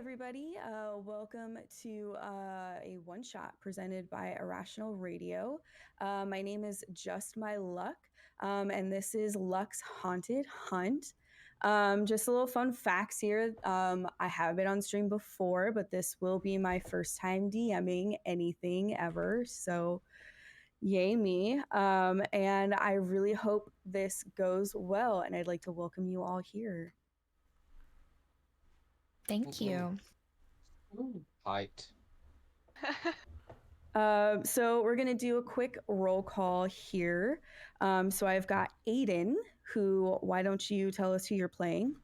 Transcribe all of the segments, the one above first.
everybody. Welcome to a one shot presented by Irrational Radio. My name is Just My Luck, and this is Luck's Haunted Hunt. Just a little fun facts here. I have been on stream before, but this will be my first time DMing anything ever. So, yay me. And I really hope this goes well, and I'd like to welcome you all here. Thank you. Height. So we're gonna do a quick roll call here. So I've got Aiden, who why don't you tell us who you're playing?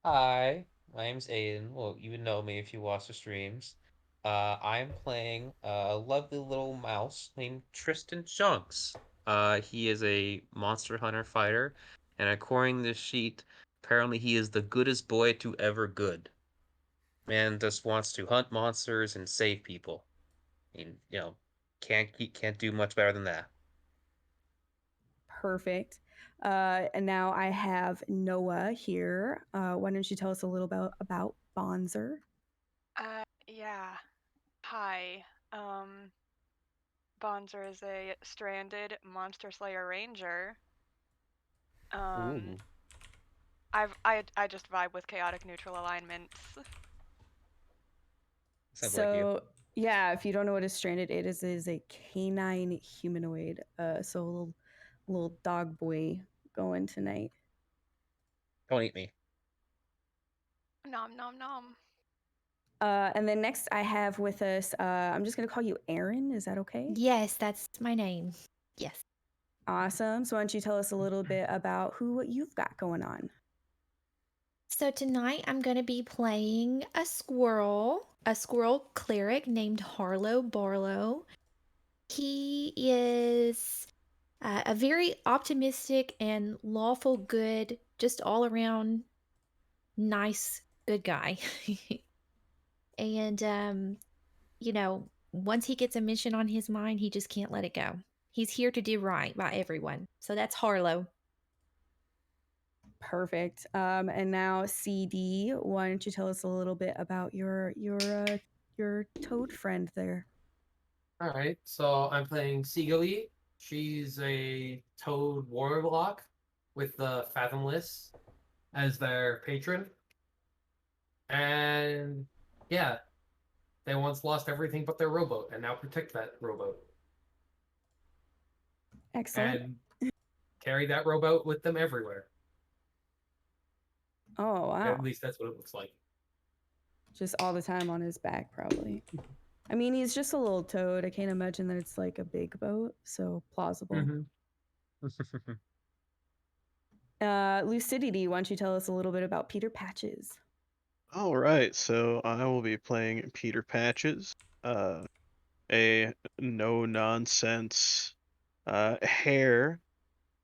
Hi, my name's Aiden. Well, you would know me if you watch the streams. I'm playing a lovely little mouse named Tristan Chunks. He is a monster hunter fighter, and according to this sheet, apparently he is the goodest boy to ever good. Man just wants to hunt monsters and save people. I mean, can't do much better than that. Perfect. And now I have Noah here. Why don't you tell us a little about Bonzer? Yeah. Hi. Um, Bonzer is a stranded Monster Slayer Ranger. Ooh, I just vibe with chaotic neutral alignments. sounds like you. So yeah, if you don't know what is stranded, it is a canine humanoid. So a little dog boy going tonight. Don't eat me. Nom nom nom. And then next I have with us, I'm just going to call you Aaron. Is that okay? Yes, that's my name. Yes. Awesome. So why don't you tell us a little bit about what you've got going on? So tonight I'm going to be playing a squirrel cleric named Harlow Barlow. He is a very optimistic and lawful good, just all around nice, good guy. And once he gets a mission on his mind, he just can't let it go. He's here to do right by everyone. So that's Harlow. Perfect. And now CD, why don't you tell us a little bit about your toad friend there? All right, so I'm playing Seagull. She's a toad warlock with the Fathomless as their patron. And yeah, they once lost everything but their rowboat and now protect that rowboat Excellent. and carry that rowboat with them everywhere. Oh wow. At least that's what it looks like. Just all the time on his back, probably. I mean, he's just a little toad. I can't imagine that it's like a big boat, so plausible. Lucidity, why don't you tell us a little bit about Peter Patches? All right, so I will be playing Peter Patches, a no nonsense hare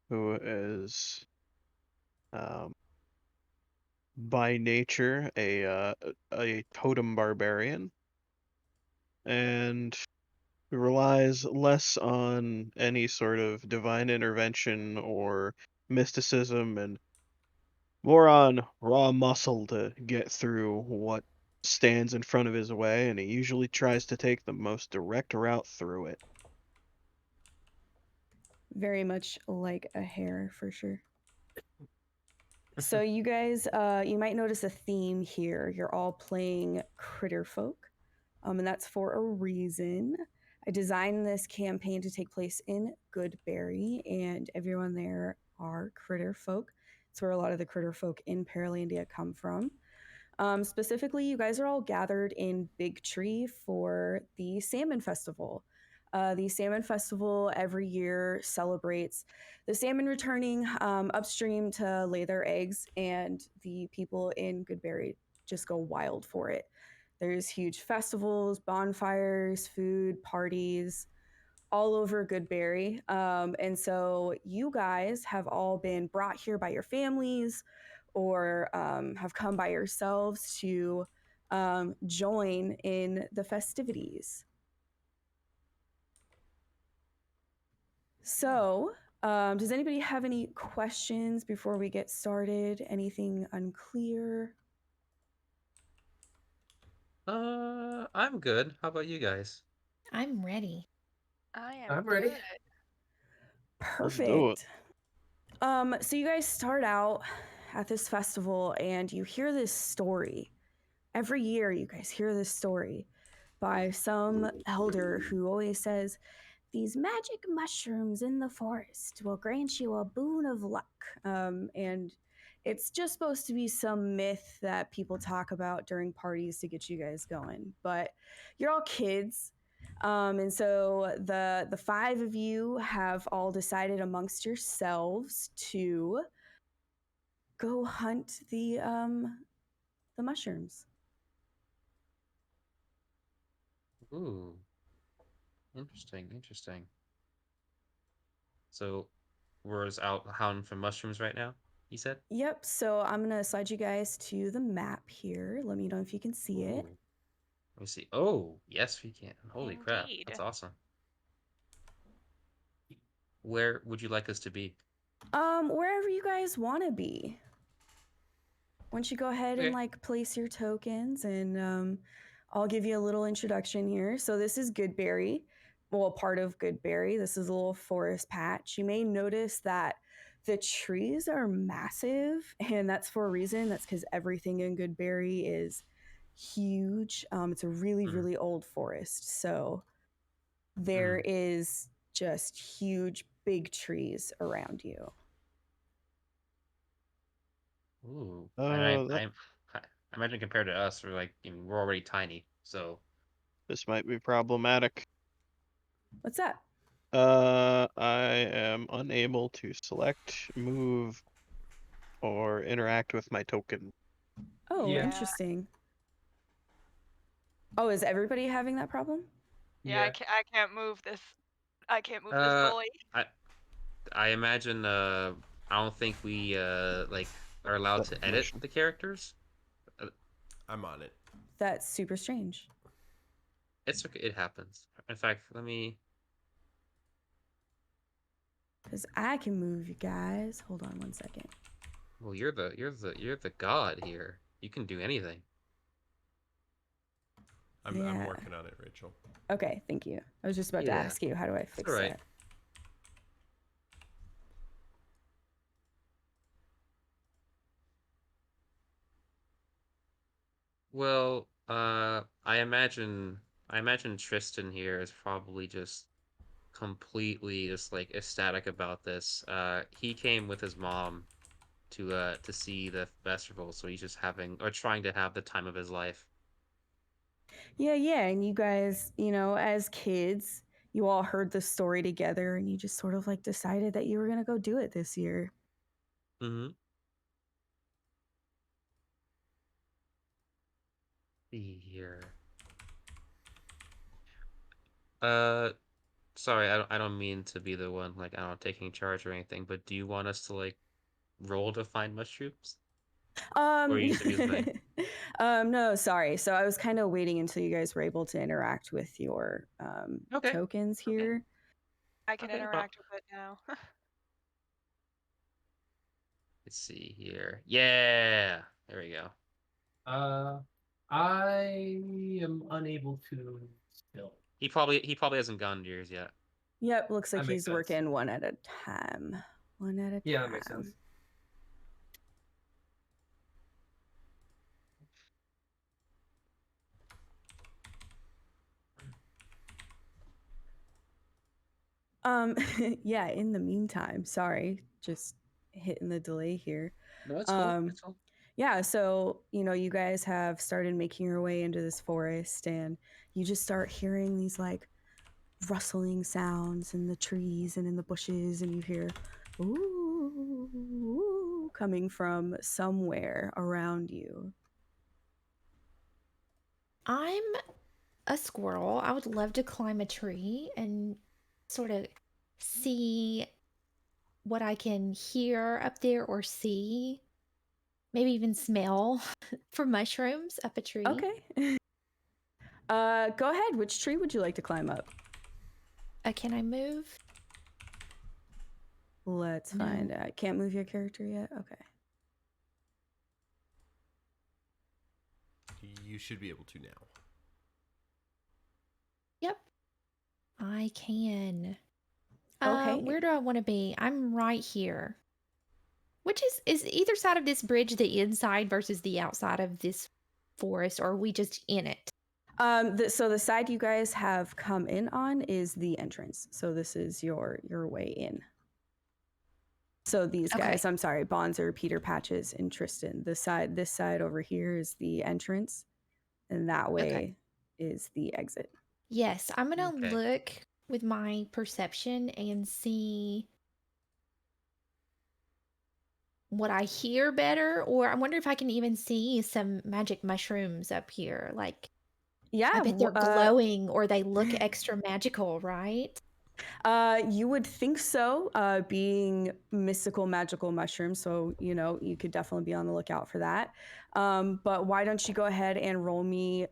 who is by nature a totem barbarian and relies less on any sort of divine intervention or mysticism and more on raw muscle to get through what stands in front of his way, and he usually tries to take the most direct route through it. Very much like a hare for sure. So you guys, you might notice a theme here. You're all playing critter folk, and that's for a reason. I designed this campaign to take place in Goodberry, and everyone there are critter folk. It's where a lot of the critter folk in Paralandia come from. Specifically, you guys are all gathered in Big Tree for the Salmon Festival. The Salmon Festival every year celebrates the salmon returning upstream to lay their eggs, and the people in Goodberry just go wild for it. There's huge festivals, bonfires, food, parties all over Goodberry. And so you guys have all been brought here by your families or have come by yourselves to join in the festivities. So, does anybody have any questions before we get started? Anything unclear? I'm good. How about you guys? I'm ready. I am I'm ready. good. Let's do it. Perfect. So you guys start out at this festival and you hear this story. Every year you guys hear this story by some elder who always says, "These magic mushrooms in the forest will grant you a boon of luck." And it's just supposed to be some myth that people talk about during parties to get you guys going. But you're all kids. And so the five of you have all decided amongst yourselves to go hunt the mushrooms. Ooh, interesting, interesting. So, we're out hunting for mushrooms right now, you said? Yep, so I'm gonna slide you guys to the map here. Let me know if you can see it. Ooh. Let me see. Oh, yes, we can. Holy crap, Indeed. that's awesome. Where would you like us to be? Wherever you guys want to be. Once you go ahead and Okay. like place your tokens, and I'll give you a little introduction here. So this is Goodberry, well, part of Goodberry. This is a little forest patch. You may notice that the trees are massive, and that's for a reason. That's because everything in Goodberry is huge. It's a really, Mhm. really old forest, so there is just huge, big trees around you. Ooh. That I imagine compared to us, we're like, I mean, we're already tiny, so. this might be problematic. What's that? I am unable to select, move, or interact with my token. Oh, Yeah. interesting. Oh, is everybody having that problem? Yeah, I can't move this. I can't move this Uh, bully. I imagine, I don't think we, like, are allowed Set to edit permission. the characters. I'm on it. That's super strange. It's okay, it happens. In fact, let me. Because I can move you guys. Hold on one second. Well, you're the god here. You can do anything. I'm Yeah. working on it, Rachel. Okay, thank you. I was just about to Yeah. ask you, how do I fix alright. that? Well, I imagine Tristan here is probably just completely just like ecstatic about this. He came with his mom to see the festival, so he's just having or trying to have the time of his life. Yeah, and you guys, as kids, you all heard the story together and you just sort of like decided that you were going to go do it this year. Mm-hmm. See here. Uh, sorry, I don't mean to be the one like I don't know, taking charge or anything, but do you want us to like roll to find mushrooms? Or you just do the thing? No, sorry. So I was kind of waiting until you guys were able to interact with your Okay. tokens here. I can Okay, no interact with it now. Let's see here. Yeah, there we go. I am unable to still. He probably hasn't gone to yours yet. Yep, looks like That makes he's sense. working one at a time. One at a Yeah, time. that makes sense. Yeah, in the meantime, sorry, just hitting the delay here. No, it's cool. It's cool. Yeah, so, you guys have started making your way into this forest and you just start hearing these like rustling sounds in the trees and in the bushes, and you hear ooh, ooh coming from somewhere around you. I'm a squirrel. I would love to climb a tree and sort of see what I can hear up there or see. Maybe even smell for mushrooms up a tree. Okay. Go ahead. Which tree would you like to climb up? Can I move? Let's No. find out. Can't move your character yet? Okay. you should be able to now. Yep. I can. Okay. Where do I want to be? I'm right here. Which is either side of this bridge the inside versus the outside of this forest, or are we just in it? So the side you guys have come in on is the entrance. So this is your way in. So these Okay. guys, I'm sorry, Bonzer, Peter Patches, and Tristan. This side over here is the entrance, and that way is the exit. Yes, I'm gonna Okay. look with my perception and see what I hear better, or I wonder if I can even see some magic mushrooms up here. Like, Yeah, I bet they're glowing or they look extra magical, right? You would think so, being mystical magical mushrooms. So, you could definitely be on the lookout for that. But why don't you go ahead and roll me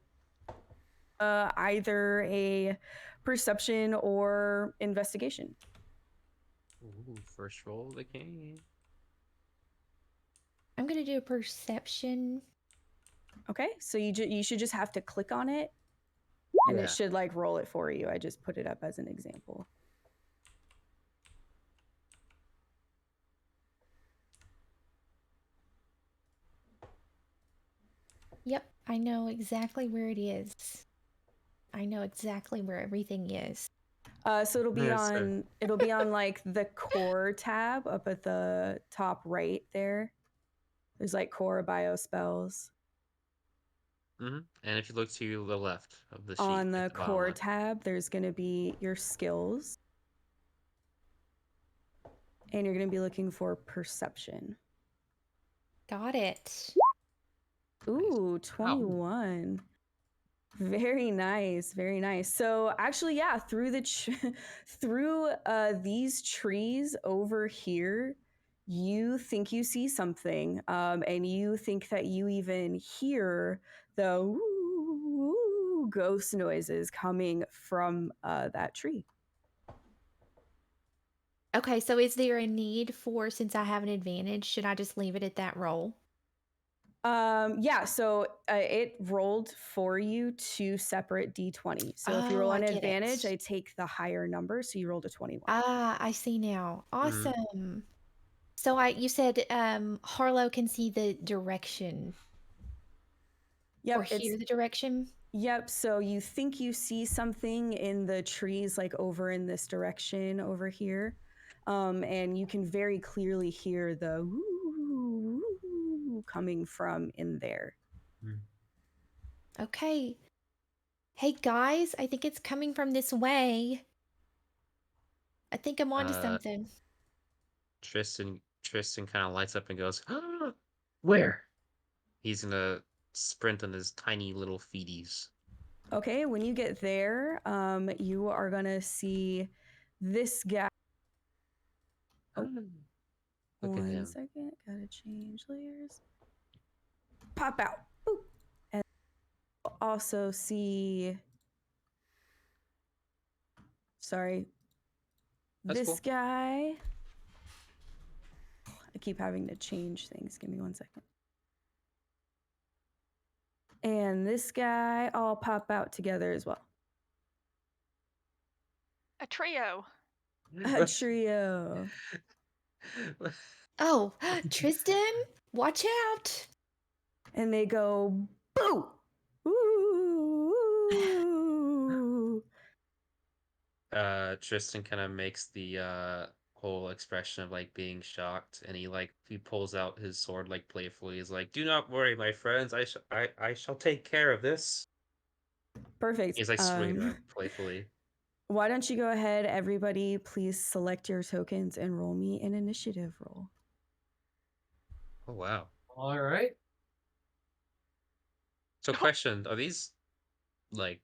either a perception or investigation? Ooh, first roll of the game. I'm gonna do a perception. Okay, so you should just have to click on it, and Yeah. it should like roll it for you. I just put it up as an example. Yep, I know exactly where it is. I know exactly where everything is. So it'll be Yes, sir. on like the core tab up at the top right there. There's like core bio spells. And if you look to the left of the sheet, On like the bottom core left. tab, there's going to be your skills. And you're going to be looking for perception. Got it. Ooh, 21. Very nice, very nice. So actually, yeah, through through these trees over here, you think you see something, and you think that you even hear the woo ghost noises coming from that tree. Okay, so is there a need for, since I have an advantage, should I just leave it at that roll? Yeah, so it rolled for you 2 separate d20. So if you roll Oh, an I get advantage, it. I take the higher number. So you rolled a 21. Ah, I see now. Mhm. Awesome. So you said Harlow can see the direction or Yep, hear the direction. yep. So you think you see something in the trees, like over in this direction over here, and you can very clearly hear the woo coming from in there. Okay. Hey guys, I think it's coming from this way. I think I'm onto something. Tristan kind of lights up and goes, "Where?" He's gonna sprint on his tiny little feeties. Okay, when you get there, you are gonna see this guy. Oh, Look at 1 him. second, gotta change layers. Pop out. Boop. And also see. Sorry. That's This cool. guy. I keep having to change things. Give me 1 second. And this guy all pop out together as well. A trio. A trio. Oh, Tristan, watch out. And they go, boo! Ooh. Tristan kind of makes the whole expression of like being shocked, and he pulls out his sword like playfully. He's like, "Do not worry, my friends. I shall take care of this." Perfect. He's like swinging around playfully. Why don't you go ahead, everybody, please select your tokens and roll me an initiative roll. Oh wow. All right. So question, are these like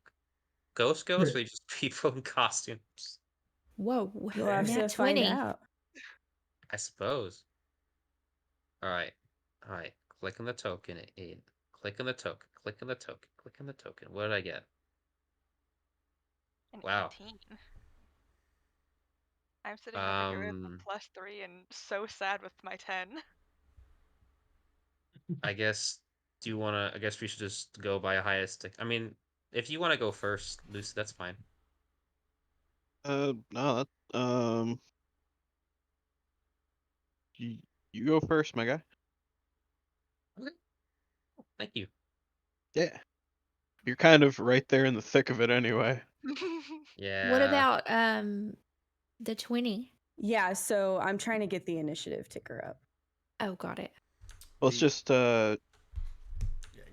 ghosts or are they just people in costumes? Whoa, You'll have to nat find 20. out. I suppose. Alright. Alright. Click on the token in. Click on the token. Click on the token. Click on the token. What did I get? An Wow. 18. I'm sitting over here with a +3 and so sad with my 10. I guess Do you want to? I guess we should just go by highest. I mean, if you want to go first, Lucy, that's fine. No, that, you, you go first, my guy. Okay. Thank you. Yeah. You're kind of right there in the thick of it anyway. Yeah. What about the 20? Yeah, so I'm trying to get the initiative ticker up. Oh, got it. Let's just Yeah,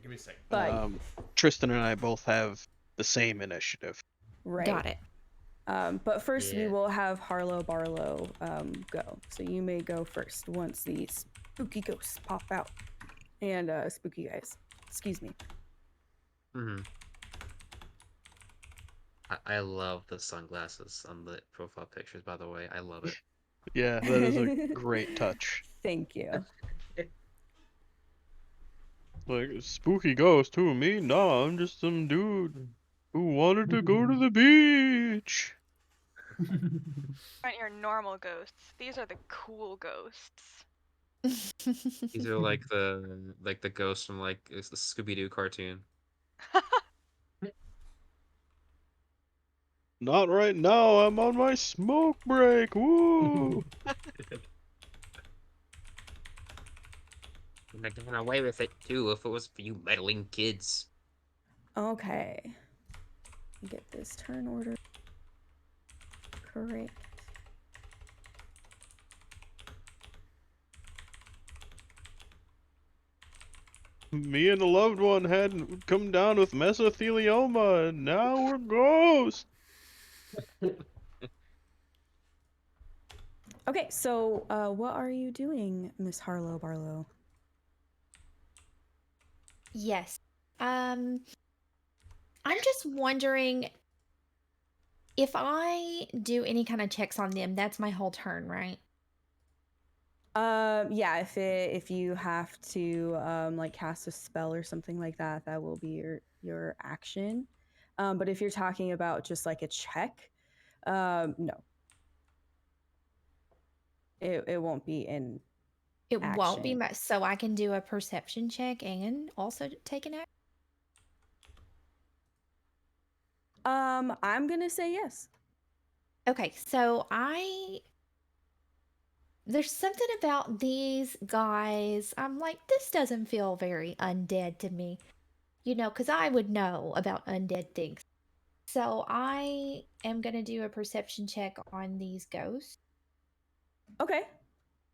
give me a second. But Tristan and I both have the same initiative. right. Got it. But first we Yeah. will have Harlow Barlow go. So you may go first once the spooky ghosts pop out. And spooky guys. Excuse me. Hmm. I love the sunglasses on the profile pictures, by the way. I love it. Yeah, that is a great touch. Thank you. Like, spooky ghost, who, me? Nah, I'm just some dude who wanted to go to the beach. Aren't your normal ghosts? These are the cool ghosts. These are like the ghosts from like it's the Scooby Doo cartoon. Not right now, I'm on my smoke break, woo! I'm not getting away with it too if it was for you meddling kids. Okay. Get this turn order correct. Me and a loved one had come down with mesothelioma, and now we're ghosts. Okay, so what are you doing, Miss Harlow Barlow? Yes. I'm just wondering if I do any kind of checks on them, that's my whole turn, right? Yeah, if you have to like cast a spell or something like that, that will be your action. But if you're talking about just like a check, no. It won't be in It won't be action. so I can do a perception check and also take an action. I'm gonna say yes. Okay, so there's something about these guys. I'm like, this doesn't feel very undead to me. You know, because I would know about undead things. So I am going to do a perception check on these ghosts. Okay.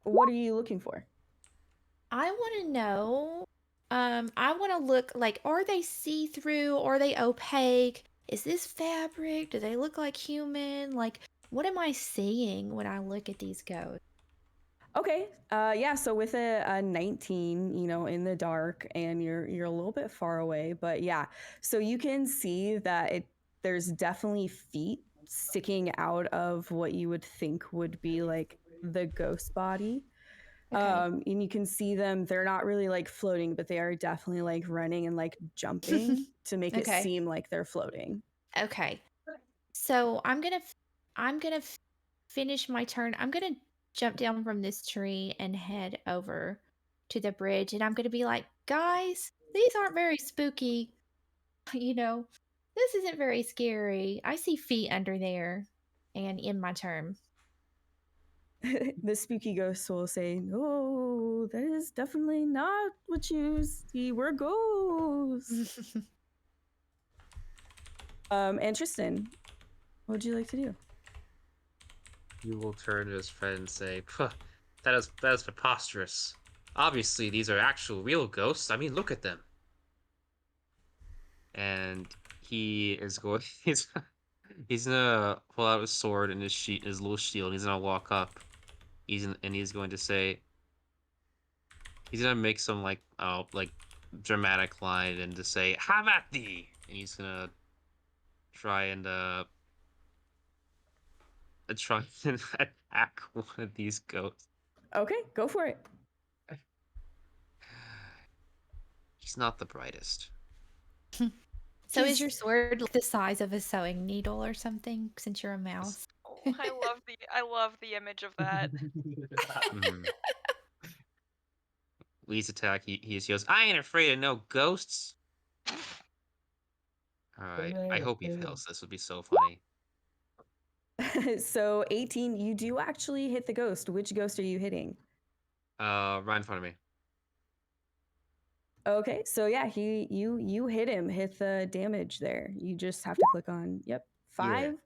What are you looking for? I want to know, I want to look like, are they see-through? Are they opaque? Is this fabric? Do they look like human? Like, what am I seeing when I look at these ghosts? Okay. Yeah, so with a 19, you know, in the dark and you're a little bit far away, but yeah. So you can see that there's definitely feet sticking out of what you would think would be like the ghost body. Okay. And you can see them, they're not really like floating, but they are definitely like running and like jumping to make it Okay. seem like they're floating. Okay. So I'm gonna finish my turn. I'm gonna jump down from this tree and head over to the bridge, and I'm gonna be like, guys, these aren't very spooky. You know, this isn't very scary. I see feet under there, and in my turn. The spooky ghost will say, "No, that is definitely not what you see. We're ghosts." And Tristan, what would you like to do? You will turn to his friend and say, "Phuh, that is preposterous. Obviously, these are actual real ghosts. I mean, look at them." And he is going. He's gonna pull out his sword and his little shield. And he's gonna walk up. And he's going to say. He's gonna make some like dramatic line and to say, "Have at thee!" And he's gonna try and attack one of these ghosts. Okay, go for it. He's not the brightest. So He's- is your sword like the size of a sewing needle or something? Since you're a mouse. Oh, I love the image of that. Mhm. leads attack. He yells, "I ain't afraid of no ghosts." All right. I hope he fails. This would be so funny. So 18, you do actually hit the ghost. Which ghost are you hitting? Right in front of me. Okay, so yeah, you hit him, hit the damage there. You just have to click on five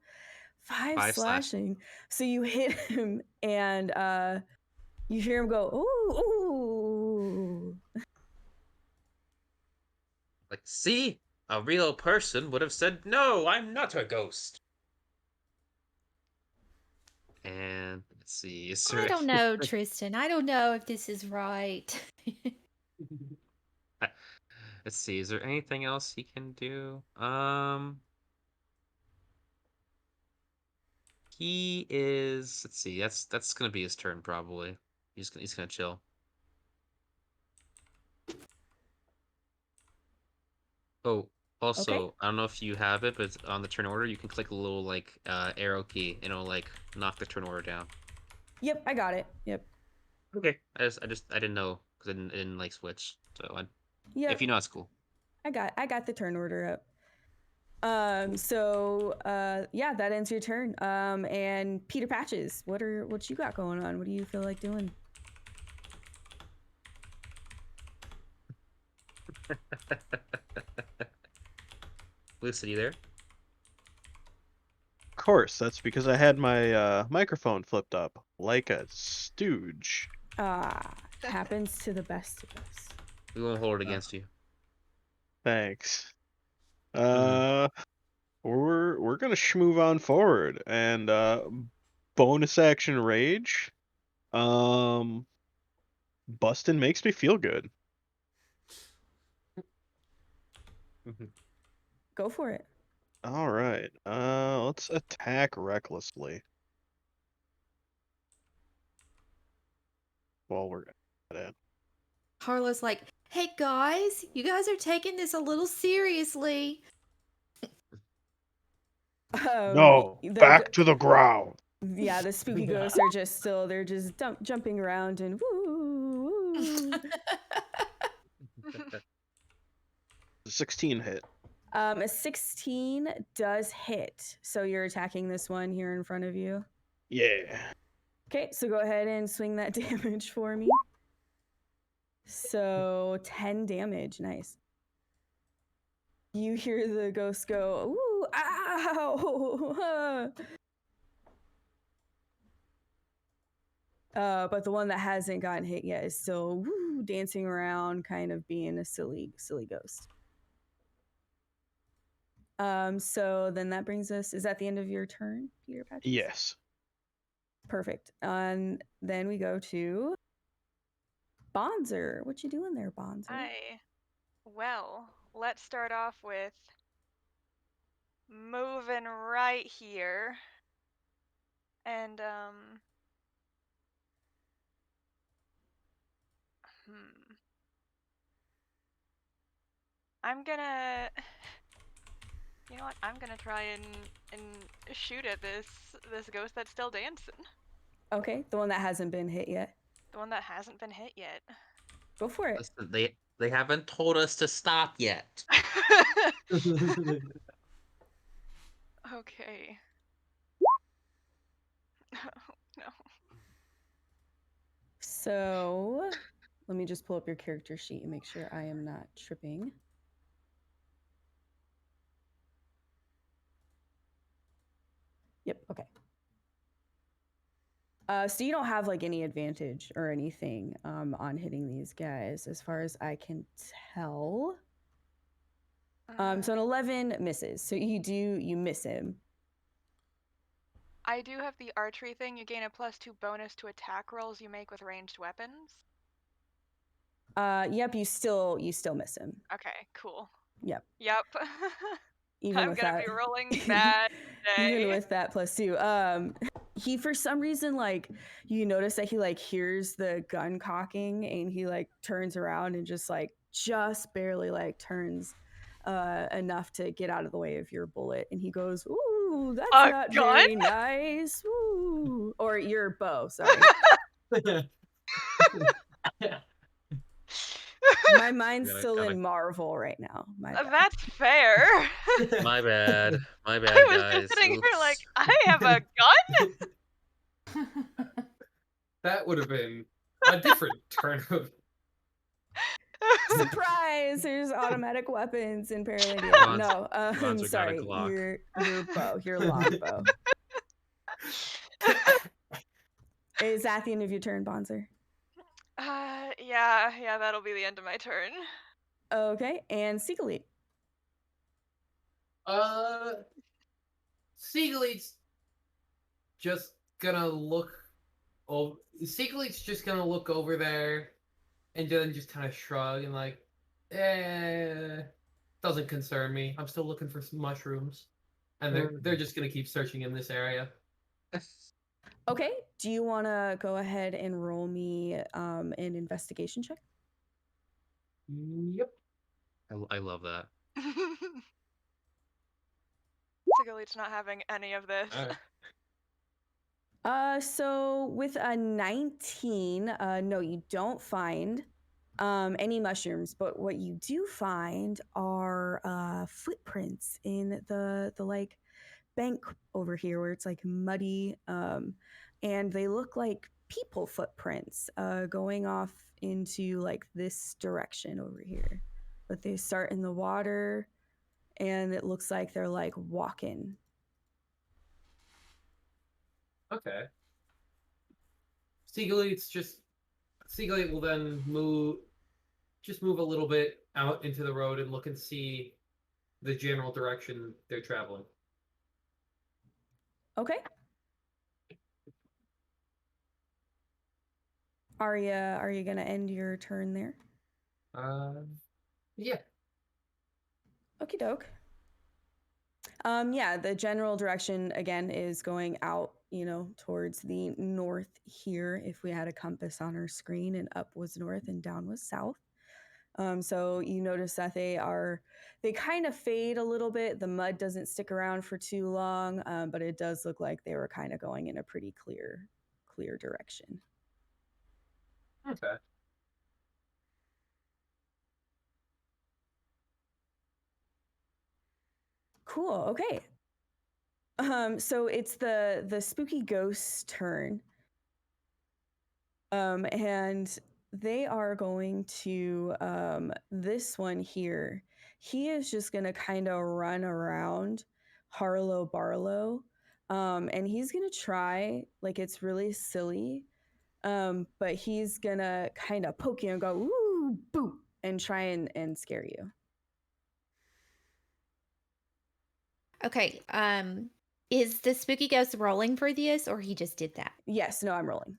Five slashing. So you hit him and you hear him go, ooh. Like, see, a real person would have said, "No, I'm not a ghost." And let's see. Is there I don't know, Tristan. I don't know if this is right. Let's see. Is there anything else he can do? He is. Let's see. That's gonna be his turn probably. He's gonna chill. Oh, also, I don't know if you have it, but on the turn order, you can click a little like arrow key, and it'll like knock the turn order down. Yep, I got it. Yep. Okay. I didn't know because I didn't like switch. So Yep. if you know, it's cool. I got the turn order up. Yeah, that ends your turn. And Peter Patches, what you got going on? What do you feel like doing? Lucy, you there? Of course, that's because I had my microphone flipped up like a stooge. Happens to the best of us. We won't hold it against you. Thanks. We're gonna move on forward and bonus action rage. Bustin' makes me feel good. Go for it. All right. Let's attack recklessly. While we're at it. Harlow's like, hey guys, you guys are taking this a little seriously. No, back to the ground. Yeah, the spooky ghosts are just still, they're just jumping around and woo. 16 hit. A 16 does hit. So you're attacking this one here in front of you? Yeah. Okay, so go ahead and swing that damage for me. So 10 damage. Nice. You hear the ghost go, ooh, ow! But the one that hasn't gotten hit yet is still dancing around, kind of being a silly ghost. So then that brings us, is that the end of your turn, Peter Patches? Yes. Perfect. And then we go to Bonzer. What you doing there, Bonzer? Well, let's start off with moving right here. And, I'm gonna, you know what? I'm gonna try and shoot at this ghost that's still dancing. Okay, the one that hasn't been hit yet. The one that hasn't been hit yet. Go for it. Listen, they haven't told us to stop yet. Okay. No. So let me just pull up your character sheet and make sure I am not tripping. Yep, okay. So you don't have like any advantage or anything on hitting these guys as far as I can tell. So an 11 misses. So you miss him. I do have the archery thing. You gain a +2 bonus to attack rolls you make with ranged weapons. Yep, you still miss him. Okay, cool. Yep. I'm Even with gonna that, be rolling bad today. even with that +2, he for some reason, like, you notice that he like hears the gun cocking and he like turns around and just barely like turns enough to get out of the way of your bullet, and he goes, "Ooh, that's not very nice." Ooh, or your bow, sorry. My mind's Gotta- still gotta- in Marvel right now. My bad. That's fair. My bad. My bad, I was guys. just sitting here like, Oops. I have a gun? That would have been a different turn of. Surprise! There's automatic weapons in Paralandia. Bonds- No, Bonds got a sorry, Glock. your bow, your longbow. Is that the end of your turn, Bonzer? Yeah, that'll be the end of my turn. Okay, and Seagalit. Seagleet's just gonna look. Oh, Seagleet's just gonna look over there, and then just kind of shrug and like, doesn't concern me. I'm still looking for some mushrooms, and they're just gonna keep searching in this area. Okay, do you want to go ahead and roll me an investigation check? Yep. I love that. Sigalit's not having any of this. So with a 19, no, you don't find any mushrooms, but what you do find are footprints in the like bank over here where it's like muddy, and they look like people footprints going off into like this direction over here. But they start in the water, and it looks like they're like walking. Okay. Seagleet will then move a little bit out into the road and look and see the general direction they're traveling. Okay. Are you gonna end your turn there? Yeah. Okie doke. Yeah, the general direction again is going out, towards the north here. If we had a compass on our screen, and up was north and down was south. So you notice that they kind of fade a little bit. The mud doesn't stick around for too long, but it does look like they were kind of going in a pretty clear direction. Okay. Cool. Okay. So it's the spooky ghost's turn. And they are going to this one here. He is just gonna kind of run around Harlow Barlow. And he's gonna try, like, it's really silly. But he's gonna kind of poke you and go, ooh, boo, and try and scare you. Okay. Is the spooky ghost rolling for this, or he just did that? Yes, no, I'm rolling.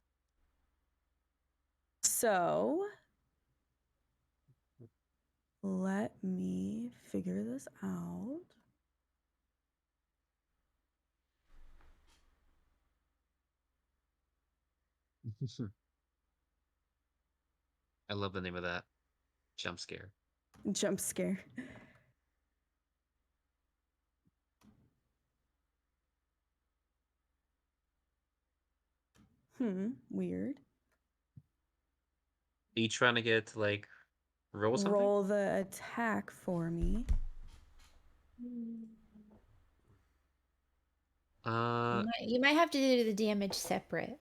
So let me figure this out. I love the name of that. Jump scare. Jump scare. Weird. Are you trying to get to like roll something? Roll the attack for me. You might have to do the damage separate.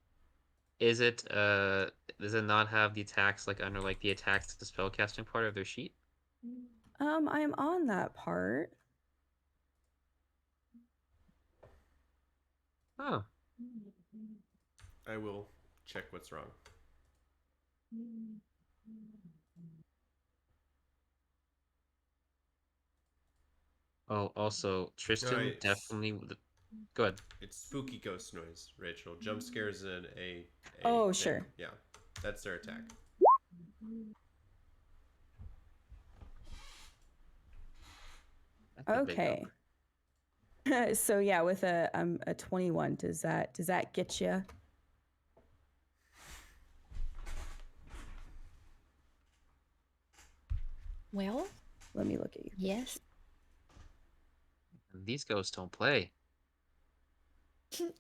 Is it does it not have the attacks like under like the attacks the spellcasting part of their sheet? I'm on that part. Oh. I will check what's wrong. Oh, also Tristan it's- definitely go ahead. It's spooky ghost noise, Rachel. Jump scares in a Oh, thing. sure. Yeah, that's their attack. That's a big Okay. number. So yeah, with a 21, does that get you? Well, Let me look at you. yes. And these ghosts don't play.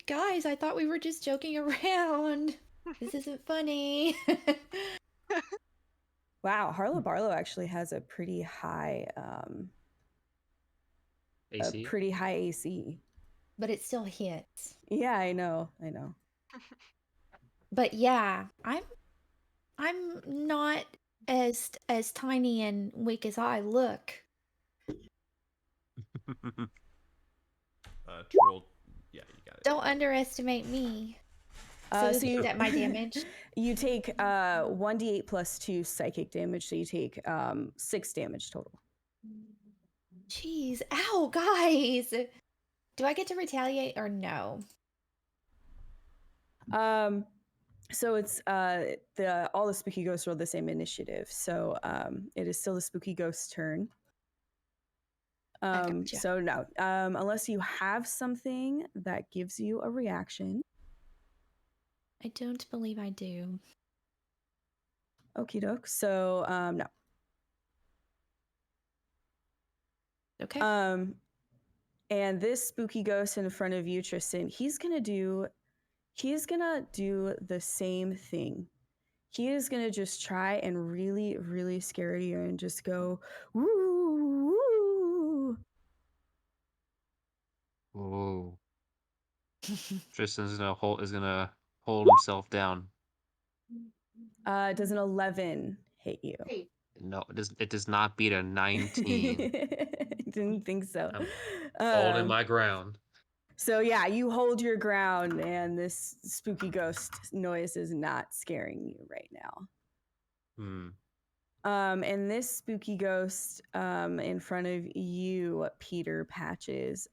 Guys, I thought we were just joking around. This isn't funny. Wow, Harlow Barlow actually has a pretty high AC. AC. But it still hits. Yeah, I know. But yeah, I'm not as tiny and weak as I look. Troll. Yeah, you got it. Don't underestimate me. So So you that my damage. you take 1d8 plus 2 psychic damage, so you take 6 damage total. Jeez, ow, guys. Do I get to retaliate or no? So it's all the spooky ghosts roll the same initiative. So it is still the spooky ghost turn. Gotcha. So no, unless you have something that gives you a reaction. I don't believe I do. Okie doke. So no. Okay. And this spooky ghost in front of you, Tristan, he's gonna do the same thing. He is gonna just try and really, really scare you and just go woo woo. Whoa. Tristan's gonna hold himself down. Does an 11 hit you? No, it does not beat a 19. Didn't think so. I'm holding my ground. So yeah, you hold your ground, and this spooky ghost noise is not scaring you right now. And this spooky ghost in front of you, Peter Patches,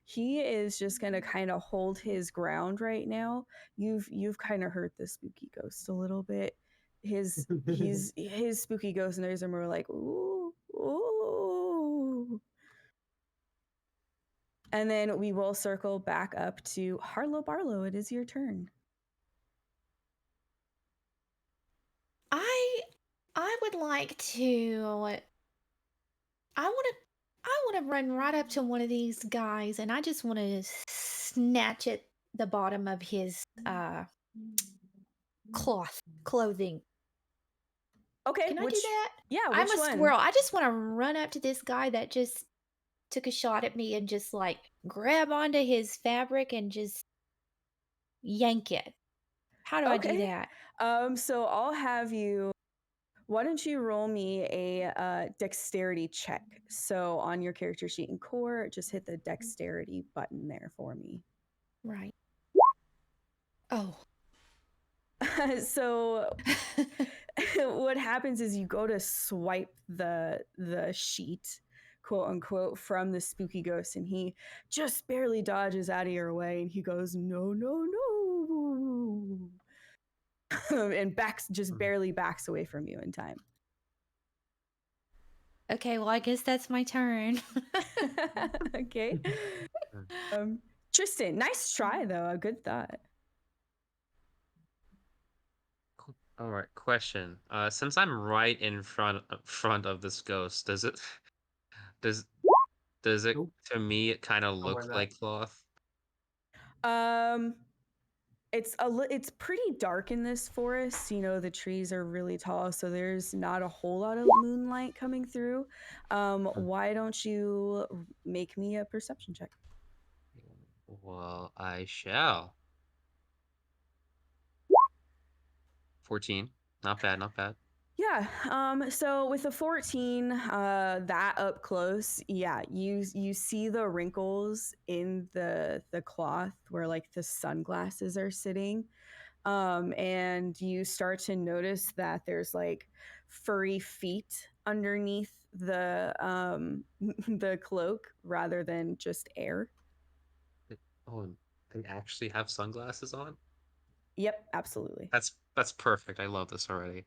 he is just gonna kind of hold his ground right now. You've kind of hurt the spooky ghost a little bit. His spooky ghost noise are more like ooh ooh. And then we will circle back up to Harlow Barlow. It is your turn. I would like to. I want to run right up to one of these guys, and I just want to snatch at the bottom of his clothing. Okay, Can I do that? Yeah, I'm which a one? squirrel. I just want to run up to this guy that just took a shot at me and just like grab onto his fabric and just yank it. How do I do Okay. that? So I'll have you. Why don't you roll me a dexterity check? So on your character sheet in core, just hit the dexterity button there for me. Right. Oh. So what happens is you go to swipe the sheet, quote unquote, from the spooky ghost, and he just barely dodges out of your way, and he goes, no, no, no. And barely backs away from you in time. Okay, well, I guess that's my turn. Okay. Tristan, nice try though. A good thought. All right, question. Since I'm right in front of this ghost, does it Nope. to me it kind of Don't worry look about like cloth? It's pretty dark in this forest. You know, the trees are really tall, so there's not a whole lot of moonlight coming through. Why don't you make me a perception check? Well, I shall. 14. Not bad, not bad. Yeah. So with the 14, that up close, yeah, you see the wrinkles in the cloth where like the sunglasses are sitting. And you start to notice that there's like furry feet underneath the the cloak rather than just air. Oh, they actually have sunglasses on? Yep, absolutely. That's perfect. I love this already.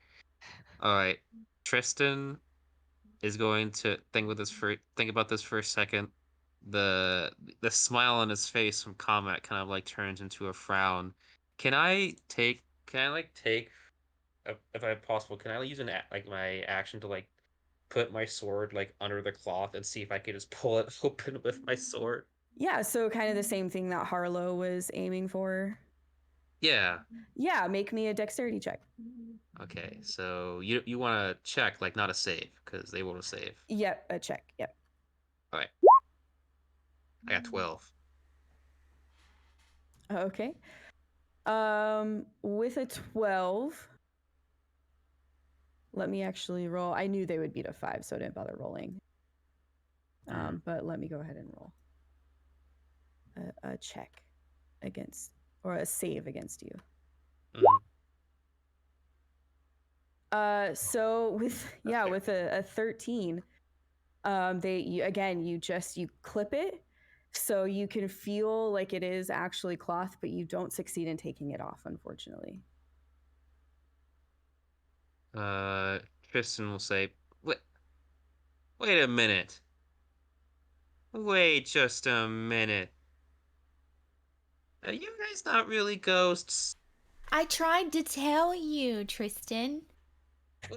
All right. Tristan is going to think about this for a second. The smile on his face from Comet kind of like turns into a frown. Can I take if I possible, can I use like my action to like put my sword like under the cloth and see if I can just pull it open with my sword? Yeah, so kind of the same thing that Harlow was aiming for. Yeah. Yeah, make me a dexterity check. Okay, so you want to check, like not a save, because they want to save. Yep, a check. Yep. All right, I got 12. Okay. With a 12, let me actually roll. I knew they would beat a 5, so I didn't bother rolling. But let me go ahead and roll a check against, or a save against you. So with with a 13, you clip it, so you can feel like it is actually cloth, but you don't succeed in taking it off, unfortunately. Tristan will say, wait a minute. Wait just a minute. Are you guys not really ghosts? I tried to tell you, Tristan.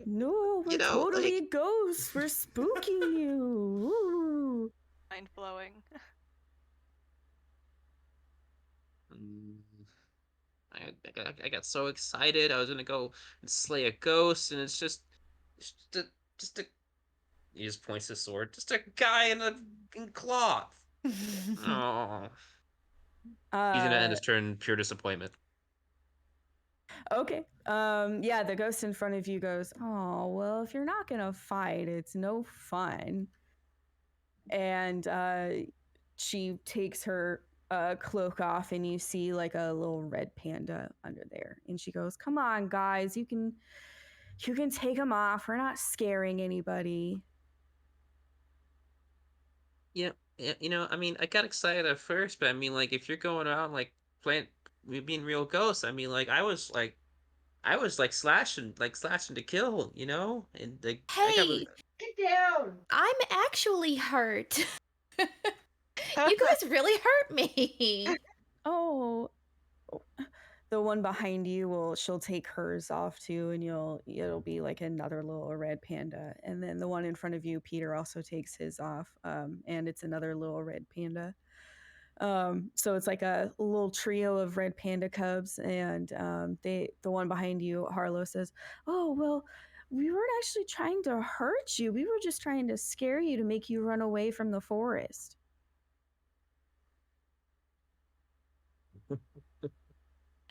No, we're totally like... ghosts. We're spooking you. Ooh. Mind blowing. I got so excited. I was gonna go and slay a ghost, and it's just a. He just points his sword. Just a guy in cloth. Oh. He's gonna end his turn in pure disappointment. Okay. The ghost in front of you goes, "Oh, well, if you're not gonna fight, it's no fun." And she takes her cloak off, and you see like a little red panda under there. And she goes, "Come on, guys, you can take them off. We're not scaring anybody." I mean, I got excited at first, but I mean, like, if you're going around like playing, being real ghosts, I mean, like, I was like slashing to kill, and like I got really. Hey, Get down. I'm actually hurt. You guys really hurt me. Oh, the one behind you she'll take hers off too, and it'll be like another little red panda. And then the one in front of you, Peter, also takes his off, and it's another little red panda. So it's like a little trio of red panda cubs, and the one behind you, Harlow, says, "Oh, well, we weren't actually trying to hurt you. We were just trying to scare you to make you run away from the forest."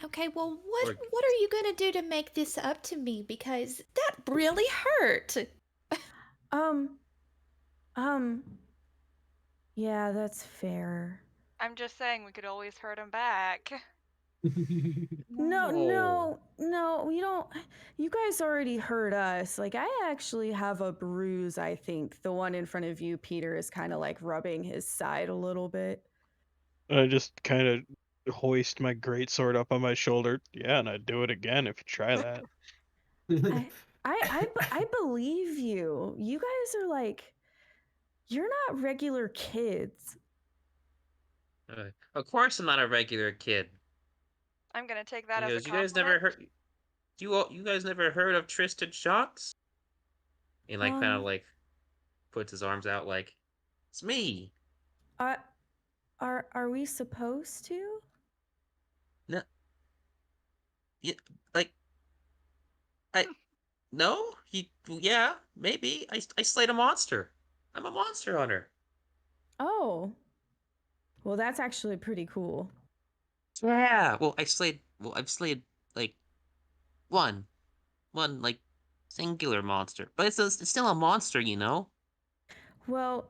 Okay, well, what are you gonna do to make this up to me? Because that really hurt. Yeah, that's fair. I'm just saying we could always hurt him back. No, we don't. You guys already hurt us. Like, I actually have a bruise, I think. The one in front of you, Peter, is kind of like rubbing his side a little bit. I just kind of hoist my greatsword up on my shoulder. Yeah, and I'd do it again if you try that. I believe you. You guys are like, you're not regular kids. Of course, I'm not a regular kid. I'm gonna take that as a You compliment. guys never heard. You guys never heard of Tristan Shanks? He like kind of like puts his arms out like, it's me. Are we supposed to? No. Yeah, like. No. Yeah, maybe. I slayed a monster. I'm a monster hunter. Oh. Well, that's actually pretty cool. Yeah. Well, I've slayed like one like singular monster, but it's still a monster, you know. Well,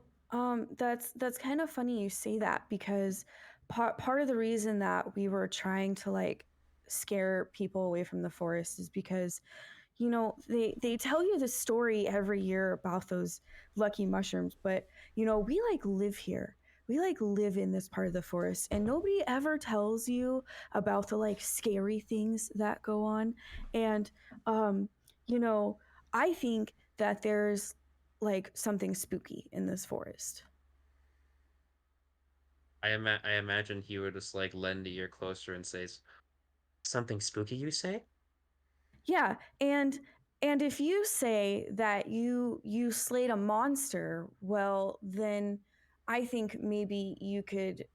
that's kind of funny you say that, because part of the reason that we were trying to like scare people away from the forest is because, they tell you the story every year about those lucky mushrooms, but we like live here. We like live in this part of the forest, and nobody ever tells you about the like scary things that go on. And I think that there's like something spooky in this forest. I imagine he would just like lend a ear closer and says, "Something spooky, you say?" Yeah, and if you say that you slayed a monster, well, then I think maybe you could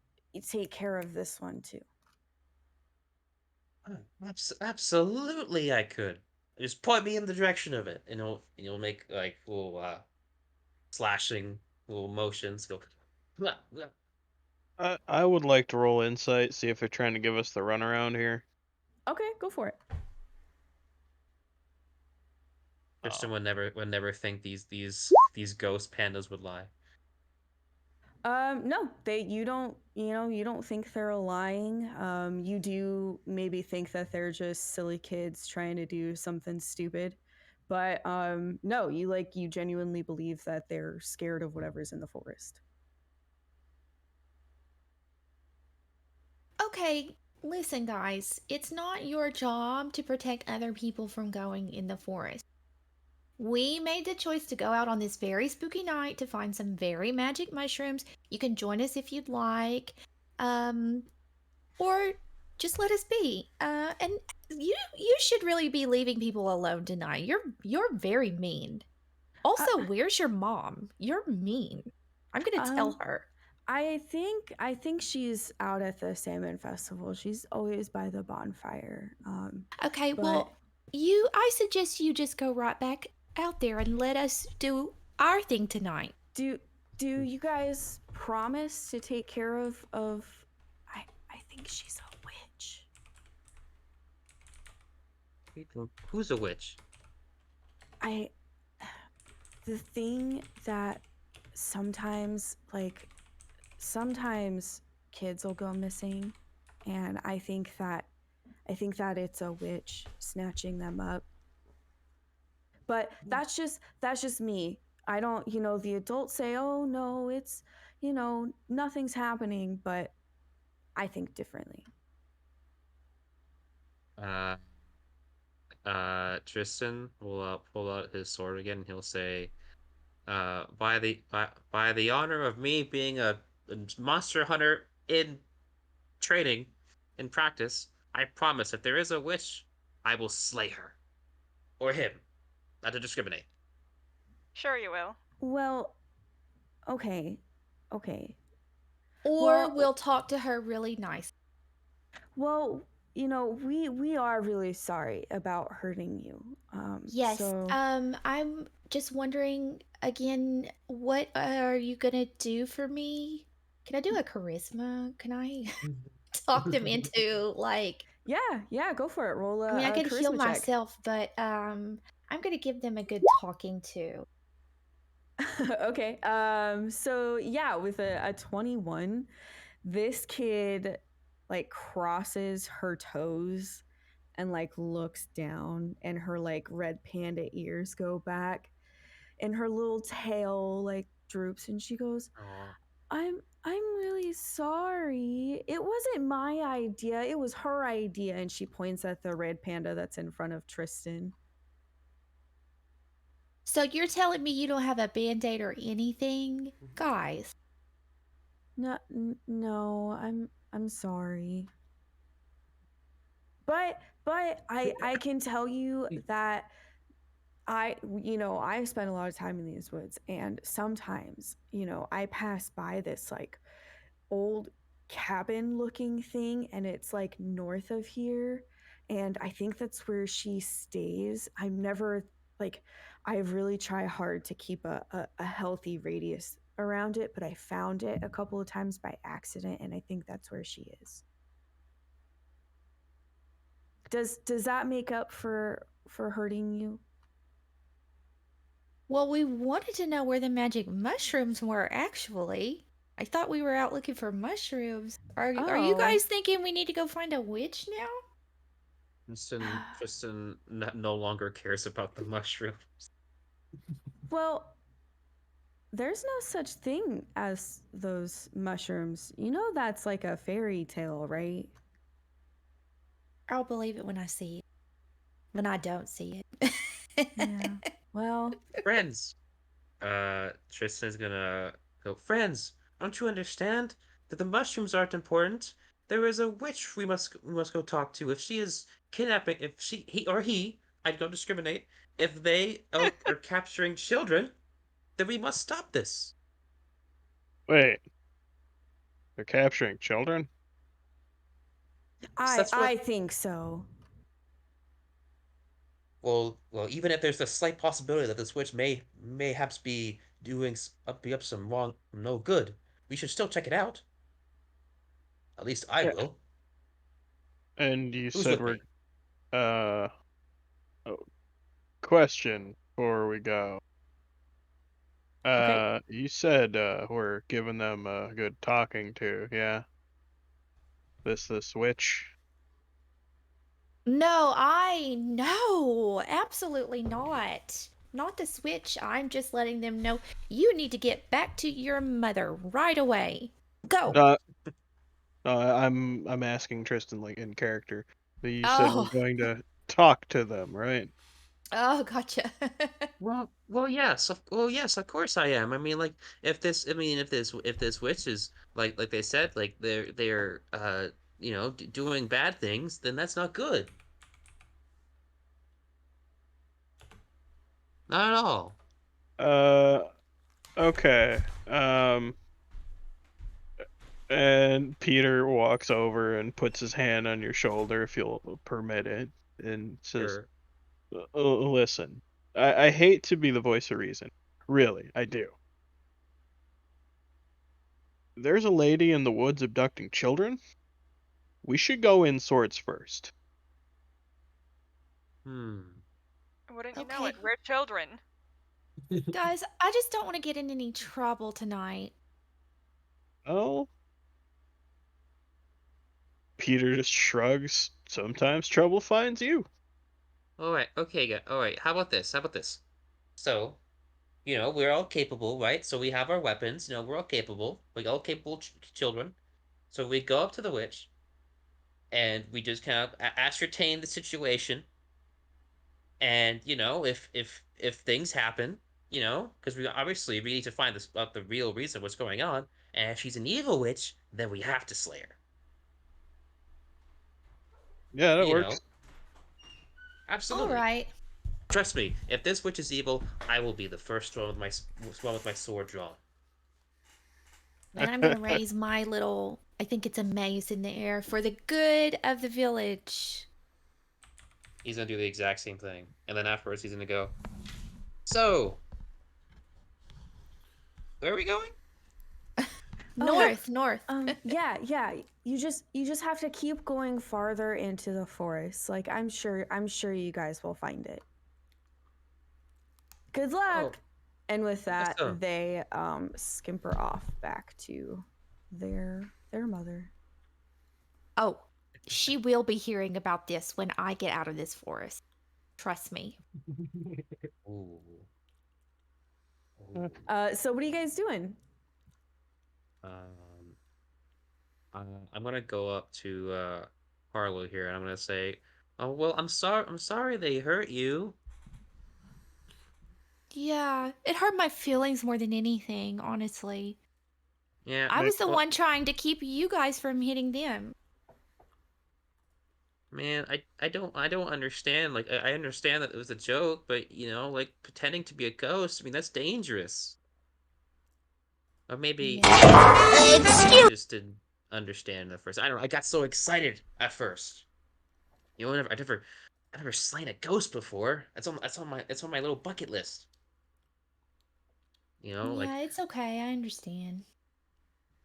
take care of this one too. Absolutely, I could. Just point me in the direction of it, and you'll make like little slashing little motions. Go. "Blah, blah." I would like to roll insight, see if they're trying to give us the runaround here. Okay, go for it. Christian Oh. would never think these ghost pandas would lie. No, you don't think they're lying. You do maybe think that they're just silly kids trying to do something stupid. But no, you genuinely believe that they're scared of whatever's in the forest. Okay, listen, guys. It's not your job to protect other people from going in the forest. We made the choice to go out on this very spooky night to find some very magic mushrooms. You can join us if you'd like. Or just let us be. And you should really be leaving people alone tonight. You're very mean. Also, where's your mom? You're mean. I'm gonna tell her. I think she's out at the salmon festival. She's always by the bonfire. Okay, but- well, I suggest you just go right back out there and let us do our thing tonight. Do you guys promise to take care of I think she's a witch. Who's a witch? The thing that sometimes kids will go missing, and I think that it's a witch snatching them up. But that's just me. I don't, the adults say, "Oh no, it's, nothing's happening," but I think differently. Tristan will pull out his sword again, and he'll say, by the honor of me being a monster hunter in training, in practice, I promise if there is a witch, I will slay her. Or him. Not to discriminate. Sure you will. Well, okay. Or Well- we'll talk to her really nice. Well, we are really sorry about hurting you. Yes. So, I'm just wondering again, what are you gonna do for me? Can I do a charisma? Can I talk them into like? yeah, go for it. Roll a I mean, I could heal charisma check. myself, but I'm gonna give them a good talking to. Okay. So yeah, with a 21, this kid crosses her toes and looks down, and her red panda ears go back, and her little tail droops, and she goes, I'm really sorry. It wasn't my idea. It was her idea. And she points at the red panda that's in front of Tristan. So you're telling me you don't have a band-aid or anything, guys? No, I'm sorry. But I can tell you that I spend a lot of time in these woods, and sometimes, I pass by this old cabin looking thing, and it's north of here, and I think that's where she stays. I've really tried hard to keep a healthy radius around it, but I found it a couple of times by accident, and I think that's where she is. Does that make up for hurting you? Well, we wanted to know where the magic mushrooms were, actually. I thought we were out looking for mushrooms. Are you Oh. guys thinking we need to go find a witch now? Tristan no longer cares about the mushrooms. Well, there's no such thing as those mushrooms. That's like a fairy tale, right? I'll believe it when I see it. When I don't see it. Yeah. Well, Friends. Tristan's gonna go. Friends, don't you understand that the mushrooms aren't important? There is a witch we must go talk to. If she is kidnapping, if he, I don't discriminate. If they are capturing children, then we must stop this. Wait. They're capturing children? I that's what- I think so. well, even if there's a slight possibility that the switch mayhaps be be up some wrong, no good, we should still check it out. At least I Yeah. will. And you Who's said with me? oh, question before we go. Okay. You said we're giving them a good talking to, yeah? This witch. No, absolutely not. Not the switch. I'm just letting them know you need to get back to your mother right away. Go. Uh, I'm asking Tristan like in character. You said we're Oh, going to talk to them, right? oh, gotcha. Well, yes, of course I am. I mean, like, if this witch is like they said, like they're doing bad things, then that's not good. Not at all. Uh, okay. And Peter walks over and puts his hand on your shoulder, if you'll permit it, and says, Sure. Listen, I hate to be the voice of reason. Really, I do. There's a lady in the woods abducting children. We should go in swords first. Hmm. Wouldn't you know Okay, it? We're children. guys, I just don't want to get in any trouble tonight. Oh, Peter just shrugs. Sometimes trouble finds you. All right. Okay. All right. How about this? How about this? So, we're all capable, right? So we have our weapons. We're all capable. We're all capable children. So we go up to the witch, and we just kind of ascertain the situation. And if things happen, because we need to find this out the real reason what's going on. And if she's an evil witch, then we have to slay her. Yeah, that You works. know, All absolutely. right. Trust me. If this witch is evil, I will be the first one with my sword drawn. And I'm gonna raise my little, I think it's a mace in the air for the good of the village. He's gonna do the exact same thing, and then afterwards he's gonna go. So, where are we going? North, north. Yeah. You just have to keep going farther into the forest. Like I'm sure you guys will find it. Good luck. Oh, And with that, so. they scamper off back to their mother. Oh, she will be hearing about this when I get out of this forest. Trust me. Ooh. So what are you guys doing? Um, I'm gonna go up to Harlow here, and I'm gonna say, "Oh well, I'm sorry they hurt you." Yeah, it hurt my feelings more than anything, honestly. Yeah, I was the well, one trying to keep you guys from hitting them. man, I don't understand. Like, I understand that it was a joke, but like pretending to be a ghost. I mean, that's dangerous. Or maybe Yeah. I just didn't understand at first. I don't know. I got so excited at first. I never slain a ghost before. That's on my little bucket list. Like, Yeah, it's okay. I understand.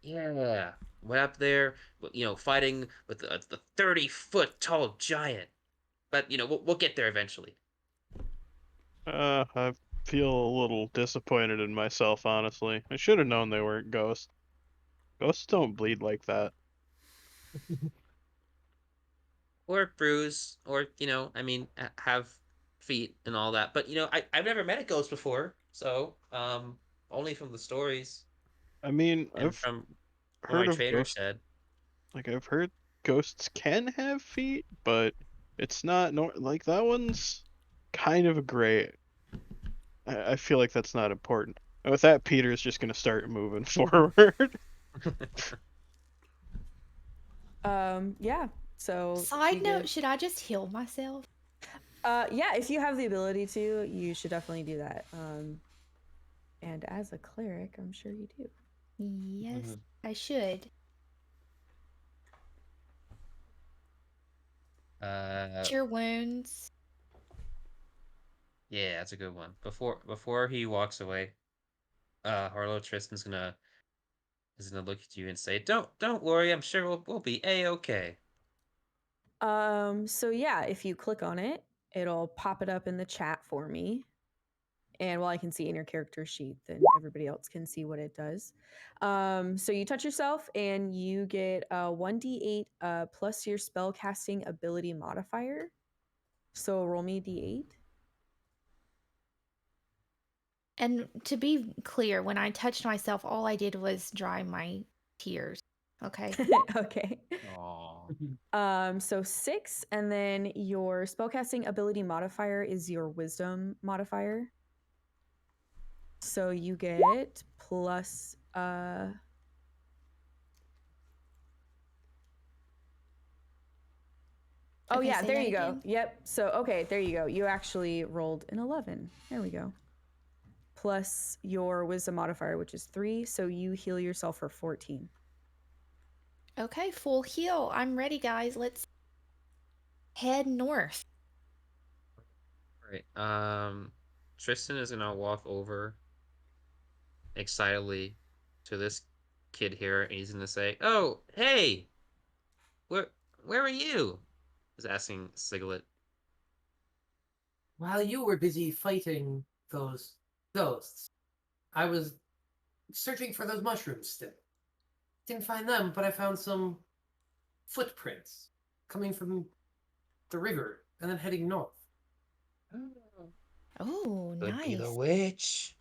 yeah, went up there, fighting with the 30-foot tall giant. But we'll get there eventually. I feel a little disappointed in myself, honestly. I should have known they weren't ghosts. Ghosts don't bleed like that. Or bruise, or I mean, have feet and all that. But I've never met a ghost before, so only from the stories I mean, and I've from what my heard of trainer ghosts. said. Like, I've heard ghosts can have feet, but it's not like that one's kind of a gray. I feel like that's not important. And with that, Peter's just gonna start moving forward. Yeah. So Side you note, get- should I just heal myself? yeah, if you have the ability to, you should definitely do that. And as a cleric, I'm sure you do. Yes, I should. Uh, Cure wounds. Yeah, that's a good one. Before he walks away, Harlow Tristan's gonna look at you and say, "Don't worry, I'm sure we'll be a-okay." So yeah, if you click on it, it'll pop it up in the chat for me. And while I can see in your character sheet, then everybody else can see what it does. So you touch yourself and you get a 1d8 plus your spell casting ability modifier. So roll me a d8. And to be clear, when I touched myself, all I did was dry my tears. Okay. Okay. Aw. So 6, and then your spellcasting ability modifier is your wisdom modifier. So you get plus Oh Okay, yeah, say there that you go. again. Yep. So okay, there you go. You actually rolled an 11. There we go. Plus your wisdom modifier, which is 3, so you heal yourself for 14. Okay, full heal. I'm ready, guys. Let's head north. Right. Tristan is gonna walk over excitedly to this kid here, and he's gonna say, "Oh, hey, where are you?" He's asking Siglet. While you were busy fighting those ghosts, I was searching for those mushrooms still. Didn't find them, but I found some footprints coming from the river and then heading north. Oh, Could be the nice. witch.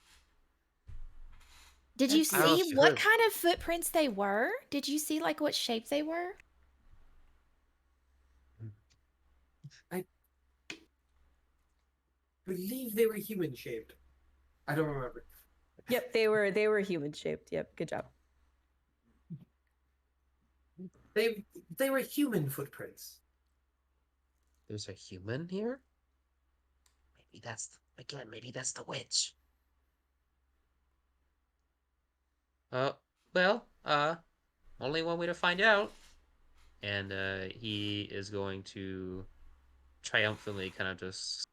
Did you That's I don't know see if you what heard. kind of footprints they were? Did you see like what shape they were? I believe they were human shaped. I don't remember. Yep, they were human shaped. Yep, good job. They were human footprints. There's a human here? Maybe that's the witch. Well, only one way to find out. And he is going to triumphantly kind of just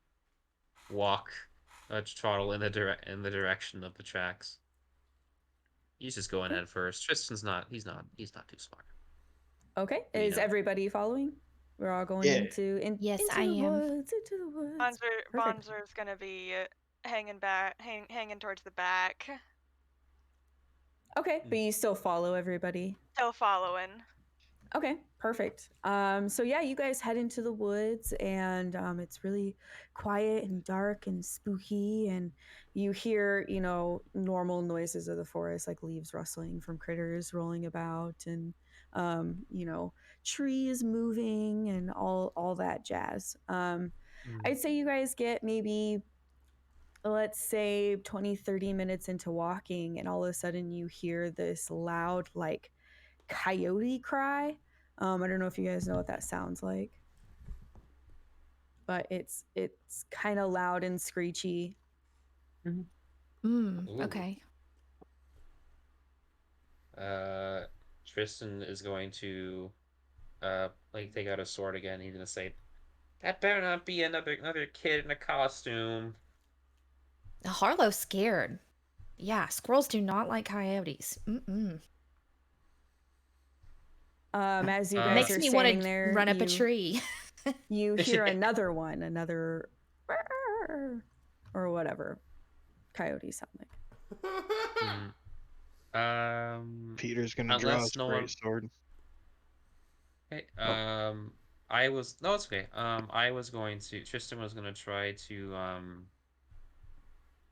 walk Trottle in the direction of the tracks. He's just going head first. Tristan's not he's not too smart. Okay, You is know. everybody following? We're all going Yeah. Yes, into I the am. woods, into the woods. Perfect. Bonzer's gonna be hanging towards the back, Okay, but you still follow everybody. still following. Okay, perfect. So yeah, you guys head into the woods, and it's really quiet and dark and spooky, and you hear, normal noises of the forest, like leaves rustling from critters rolling about, and trees moving, and all that jazz. I'd say you guys get maybe, let's say, 20-30 minutes into walking, and all of a sudden you hear this loud, like, coyote cry. I don't know if you guys know what that sounds like, but it's kind of loud and screechy. Ooh. Okay. Tristan is going to take out a sword again. He's gonna say, "That better not be another kid in a costume." Harlow's scared. Yeah, squirrels do not like coyotes. As you guys Makes are me want standing to there, run up a tree. you hear another or whatever coyotes sound like. Peter's gonna draw Unless his no one. great sword. Okay. Oh. It's okay. Tristan was gonna try to.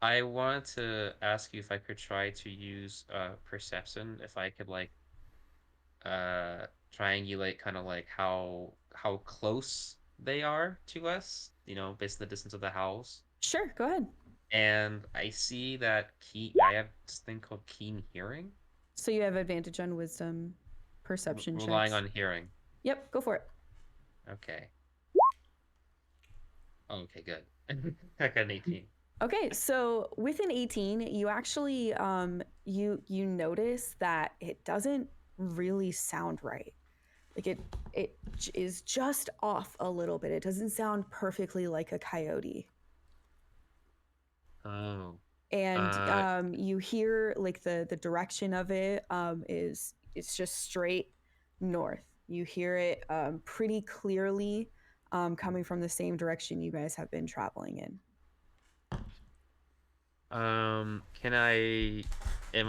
I wanted to ask you if I could try to use perception, if I could triangulate kind of like how close they are to us, based on the distance of the howls. Sure, go ahead. And I see that I have this thing called keen hearing. So you have advantage on wisdom perception Relying checks. on hearing. Yep, go for it. Okay. Okay, good. I got an 18. Okay, so with an 18, you actually you notice that it doesn't really sound right. Like it is just off a little bit. It doesn't sound perfectly like a coyote. Oh. And Uh, you hear like the direction of it is it's just straight north. You hear it pretty clearly coming from the same direction you guys have been traveling in. am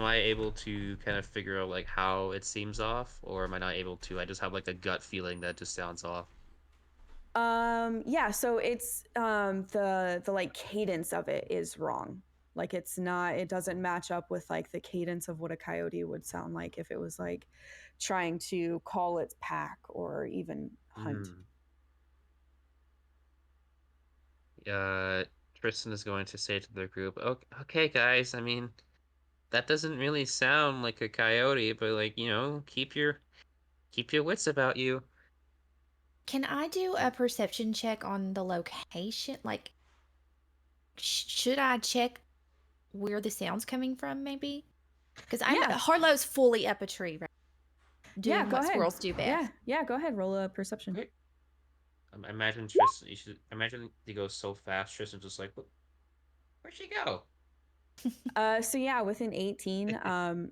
I able to kind of figure out like how it seems off, or am I not able to? I just have like a gut feeling that just sounds off. Yeah, so it's the like cadence of it is wrong. Like it doesn't match up with like the cadence of what a coyote would sound like if it was like trying to call its pack or even hunt. Tristan is going to say to the group, okay, guys, I mean, that doesn't really sound like a coyote, but like, keep your wits about you. Can I do a perception check on the location? Like, should I check where the sound's coming from, maybe? Because Yeah. Harlow's fully up a tree, right? Yeah, Doing go what ahead. squirrels do best. Yeah, go ahead. Roll a perception. Okay. Imagine Tristan. You should imagine he goes so fast. Tristan's just like, where'd she go? So yeah, with an 18,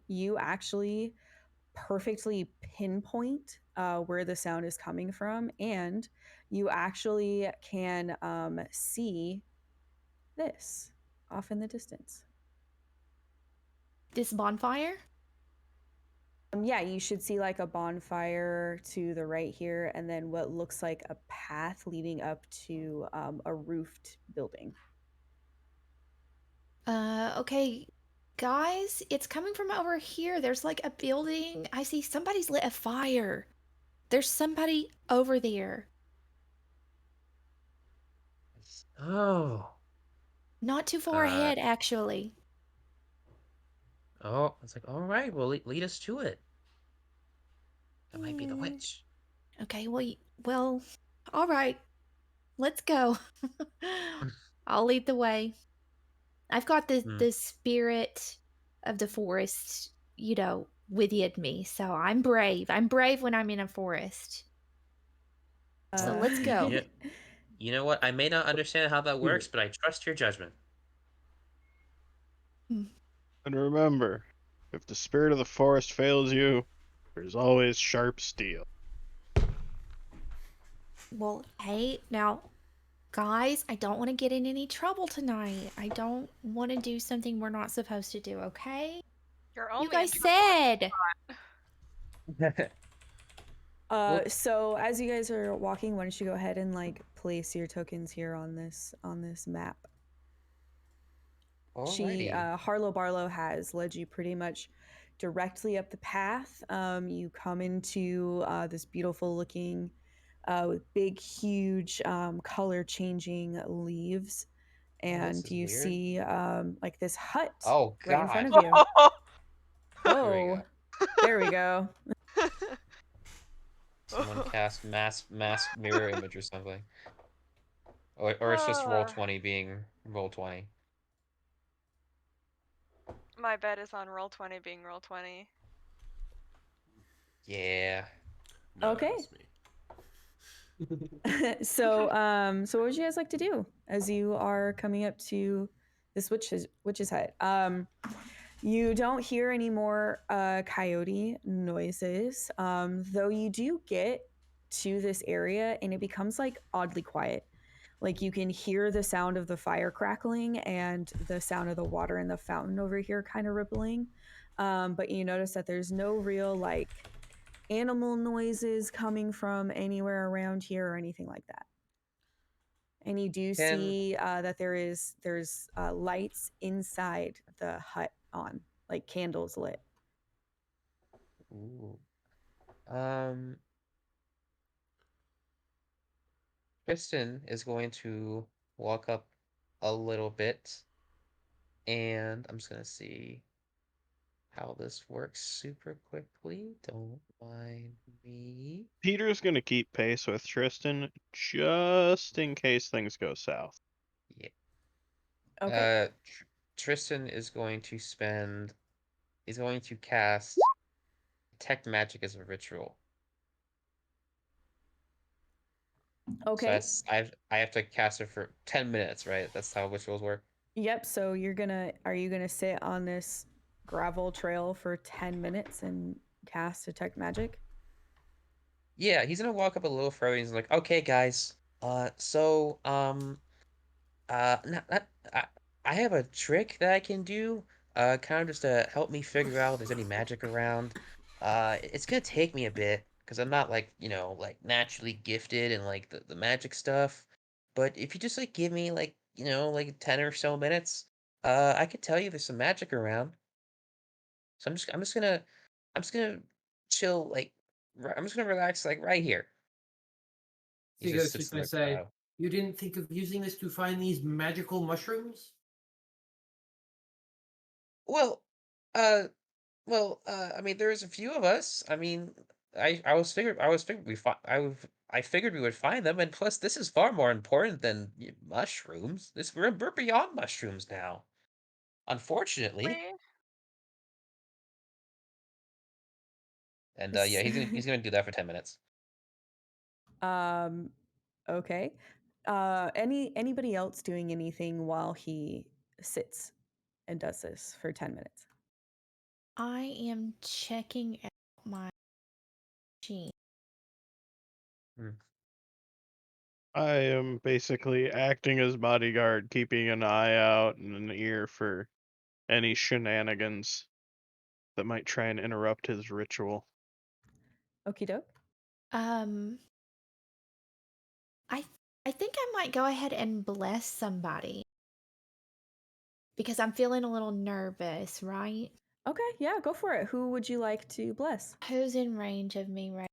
you actually perfectly pinpoint where the sound is coming from, and you actually can see this off in the distance. This bonfire? Yeah, you should see like a bonfire to the right here, and then what looks like a path leading up to a roofed building. Okay, guys, it's coming from over here. There's like a building. I see somebody's lit a fire. There's somebody over there. Oh. Not too far ahead, actually. Oh, it's like, all right, well, lead us to it. That might be the witch. Okay, well, all right. Let's go. I'll lead the way. I've got the spirit of the forest, within me. So I'm brave. I'm brave when I'm in a forest. So let's go. You know what? I may not understand how that works, but I trust your judgment. And remember, if the spirit of the forest fails you, there's always sharp steel. Well, hey, now, guys, I don't want to get in any trouble tonight. I don't want to do something we're not supposed to do, okay? You're only You guys in trouble said. So as you guys are walking, why don't you go ahead and like place your tokens here on this map? Harlow Barlow has led you pretty much directly up the path. You come into this beautiful looking with big, huge color changing leaves, and you see like this hut right in front of you. Oh, there we go. Someone cast mass mirror image or something. Or it's just Roll20 being Roll20. My bet is on Roll20 being Roll20. Yeah. No, Okay. So what would you guys like to do as you are coming up to this witch's hut? You don't hear any more coyote noises, though you do get to this area and it becomes like oddly quiet. Like you can hear the sound of the fire crackling and the sound of the water in the fountain over here kind of rippling. But you notice that there's no real like animal noises coming from anywhere around here or anything like that. And you do see that there's lights inside the hut on, like candles lit. Ooh. Kristen is going to walk up a little bit, and I'm just gonna see how this works super quickly. Don't mind me. Peter's gonna keep pace with Tristan just in case things go south. Yeah. Okay. Tristan is going to he's going to cast Detect Magic as a ritual. Okay. So I have to cast it for 10 minutes, right? That's how rituals work. Yep. So are you gonna sit on this gravel trail for 10 minutes and cast detect magic? Yeah, he's gonna walk up a little further. He's like, "Okay, guys. Not I have a trick that I can do. Kind of just to help me figure out if there's any magic around. It's gonna take me a bit because I'm not like like naturally gifted in like the magic stuff. But if you just like give me like like 10 or so minutes, I could tell you there's some magic around. So I'm just gonna chill like I'm just gonna relax like right here. He just Seago's sits just in gonna the say, "You didn't think of using this to find these magical mushrooms?" Well, uh, I mean, there's a few of us. I mean, I was figured I figured we would find them, and plus, this is far more important than mushrooms. We're beyond mushrooms now, unfortunately. Wait, And yeah, he's gonna do that for 10 minutes. um, okay. Anybody else doing anything while he sits and does this for 10 minutes? I am checking out my machine. Hmm. I am basically acting as bodyguard, keeping an eye out and an ear for any shenanigans that might try and interrupt his ritual. Okie doke. Um, I I think I might go ahead and bless somebody because I'm feeling a little nervous, right? Okay, yeah, go for it. Who would you like to bless? Who's in range of me, right?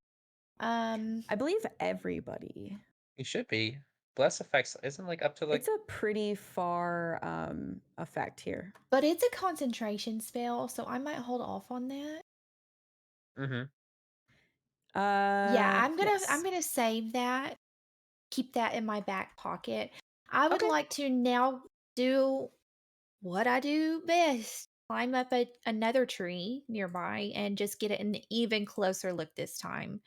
I believe everybody. He should be. Bless effects isn't like up to like. It's a pretty far effect here. But it's a concentration spell, so I might hold off on that. Mm-hmm. Yeah, I'm Yes. gonna save that, keep that in my back pocket. I would Okay. like to now do what I do best. Climb up another tree nearby and just get an even closer look this time.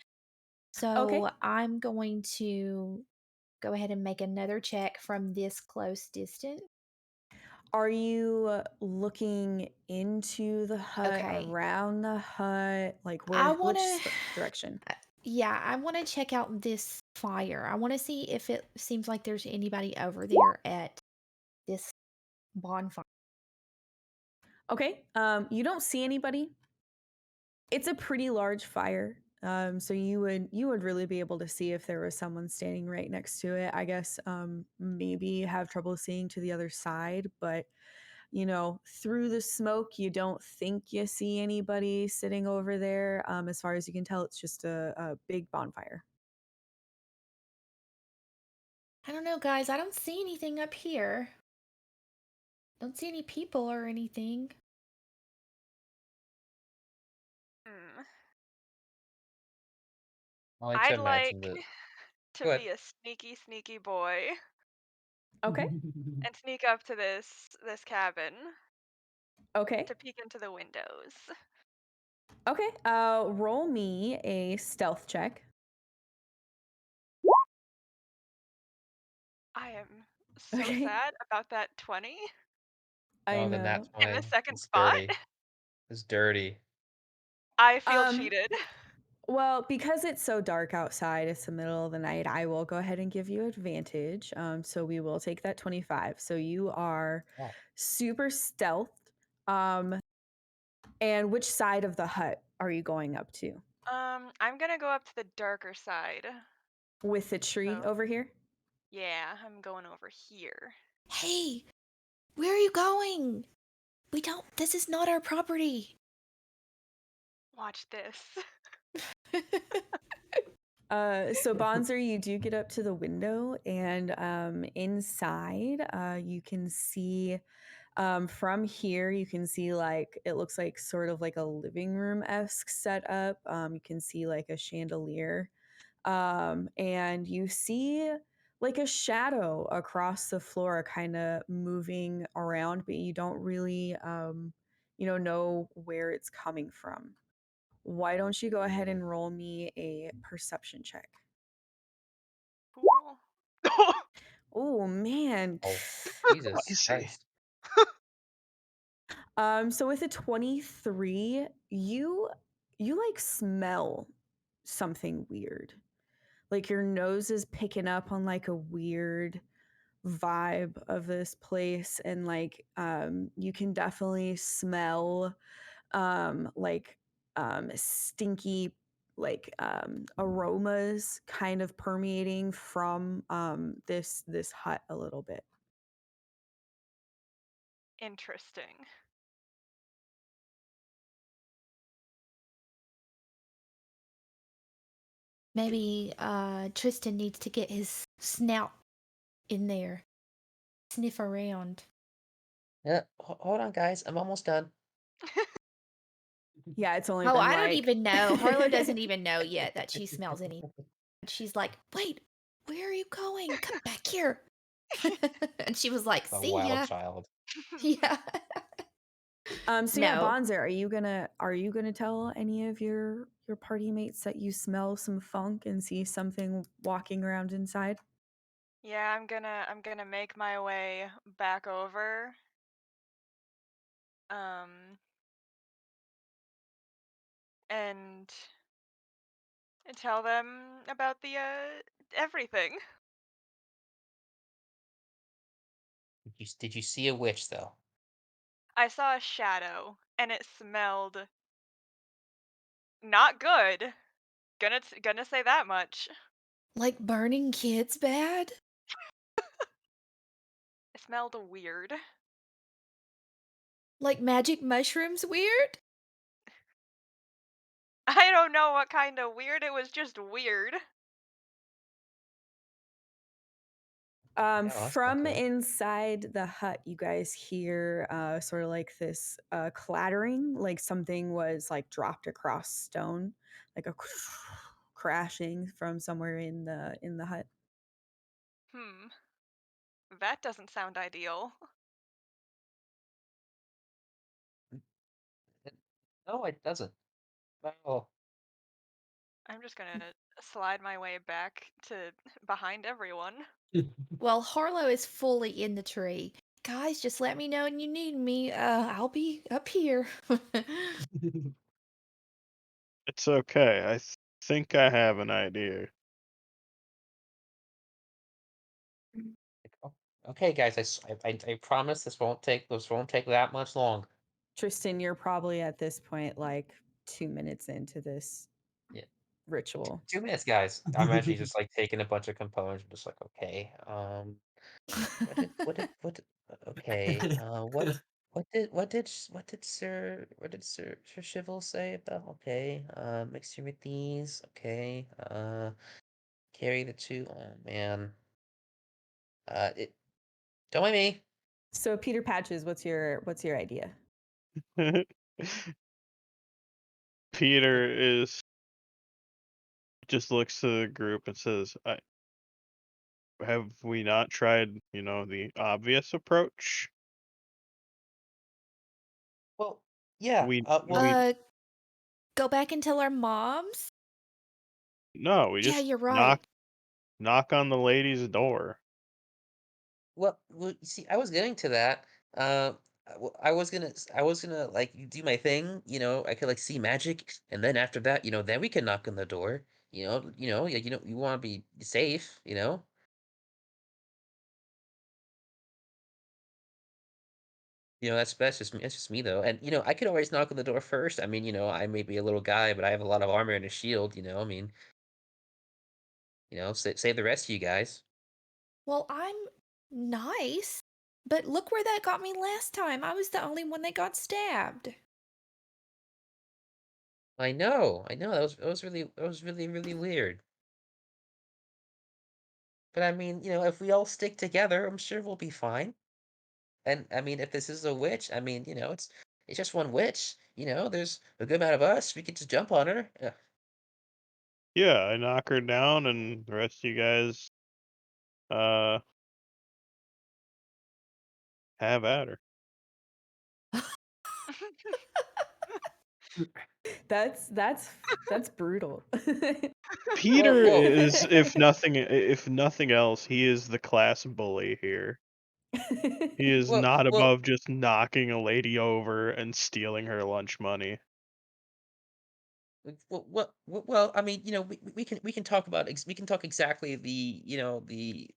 Okay. So I'm going to go ahead and make another check from this close distance. Are you looking into the hut, Okay. around the hut? Like I where want which to direction? Yeah, I want to check out this fire. I want to see if it seems like there's anybody over there at this bonfire. Okay. You don't see anybody. It's a pretty large fire. So you would really be able to see if there was someone standing right next to it. I guess maybe have trouble seeing to the other side, but through the smoke, you don't think you see anybody sitting over there. As far as you can tell, it's just a big bonfire. I don't know, guys. I don't see anything up here. Don't see any people or anything. hmm. I like to I'd imagine like that. to Go ahead. be a sneaky, sneaky boy Okay. and sneak up to this cabin Okay. to peek into the windows. Okay. Roll me a stealth check. I am so Okay. sad about that 20 I Oh, then know. that's in the why second it's spot. dirty. It's dirty. I feel Um. cheated. Well, because it's so dark outside, it's the middle of the night. I will go ahead and give you advantage. So we will take that 25. So you are Wow. super stealth. Um. And which side of the hut are you going up to? I'm gonna go up to the darker side. With the tree So over here? yeah, I'm going over here. Hey, where are you going? This is not our property. Watch this. So Bonzer, you do get up to the window, and inside, you can see from here, you can see like it looks like sort of like a living room esque setup. You can see like a chandelier, and you see like a shadow across the floor, kind of moving around, but you don't really, know where it's coming from. Why don't you go ahead and roll me a perception check? Cool. Oh man. Oh, Jesus Spicy. Christ. So with a 23, you like smell something weird. Like your nose is picking up on like a weird vibe of this place, and like you can definitely smell like stinky like aromas kind of permeating from this hut a little bit. Interesting. Maybe Tristan needs to get his snout in there. Sniff around. Yeah, hold on, guys. I'm almost done. Yeah, it's only Oh, been I don't like even know. Harlow doesn't even know yet that she smells anything. She's like, wait, where are you going? Come back here. And she was like, A see wild ya. child. Yeah. so yeah, No. Bonzer, are you gonna tell any of your party mates that you smell some funk and see something walking around inside? Yeah, I'm gonna make my way back over. And tell them about the everything. Did you see a witch though? I saw a shadow and it smelled not good. Gonna say that much. Like burning kids bad? It smelled weird. Like magic mushrooms weird? I don't know what kind of weird, it was just weird. Yeah, that's not From good. inside the hut, you guys hear sort of like this clattering, like something was like dropped across stone, like a crashing from somewhere in the hut. That doesn't sound ideal. No, it doesn't. Oh, I'm just gonna slide my way back to behind everyone. Well, Harlow is fully in the tree. Guys, just let me know when you need me. I'll be up here. It's okay. I think I have an idea. okay, guys. I promise this won't take that much long. Tristan, you're probably at this point like 2 minutes into this Yeah. ritual. 2 minutes, guys. I'm actually just like taking a bunch of components. I'm just like, okay, okay, what did Sir Shivel say about okay, mixture with these, okay, carry the two. Oh man, don't mind me. So Peter Patches, what's your idea? Peter is just looks to the group and says, have we not tried, the obvious approach? Well, yeah. We Well, Go back and tell our moms? No, we Yeah, just you're right. knock on the lady's door. you see, I was getting to that. I was gonna like do my thing. I could like see magic, and then after that, then we can knock on the door. Yeah, you want to be safe. That's just me though. And I could always knock on the door first. I mean, I may be a little guy, but I have a lot of armor and a shield. I mean, save the rest of you guys. Well, I'm nice, but look where that got me last time. I was the only one that got stabbed. I know, I know. That was really, really weird. But I mean, if we all stick together, I'm sure we'll be fine. And I mean, if this is a witch, I mean, it's just one witch. There's a good amount of us. We could just jump on her. Yeah, I knock her down, and the rest of you guys uh have at her. That's brutal. Peter Whoa. is, if nothing else, he is the class bully here. He is Well, not well, above just knocking a lady over and stealing her lunch money. well. I mean, we can talk about we can talk exactly the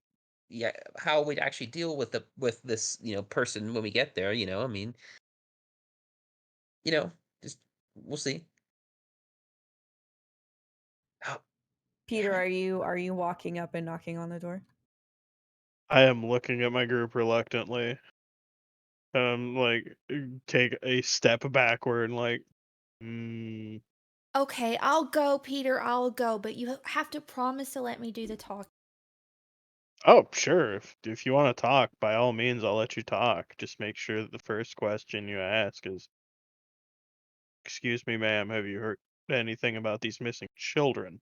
yeah how we'd actually deal with this person when we get there. I mean, you know, just we'll see. Oh, Peter, damn it. are you walking up and knocking on the door? I am looking at my group reluctantly. Like, take a step backward and like, mm, Okay, I'll go, Peter. I'll go, but you have to promise to let me do the talk. oh, sure. If you want to talk, by all means, I'll let you talk. Just make sure that the first question you ask is, "Excuse me, ma'am, have you heard anything about these missing children?"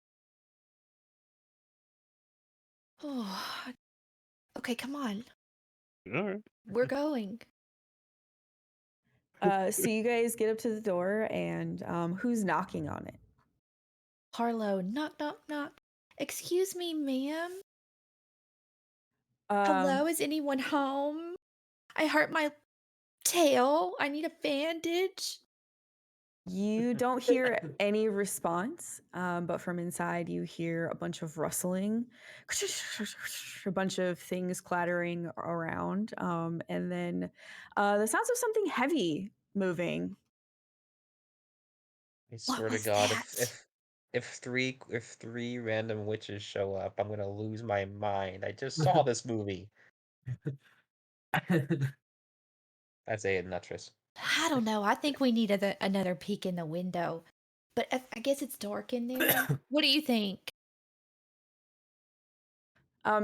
Oh, okay, come on. All right. We're going. So you guys get up to the door, and who's knocking on it? Harlow, knock, knock, knock. Excuse me, ma'am. Um, Hello, is anyone home? I hurt my tail. I need a bandage. You don't hear any response, but from inside you hear a bunch of rustling, a bunch of things clattering around, and then the sounds of something heavy moving. I What swear to was God, that? if three random witches show up, I'm gonna lose my mind. I just saw this movie. That's a nutris. I don't know. I think we need another peek in the window. But I guess it's dark in there. What do you think?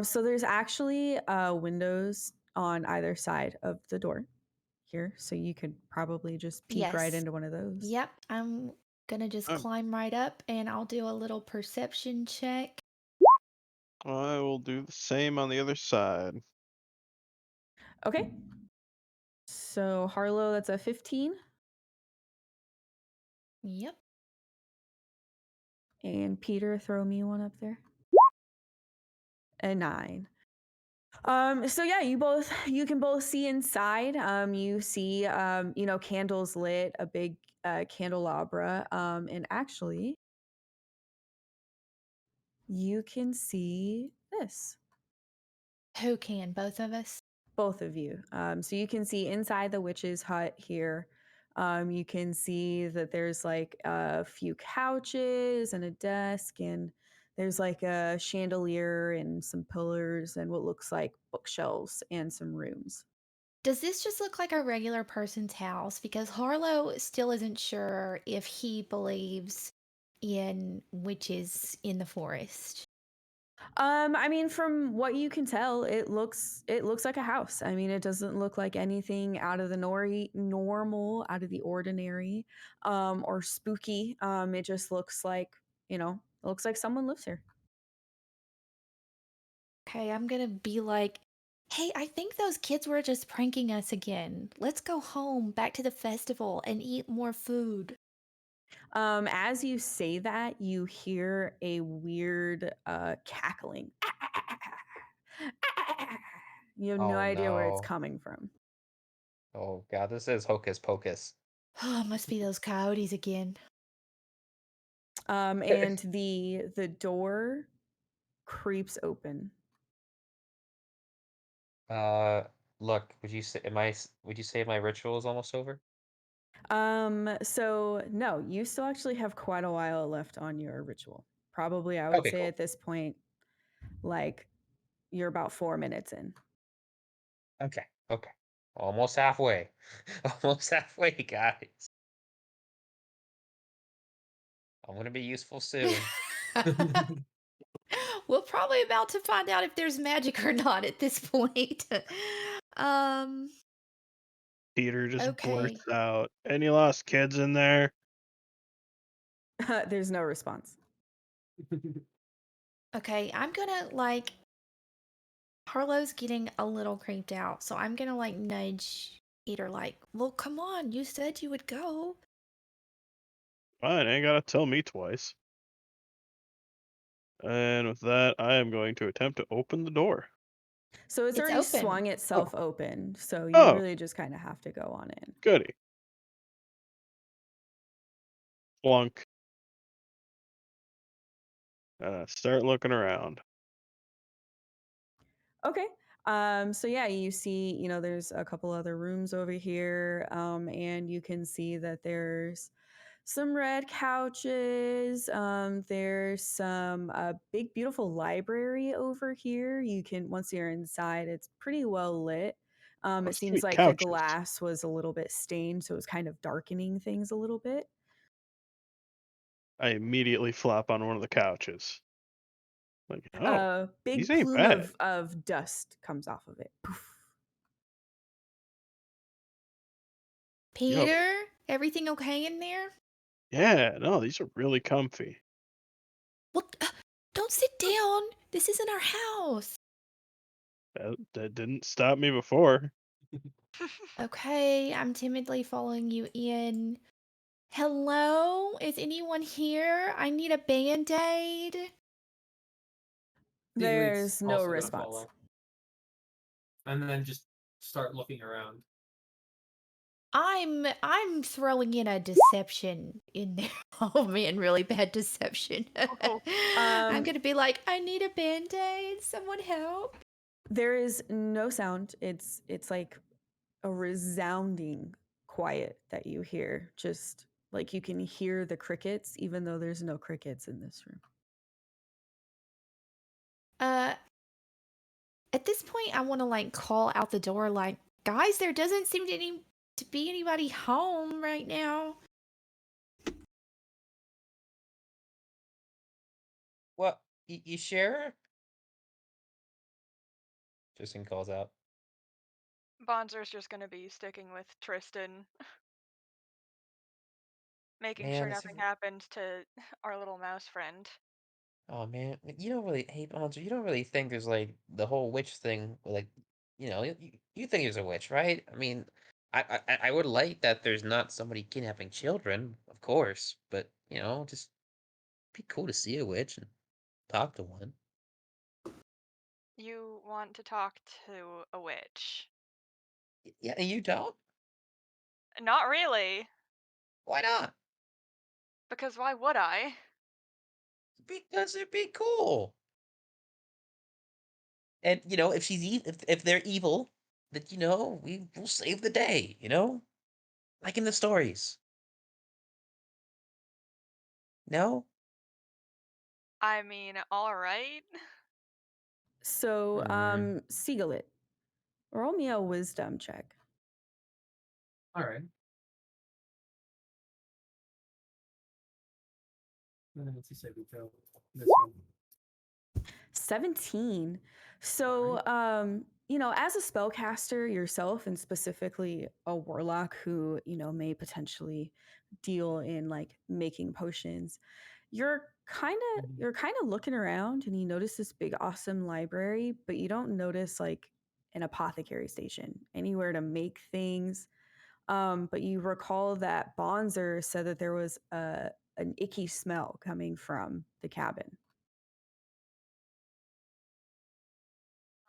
So there's actually windows on either side of the door here, so you could probably just peek right Yes. into one of those. Yep. I'm gonna just Um, climb right up and I'll do a little perception check. I will do the same on the other side. Okay. So Harlow, that's a 15, Yep. and Peter, throw me one up there. A 9. So yeah, you can both see inside. You see candles lit, a big candelabra. And actually you can see this. Who can? Both of us? Both of you. So you can see inside the witch's hut here. You can see that there's like a few couches and a desk, and there's like a chandelier and some pillars and what looks like bookshelves and some rooms. Does this just look like a regular person's house? Because Harlow still isn't sure if he believes in witches in the forest. I mean, from what you can tell, it looks like a house. I mean, it doesn't look like anything out of the normal, out of the ordinary, or spooky. It just looks like it looks like someone lives here. Okay, I'm gonna be like, hey, I think those kids were just pranking us again. Let's go home, back to the festival, and eat more food. As you say that, you hear a weird cackling. You have no Oh idea where it's no. coming from. Oh God, this is Hocus Pocus. Oh, must be those coyotes again. And the door creeps open. Uh, Look, would you say my ritual is almost over? So no, you still actually have quite a while left on your ritual. Probably, I would Okay, say cool. at this point, like you're about 4 minutes in. Okay, okay. Almost halfway. Almost halfway, guys. I'm gonna be useful soon. We're probably about to find out if there's magic or not at this point. um, Peter just okay. blurts out, "Any lost kids in there?" There's no response. Okay, I'm gonna like Harlow's getting a little creeped out, so I'm gonna like nudge Peter like, well, come on, you said you would go. Fine, ain't gotta tell me twice. And with that, I am going to attempt to open the door. So it's It's already open. swung itself open. So you Oh. really just kind of have to go on in. Goody. Flunk. Start looking around. Okay. So yeah, you see, there's a couple other rooms over here, and you can see that there's some red couches. There's some big, beautiful library over here. You can once you're inside, it's pretty well lit. It Those seems sweet like the couches. glass was a little bit stained, so it was kind of darkening things a little bit. I immediately flop on one of the couches. Like, oh, A big these ain't plume bad. of dust comes off of it. Poof. Peter, everything okay in there? Yeah, no, these are really comfy. What? Don't sit down. This isn't our house. That didn't stop me before. Okay, I'm timidly following you in. Hello? Is anyone here? I need a band-aid. There's no also gonna response. follow. And then just start looking around. I'm throwing in a deception in there. Oh man, really bad deception. Oh. I'm gonna be like, I need a band-aid. Someone help. There is no sound. It's like a resounding quiet that you hear. Just like you can hear the crickets, even though there's no crickets in this room. At this point, I want to like call out the door, like, guys, there doesn't seem to be anybody home right now. What? You sure? Tristan calls out. Bonzer's just gonna be sticking with Tristan, making Man, sure this nothing is- happens to our little mouse friend. Oh man, you don't really, hey Bonzo, you don't really think there's like the whole witch thing, like, you think there's a witch, right? I mean, I would like that there's not somebody kidnapping children, of course, but just be cool to see a witch and talk to one. You want to talk to a witch? Yeah, and you don't? Not really, Why not? because why would I? Because it'd be cool. And if she's if they're evil, that we will save the day, like in the stories. No? I mean, all right. So, Mm. Siegelit, roll me a wisdom check. Alright. Let's see, we go. This one. 17. So, as a spellcaster yourself, and specifically a warlock who, may potentially deal in like making potions, you're kind of looking around and you notice this big awesome library, but you don't notice like an apothecary station anywhere to make things. But you recall that Bonzer said that there was an icky smell coming from the cabin.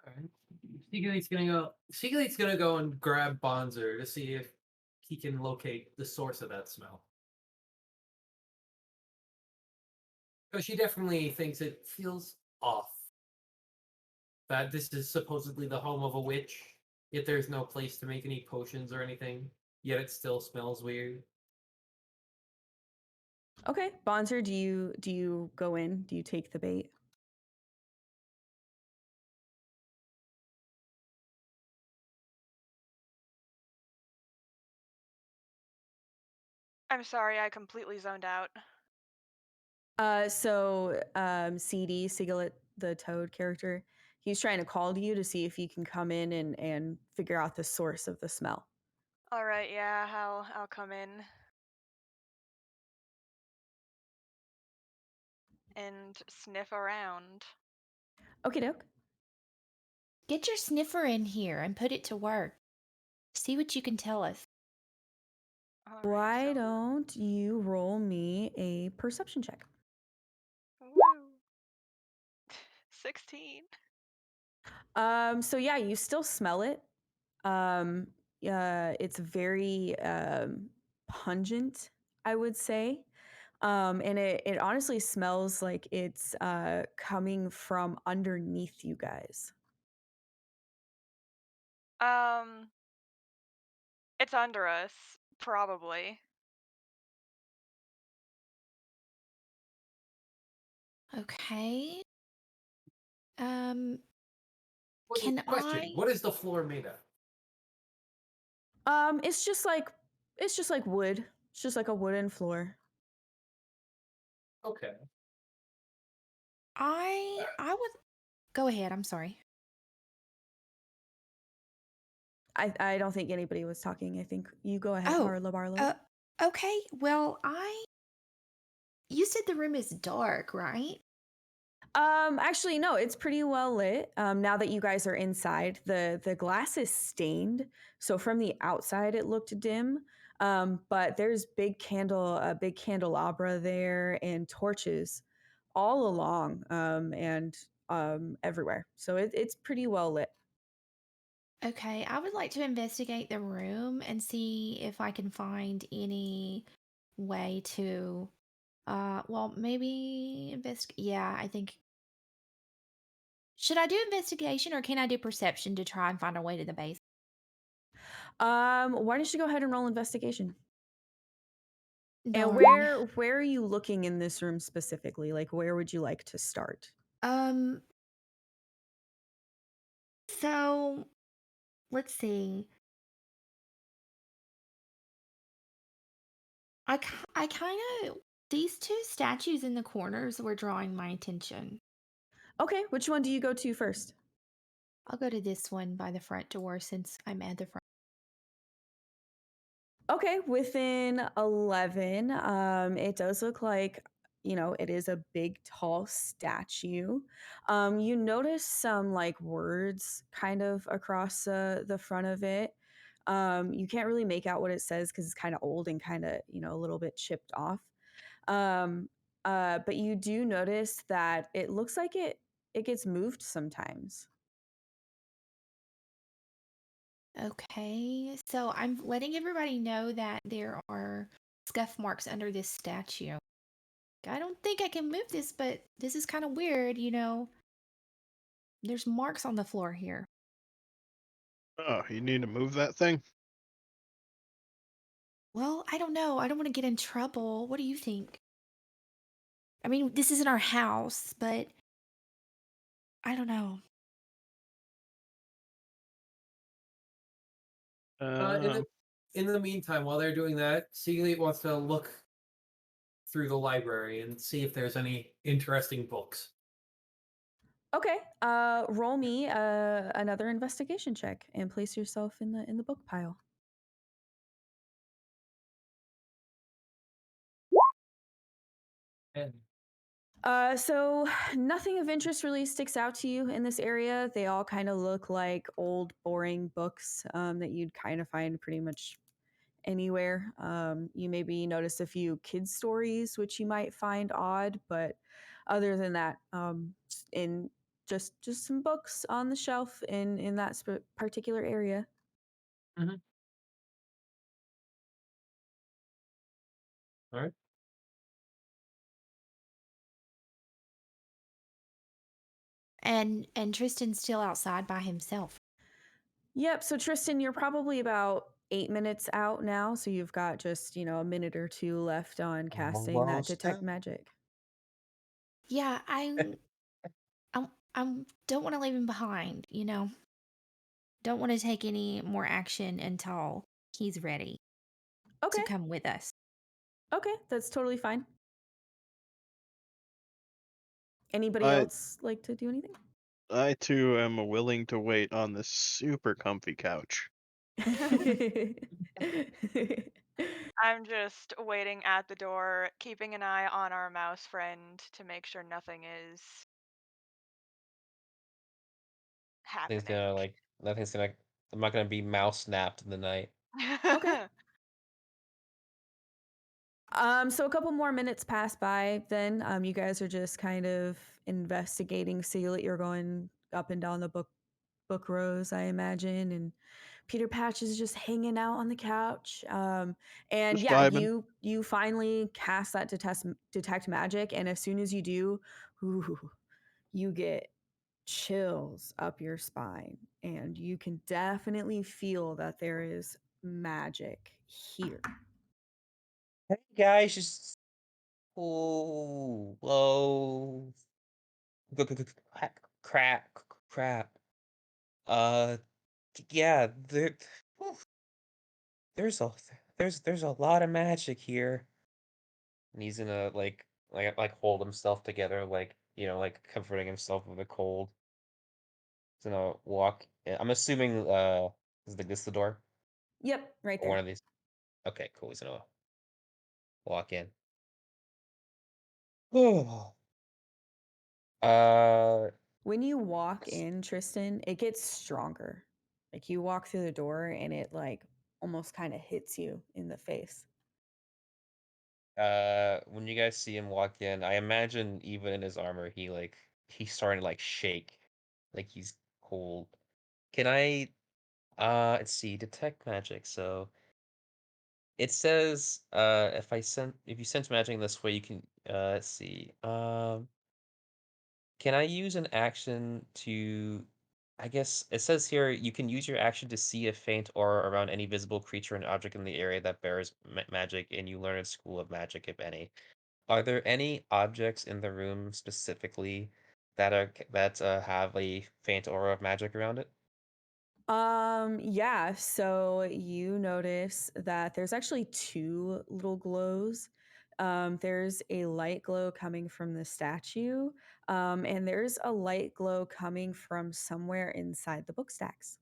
Alright. Siegeleit's gonna go and grab Bonzer to see if he can locate the source of that smell. Because she definitely thinks it feels off. That this is supposedly the home of a witch, yet there's no place to make any potions or anything, yet it still smells weird. Okay, Bonzer, do you go in? Do you take the bait? I'm sorry, I completely zoned out. CD, Sigalet, the toad character, he's trying to call to you to see if he can come in and figure out the source of the smell. All right, yeah, I'll come in and sniff around. Okay, doke. Get your sniffer in here and put it to work. See what you can tell us. All right, Why so- don't you roll me a perception check? Woo. 16. So yeah, you still smell it. It's very pungent, I would say. And it honestly smells like it's coming from underneath you guys. It's under us, probably. Okay. Um, Question: I? What is the floor made of? It's just like wood. It's just like a wooden floor. Okay. I would go ahead. I'm sorry. I don't think anybody was talking. I think you go ahead, Oh, Harla Barlow. Okay. Well, you said the room is dark, right? Actually, no, it's pretty well lit. Now that you guys are inside, the glass is stained, so from the outside it looked dim. But there's a big candelabra there, and torches all along, and everywhere. So it's pretty well lit. Okay, I would like to investigate the room and see if I can find any way to well, maybe yeah, I think should I do investigation or can I do perception to try and find a way to the base? Why don't you go ahead and roll investigation? And Darn. where are you looking in this room specifically? Like, where would you like to start? Um so let's see. I kind of these two statues in the corners were drawing my attention. Okay, which one do you go to first? I'll go to this one by the front door since I'm at the front. Okay, within 11, it does look like, it is a big, tall statue. You notice some like words kind of across the front of it. You can't really make out what it says because it's kind of old and kind of, a little bit chipped off. Um, but you do notice that it looks like it gets moved sometimes. Okay, so I'm letting everybody know that there are scuff marks under this statue. I don't think I can move this, but this is kind of weird, There's marks on the floor here. Oh, you need to move that thing? Well, I don't know. I don't want to get in trouble. What do you think? I mean, this isn't our house, but I don't know. Uh, In the meantime, while they're doing that, Seagate wants to look through the library and see if there's any interesting books. Okay, roll me another investigation check and place yourself in the book pile. And So nothing of interest really sticks out to you in this area. They all kind of look like old, boring books that you'd kind of find pretty much anywhere. You maybe notice a few kids' stories, which you might find odd, but other than that, in just some books on the shelf in that particular area. all right. And Tristan's still outside by himself. Yep. So Tristan, you're probably about 8 minutes out now, so you've got just a minute or two left on casting that Almost detect done. magic. Yeah, I don't want to leave him behind, Don't want to take any more action until he's ready Okay. to come with us. Okay, that's totally fine. Anybody I else like to do anything? I too am willing to wait on this super comfy couch. I'm just waiting at the door, keeping an eye on our mouse friend to make sure nothing is Nothing's happening. gonna like nothing's gonna I'm not gonna be mouse snapped in the night. Okay. So a couple more minutes pass by then. You guys are just kind of investigating, see that you're going up and down the book rows, I imagine, and Peter Patch is just hanging out on the couch. And Just yeah, vibing. you finally cast that detect magic, and as soon as you do, ooh, you get chills up your spine, and you can definitely feel that there is magic here. Hey guys, just whoa. Crap, crap. Uh, yeah, whew, there's a there's a lot of magic here. And he's gonna like hold himself together, like like comforting himself with the cold. He's gonna walk. I'm assuming is the door Yep, right or one there. of these. Okay, cool. He's gonna walk in. Oh, uh, When you walk in, Tristan, it gets stronger. Like you walk through the door and it like almost kind of hits you in the face. when you guys see him walk in, I imagine even in his armor, he's starting to like shake, like he's cold. Can I let's see, detect magic. So it says if you sense magic in this way, you can let's see. Can I use an action to I guess it says here you can use your action to see a faint aura around any visible creature and object in the area that bears magic, and you learn in School of Magic, if any. Are there any objects in the room specifically that have a faint aura of magic around it? Yeah, so you notice that there's actually two little glows. There's a light glow coming from the statue, and there's a light glow coming from somewhere inside the book stacks.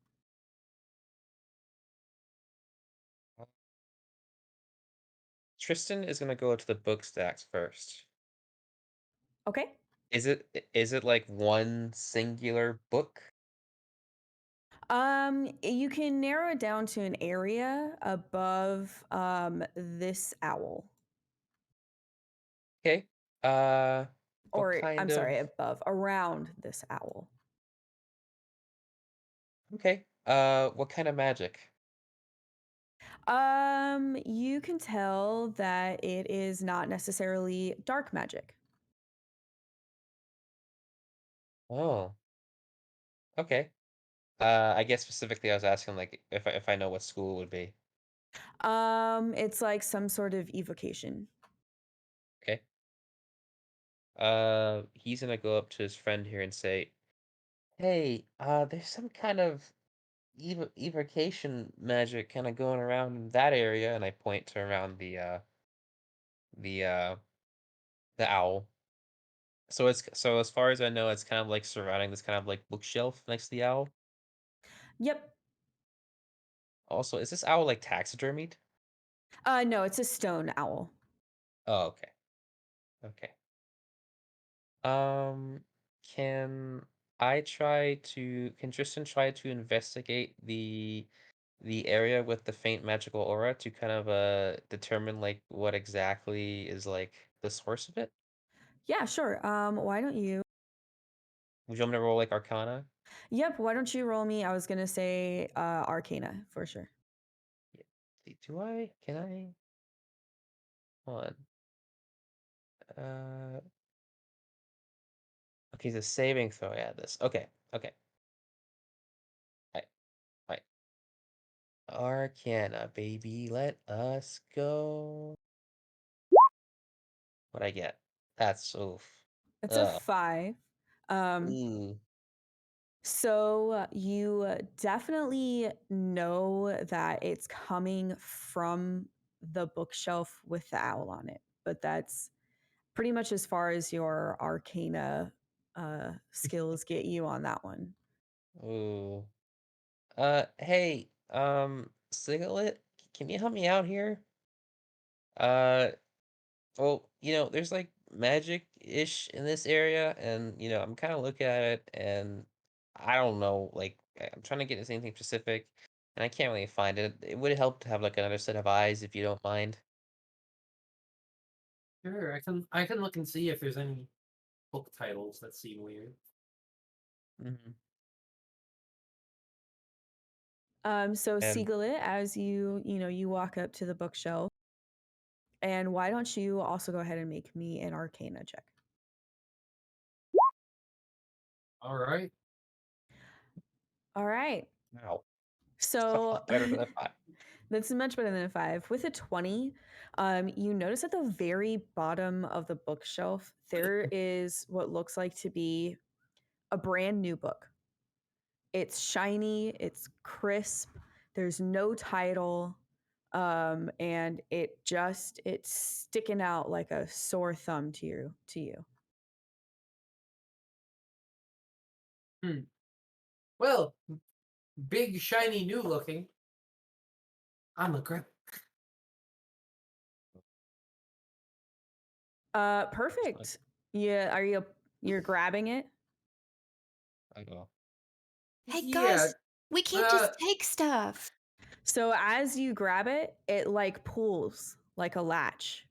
Tristan is gonna go to the book stacks first. Okay. Is it like one singular book? You can narrow it down to an area above this owl. Okay. What Or I'm kind of sorry, above, around this owl. okay. What kind of magic? You can tell that it is not necessarily dark magic. Oh, okay. I guess specifically I was asking like if I know what school it would be. It's like some sort of evocation. Okay. He's gonna go up to his friend here and say, "Hey, there's some kind of evocation magic kind of going around in that area," and I point to around the uh the owl. So as far as I know, it's kind of like surrounding this kind of like bookshelf next to the owl. Yep. Also, is this owl like taxidermied? No, it's a stone owl. Oh, okay. Okay. Um, can can Tristan try to investigate the area with the faint magical aura to kind of determine like what exactly is like the source of it? Yeah, sure. Why don't you? Would you want me to roll like Arcana? Yep, why don't you roll me? I was gonna say Arcana for sure. Yeah. See, do I? Can I? Hold on. Uh, okay, it's a saving throw. Yeah, this. Okay, okay. Right, right. Arcana, baby. Let us go. What I get? That's oof. It's a Ugh. 5. Um, Ooh. so you definitely know that it's coming from the bookshelf with the owl on it, but that's pretty much as far as your Arcana skills get you on that one. Ooh. Hey, Siglet, can you help me out here? Uh, well, there's like magic-ish in this area, and I'm kind of looking at it, and I don't know, like I'm trying to get into anything specific, and I can't really find it. It would help to have like another set of eyes, if you don't mind. Sure, I can look and see if there's any book titles that seem weird. Mhm. So And Sigalit, as you walk up to the bookshelf, and why don't you also go ahead and make me an Arcana check? All right. All right. wow, it's a So lot better than I thought. that's much better than a 5. With a 20, you notice at the very bottom of the bookshelf there is what looks like to be a brand new book. It's shiny, it's crisp, there's no title, and it's sticking out like a sore thumb to you. Well, big, shiny, new looking. I'm a grab. Perfect. Yeah, you're grabbing it? I go. Hey Yeah. guys, we can't Uh, just take stuff. So as you grab it, it like pulls like a latch.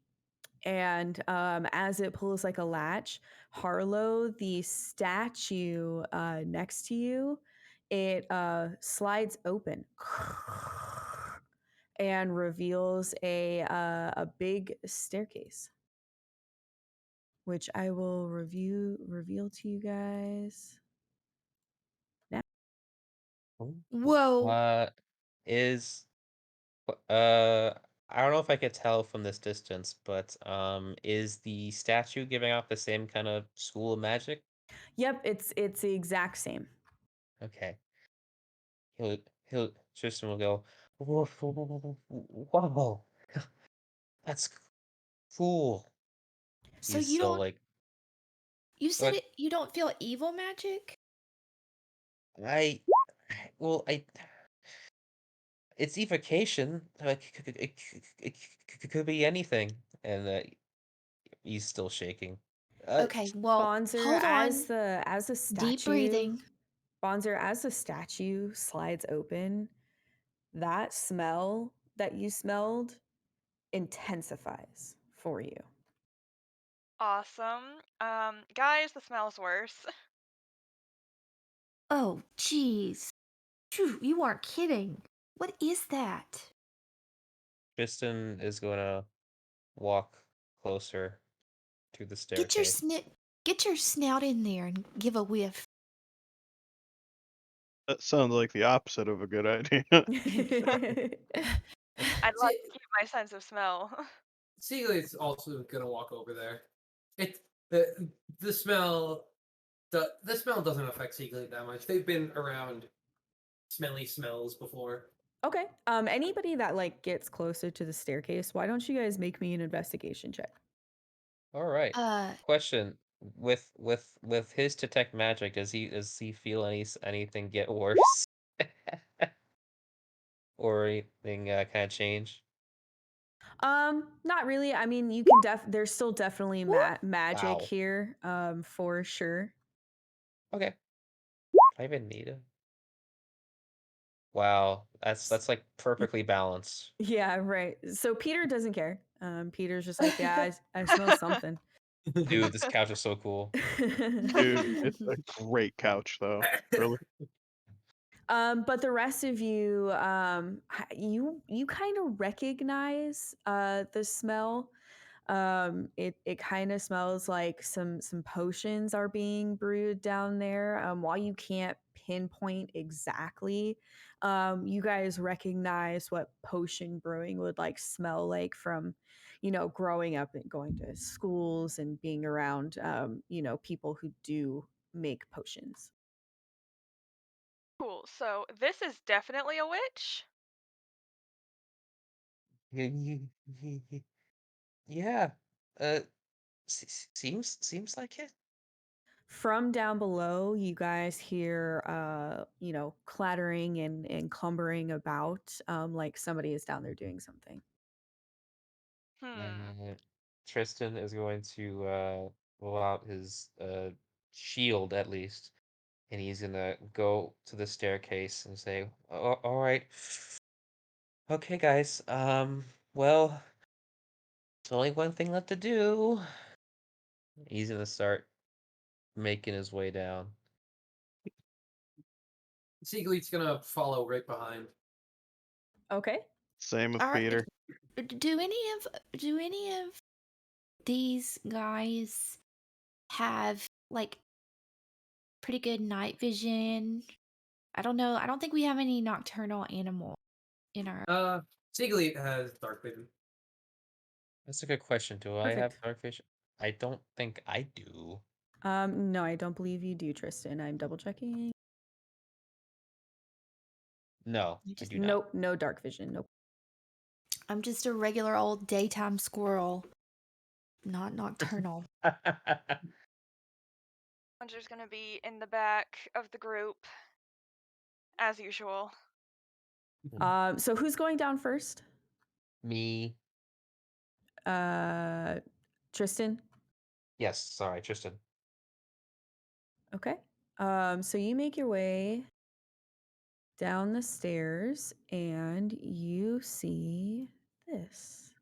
And as it pulls like a latch, Harlow, the statue next to you, it slides open and reveals a big staircase, which I will reveal to you guys now. Whoa. Is I don't know if I could tell from this distance, but is the statue giving off the same kind of school of magic? Yep, it's the exact same. Okay. He'll he'll Tristan will go, whoa, whoa, whoa, whoa, whoa, that's cool. So He's you still don't like, you said but it you don't feel evil magic? I, well, it's evocation. Like it could be anything, and he's still shaking. Okay, well, Bonzer, hold on. as the Deep statue breathing. Bonzer, as the statue slides open, that smell that you smelled intensifies for you. Awesome. Guys, the smell's worse. Oh, jeez. Phew, you aren't kidding. What is that? Tristan is going to walk closer to the Get your staircase. get your snout in there and give a whiff. That sounds like the opposite of a good idea. I'd love to keep my sense of smell. Seagley's also gonna walk over there. It the smell the smell doesn't affect Seagley that much. They've been around smelly smells before. Okay. Anybody that like gets closer to the staircase, why don't you guys make me an investigation check? All right. Uh, Question: with his detect magic, does he feel anything get worse, or anything kind of change? Not really. I mean, you can there's still definitely what? magic Wow. here, for sure. Okay. I even need it. Wow, that's like perfectly balanced. Yeah, right. So Peter doesn't care. Peter's just like, yeah, I smell something. Dude, this couch is so cool. Dude, it's a great couch though. Really. But the rest of you, you kind of recognize the smell. It kind of smells like some potions are being brewed down there. While you can't pinpoint exactly, you guys recognize what potion brewing would like smell like from, growing up and going to schools and being around, people who do make potions. Cool. So this is definitely a witch. Yeah. Uh, seems like it. From down below, you guys hear, clattering and clumbering about, like somebody is down there doing something. Hmm. Tristan is going to pull out his shield at least, and he's gonna go to the staircase and say, All right, okay, guys. Well, there's only one thing left to do." He's gonna start making his way down. Siegleit's gonna follow right behind. Okay. Same with Are Peter. do any of these guys have like pretty good night vision? I don't know. I don't think we have any nocturnal animal in our. Siegleit has dark vision. That's a good question. Do I have Perfect. dark vision? I don't think I do. No, I don't believe you do, Tristan. I'm double checking. No, You I just do not. Nope, no dark vision. Nope. I'm just a regular old daytime squirrel, not nocturnal. Hunter's gonna be in the back of the group, as usual. So who's going down first? Me. Tristan. Yes, sorry, Tristan. Okay. So you make your way down the stairs and you see this.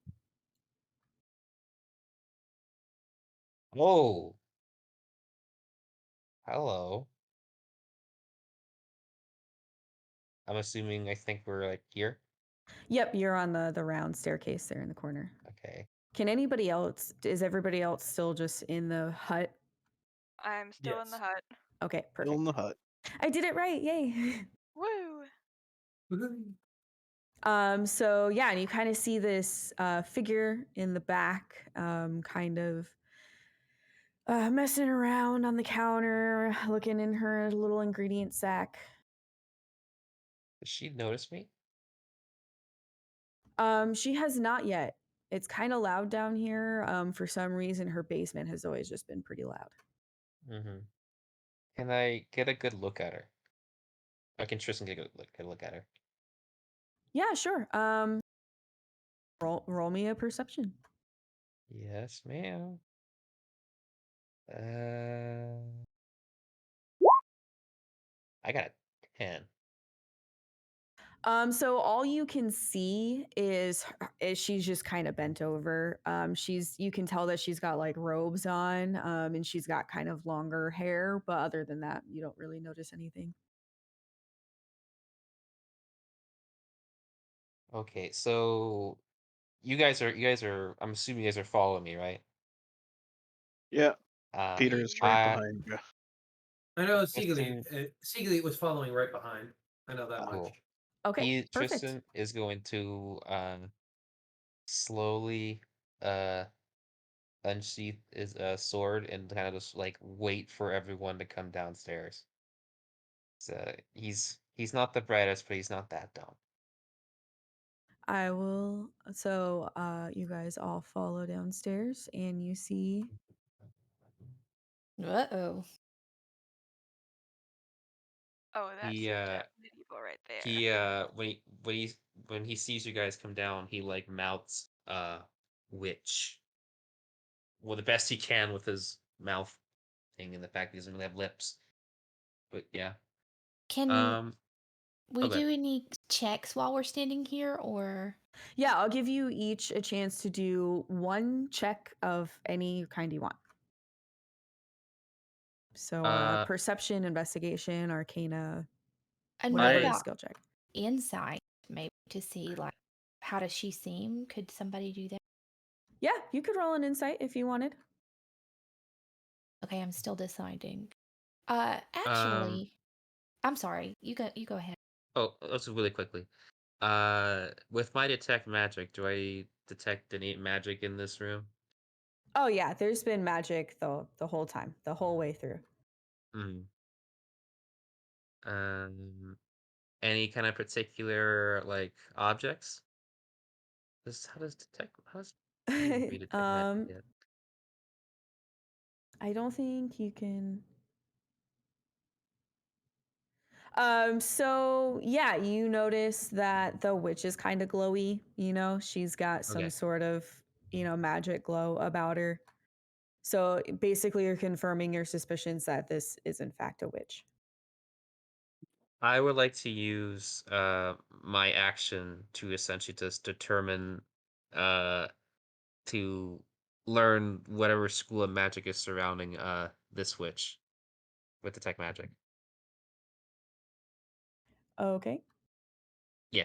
Oh. Hello. I'm assuming I think we're like here. Yep, you're on the round staircase there in the corner. Okay. Can anybody else? Is everybody else still just in the hut? I'm still in the Yes. hut. Okay, Still in perfect. the hut. I did it right. Yay. Woo! So yeah, and you kind of see this figure in the back, kind of messing around on the counter, looking in her little ingredient sack. Does she notice me? She has not yet. It's kind of loud down here. For some reason, her basement has always just been pretty loud. Mm-hmm. Can I get a good look at her? I can Tristan get a look at her. Yeah, sure. Roll me a perception. Yes, ma'am. I got a 10. So all you can see is she's just kind of bent over. You can tell that she's got like robes on, and she's got kind of longer hair, but other than that, you don't really notice anything. Okay, so you guys are I'm assuming you guys are following me, right? Yeah, Uh Peter's right I behind you. I know Tristan, Siegleeit was following right behind. I know that much. cool. Okay, perfect. Tristan is going to slowly uh unsheath his sword and kind of just like wait for everyone to come downstairs. So he's not the brightest, but he's not that dumb. I will. So, you guys all follow downstairs, and you see. Uh-oh. Oh, that's He some uh definite evil right there. he when he sees you guys come down, he like mouths witch. Well, the best he can with his mouth thing and the fact he doesn't really have lips. But yeah. Can Um we okay. do any checks while we're standing here, or Yeah, I'll give you each a chance to do one check of any kind you want. So, Uh perception, investigation, arcana, and what whatever I is about skill check. insight, maybe to see like how does she seem? Could somebody do that? Yeah, you could roll an insight if you wanted. Okay, I'm still deciding. um Actually, I'm sorry. You go ahead. oh, let's really quickly. With my detect magic, do I detect any magic in this room? Oh yeah, there's been magic the whole time, the whole way through. Hmm. Um, any kind of particular like objects? How does I didn't even read detect magic um, yet. I don't think you can. So yeah, you notice that the witch is kind of glowy, she's got some Okay. sort of, magic glow about her. So basically you're confirming your suspicions that this is in fact a witch. I would like to use my action to essentially just determine uh to learn whatever school of magic is surrounding this witch with detect magic. Okay. Yeah.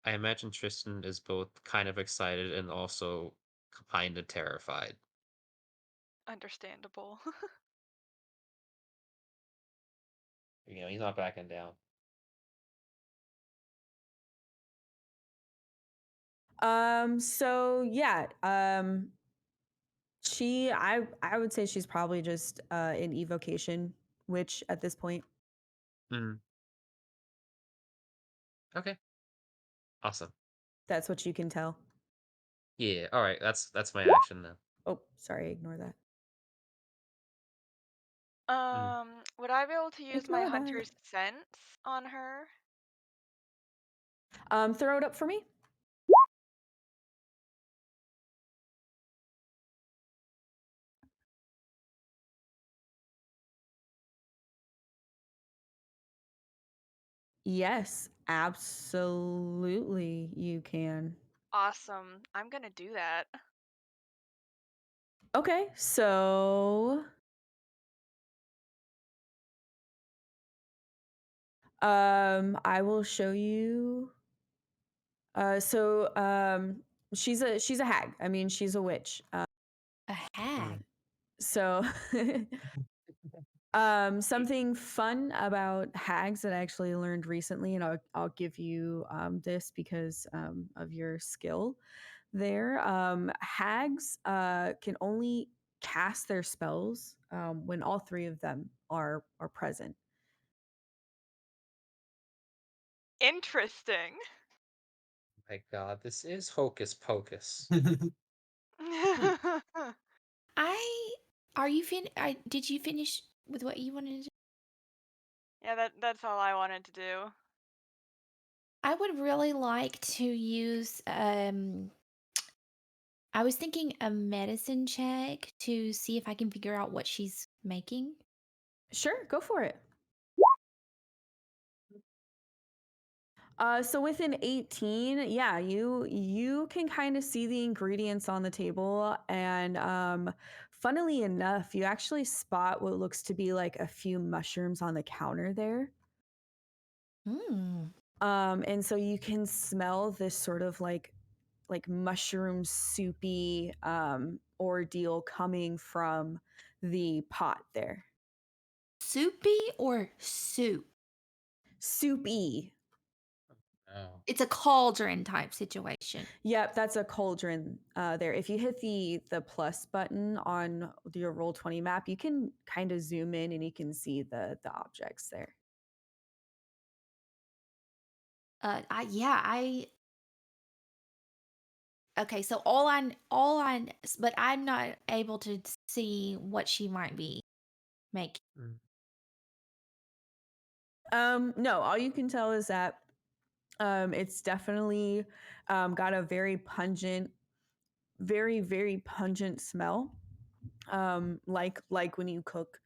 I imagine Tristan is both kind of excited and also kind of terrified. Understandable. You know, he's not backing down. So yeah, I would say she's probably just an evocation witch at this point. Mm. Okay. Awesome. That's what you can tell. Yeah. All right. That's my action then. Oh, sorry, ignore that. Would I be able to use my Ignore that. hunter's sense on her? Throw it up for me. Yes, absolutely you can. Awesome. I'm gonna do that. Okay, so I will show you. She's a hag. I mean, she's a witch. A hag. So something fun about hags that I actually learned recently, and I'll give you this because of your skill there. Hags can only cast their spells when all three of them are present. Interesting. My God, this is hocus pocus. Are you did you finish with what you wanted to do? Yeah, that's all I wanted to do. I would really like to use I was thinking a medicine check to see if I can figure out what she's making. Sure, go for it. So with an 18, yeah, you can kind of see the ingredients on the table, and funnily enough, you actually spot what looks to be like a few mushrooms on the counter there. Hmm. And so you can smell this sort of like mushroom soupy ordeal coming from the pot there. Soupy or soup? Soupy. Oh. It's a cauldron type situation. Yep, that's a cauldron there. If you hit the plus button on your Roll20 map, you can kind of zoom in and you can see the objects there. Okay, so but I'm not able to see what she might be making. No, all you can tell is that it's definitely got a very pungent, very pungent smell. Like when you cook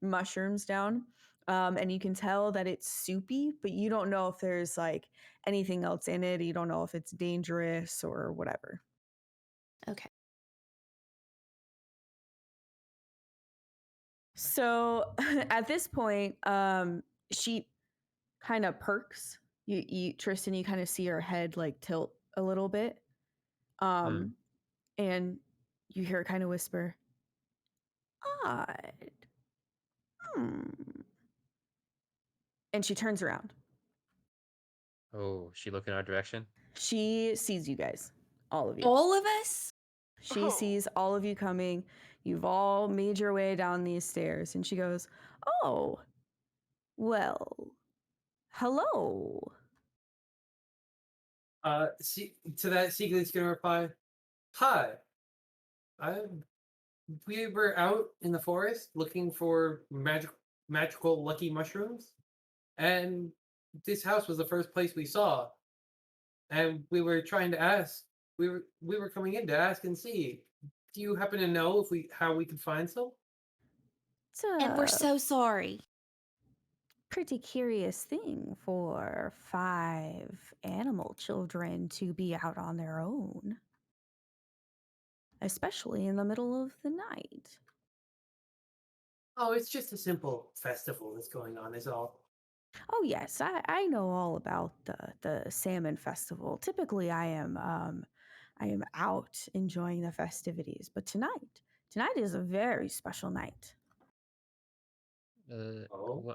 mushrooms down. And you can tell that it's soupy, but you don't know if there's like anything else in it. You don't know if it's dangerous or whatever. Okay. So at this point, she kind of perks. Tristan, you kind of see her head like tilt a little bit. And you hear her kind of whisper, "Odd." And she turns around. Oh, she looking our direction? She sees you guys, all of you. All of us? She Oh. sees all of you coming. You've all made your way down these stairs. And she goes, "Oh, well, hello." To that, Siegel's gonna reply, "Hi, I we were out in the forest looking for magical lucky mushrooms, and this house was the first place we saw. And we were trying to ask. We were coming in to ask and see. Do you happen to know if how we could find some?" It's And we're a so sorry. pretty curious thing for 5 animal children to be out on their own. especially in the middle of the night. Oh, it's just a simple festival that's going on, is all. Oh yes, I know all about the salmon festival. Typically, I am out enjoying the festivities, but tonight is a very special night. Oh.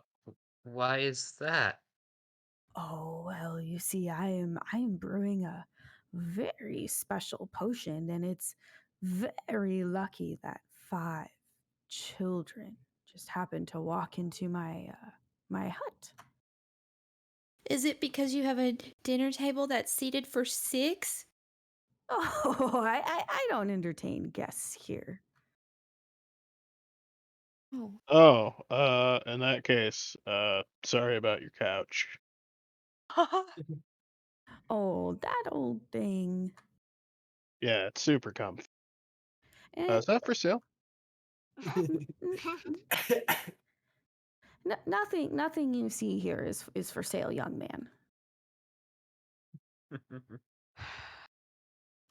Why is that? Oh well, you see, I am brewing a very special potion, and it's very lucky that 5 children just happened to walk into my hut. Is it because you have a dinner table that's seated for 6? Oh, I don't entertain guests here. Oh. Oh, in that case, sorry about your couch. Oh, that old thing. Yeah, it's super comfy. Eh, Is that for sale? n- nothing you see here is for sale, young man.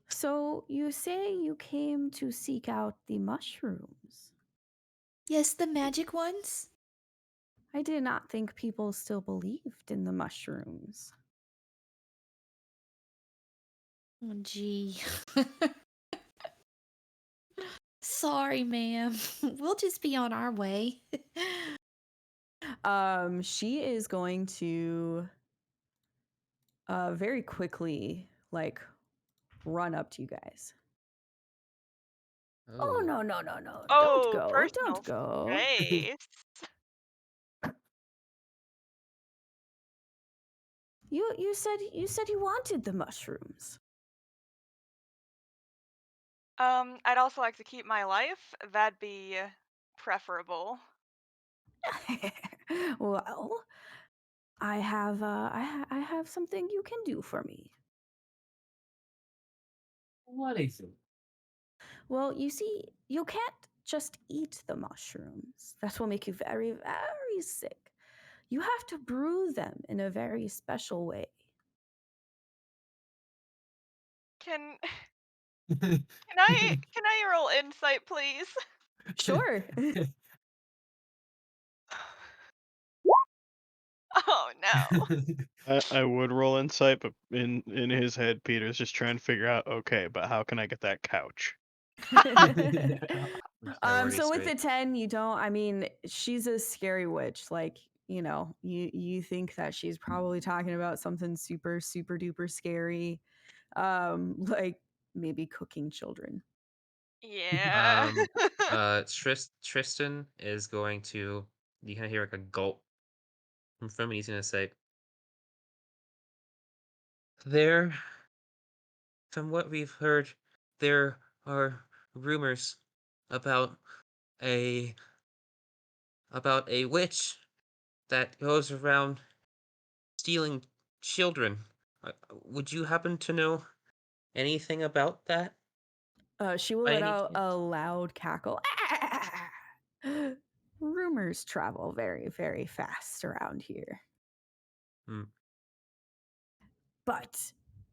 So you say you came to seek out the mushrooms. Yes, the magic ones? I did not think people still believed in the mushrooms. Oh, gee. Sorry, ma'am. We'll just be on our way. She is going to very quickly run up to you guys. Oh no, no, no, no. Don't Oh, go. personal Don't go. space. You said you wanted the mushrooms. I'd also like to keep my life. That'd be preferable. Well, I have something you can do for me. What is it? Well, you see, you can't just eat the mushrooms. That will make you very, very sick. You have to brew them in a very special way. Can can I roll insight, please? Sure. Oh no. I would roll insight, but in his head, Peter's just trying to figure out, okay, but how can I get that couch? So with the Sweet. 10, you don't, I mean, she's a scary witch. Like, you think that she's probably talking about something super, super duper scary. Like maybe cooking children. Yeah. Tristan is going to. You can hear like a gulp from him. He's gonna say, "There, from what we've heard, there are rumors about a a witch that goes around stealing children. Would you happen to know anything about that She will by let any out chance?" a loud cackle. Rumors travel very, very fast around here. Hmm. But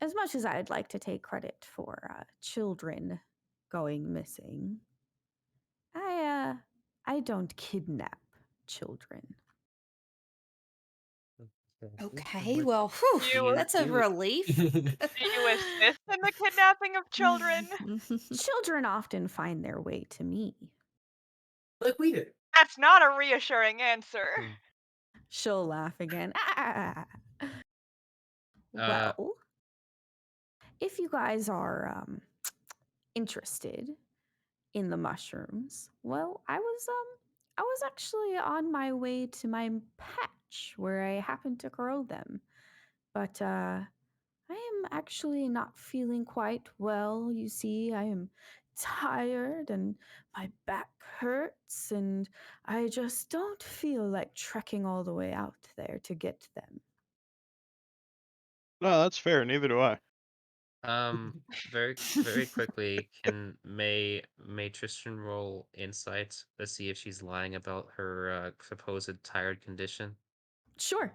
as much as I'd like to take credit for children going missing, I don't kidnap children. Okay, well, whew, You that's a relief. do you assist in the kidnapping of children? Children often find their way to me. Like we did. That's not a reassuring answer. Hmm. She'll laugh again. Uh, Well, if you guys are interested in the mushrooms, well, I was actually on my way to my patch where I happened to grow them. But I am actually not feeling quite well, you see. I am tired and my back hurts, and I just don't feel like trekking all the way out there to get them. No, that's fair. Neither do I. very quickly, can May Tristan roll insight? Let's see if she's lying about her supposed tired condition. Sure.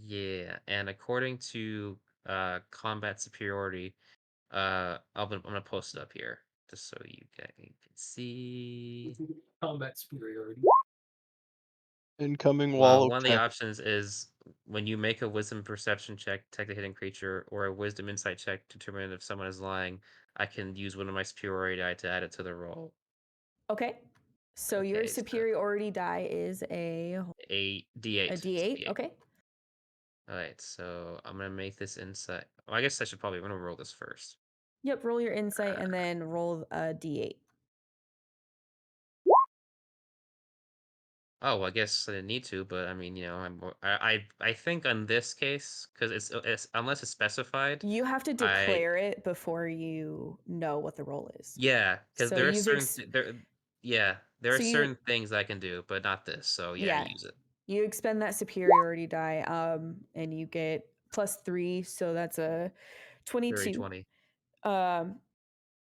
Yeah, and according to combat superiority, I'm gonna post it up here just so you guys can see. Combat superiority. Incoming Well, wall one of of the text. options is when you make a wisdom perception check, detect a hidden creature, or a wisdom insight check to determine if someone is lying, I can use one of my superiority die to add it to the roll. Okay. So your Okay, so- superiority die is a A D8. a It's D8. Okay. All right, so I'm gonna make this insight. Well, I guess I'm gonna roll this first. Yep. Roll your insight and then roll a D8. Oh, well, I guess I didn't need to, but I mean, I think on this case, because it's unless it's specified, You have to declare it before you know what the roll is. yeah, because So there are you've certain ex- there are So you- certain things I can do, but not this. So yeah, Yeah. use it. You expend that superiority die, and you get +3, so that's a Dirty 22. 20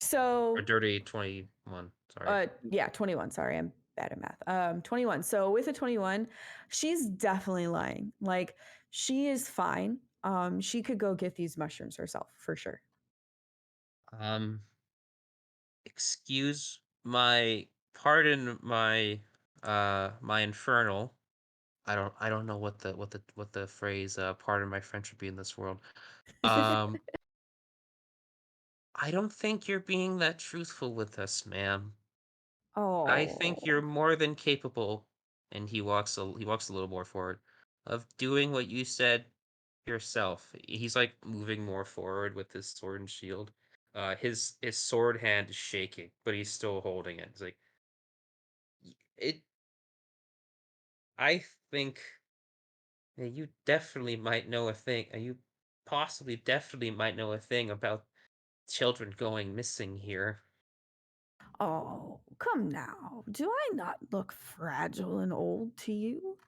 So or dirty 21. Sorry. yeah, 21. Sorry, I'm bad at math. 21. So with a 21, she's definitely lying. Like she is fine. She could go get these mushrooms herself for sure. Excuse pardon my infernal. I don't know what the phrase pardon my French would be in this world. Um I don't think you're being that truthful with us, ma'am. I think you're Oh. more than capable, and he walks a little more forward, of doing what you said yourself. He's like moving more forward with his sword and shield. His sword hand is shaking, but he's still holding it. He's like, it. I think that you definitely might know a thing. You possibly definitely might know a thing about children going missing here. Oh, come now. Do I not look fragile and old to you?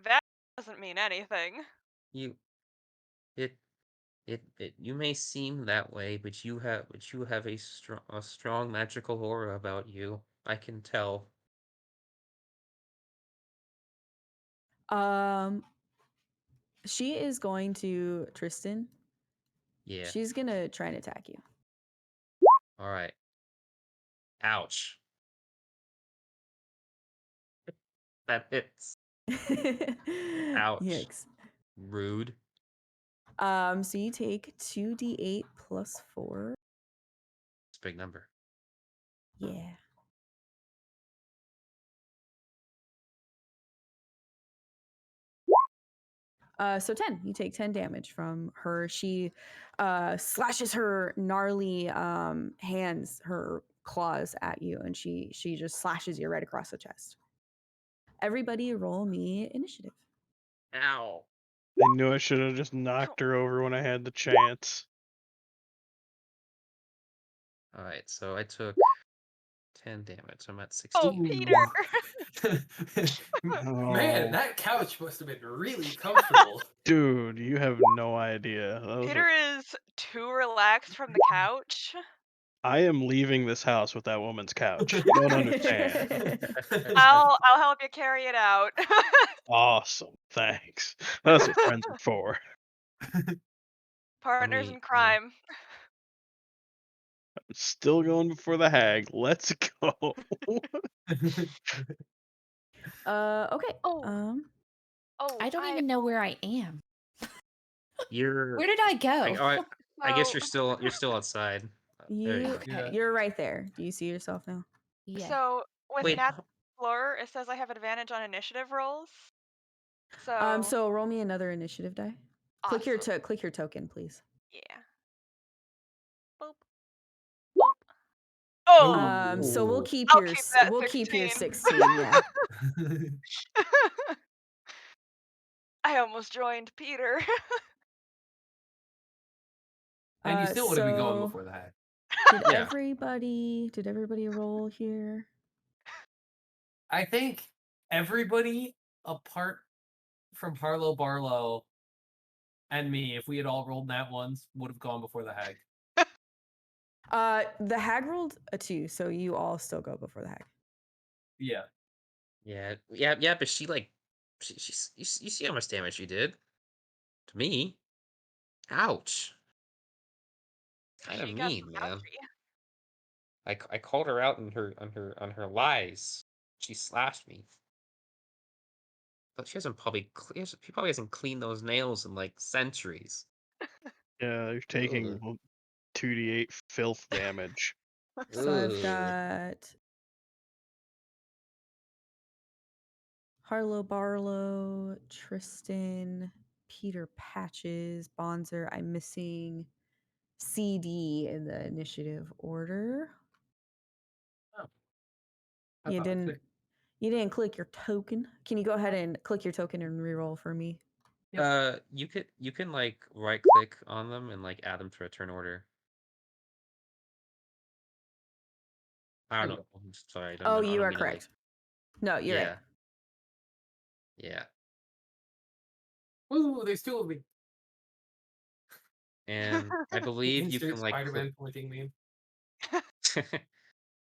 That doesn't mean anything. You it you may seem that way, but you have a strong magical aura about you. I can tell. She is going to Tristan. Yeah. She's gonna try and attack you. All right. Ouch. That hits. Ouch. Yikes. Rude. So you take 2d8 plus 4. It's a big number. Yeah. So 10. You take 10 damage from her. She slashes her gnarly hands, her claws at you, and she just slashes you right across the chest. Everybody roll me initiative. Ow. I knew I should have just knocked her over when I had the chance. All right, so I took 10 damage. I'm at 16. Oh, Peter! Man, Oh. that couch must have been really comfortable. Dude, you have no idea. Peter is too relaxed from the couch. I am leaving this house with that woman's couch. You don't understand. I'll help you carry it out. Awesome. Thanks. That's what friends are for. Partners me- in crime. Still going before the hag. Let's go. Okay. Oh. Oh, I don't even know where I am. You're. Where did I go? I guess So- you're still outside. There you go. Yeah. You're right there. Do you see yourself now? Yeah. So with Wait. Nat Floor, it says I have advantage on initiative rolls. So So roll me another initiative die. Click your awesome. click your token, please. Yeah. Boop. Boop. Oh, So we'll keep I'll your keep that we'll keep your 16. 16. Yeah. I almost joined Peter. And you still would have been going so before the hag. Did Yeah. everybody roll here? I think everybody apart from Harlow Barlow and me, if we had all rolled nat ones, would have gone before the hag. The hag rolled a 2, so you all still go before the hag. Yeah. Yeah, but she you see how much damage she did to me. Ouch. Kind of She got mean, some man. ouchie. I called her out on her lies. She slashed me. But she probably hasn't cleaned those nails in like centuries. Yeah, you're taking Ugh. 2d8 filth damage. So I've Ugh. got Harlow Barlow, Tristan, Peter Patches, Bonzer. I'm missing CD in the initiative order. Oh. I You thought I didn't. clicked- You didn't click your token. Can you go ahead and click your token and reroll for me? You can like right click on them and like add them to return order. I don't There know. I'm sorry. I Oh, don't you are mean to, like, correct. No, you're right. Yeah. Ooh, there's 2 of me. And I The believe you insert can like Spider-Man pointing meme.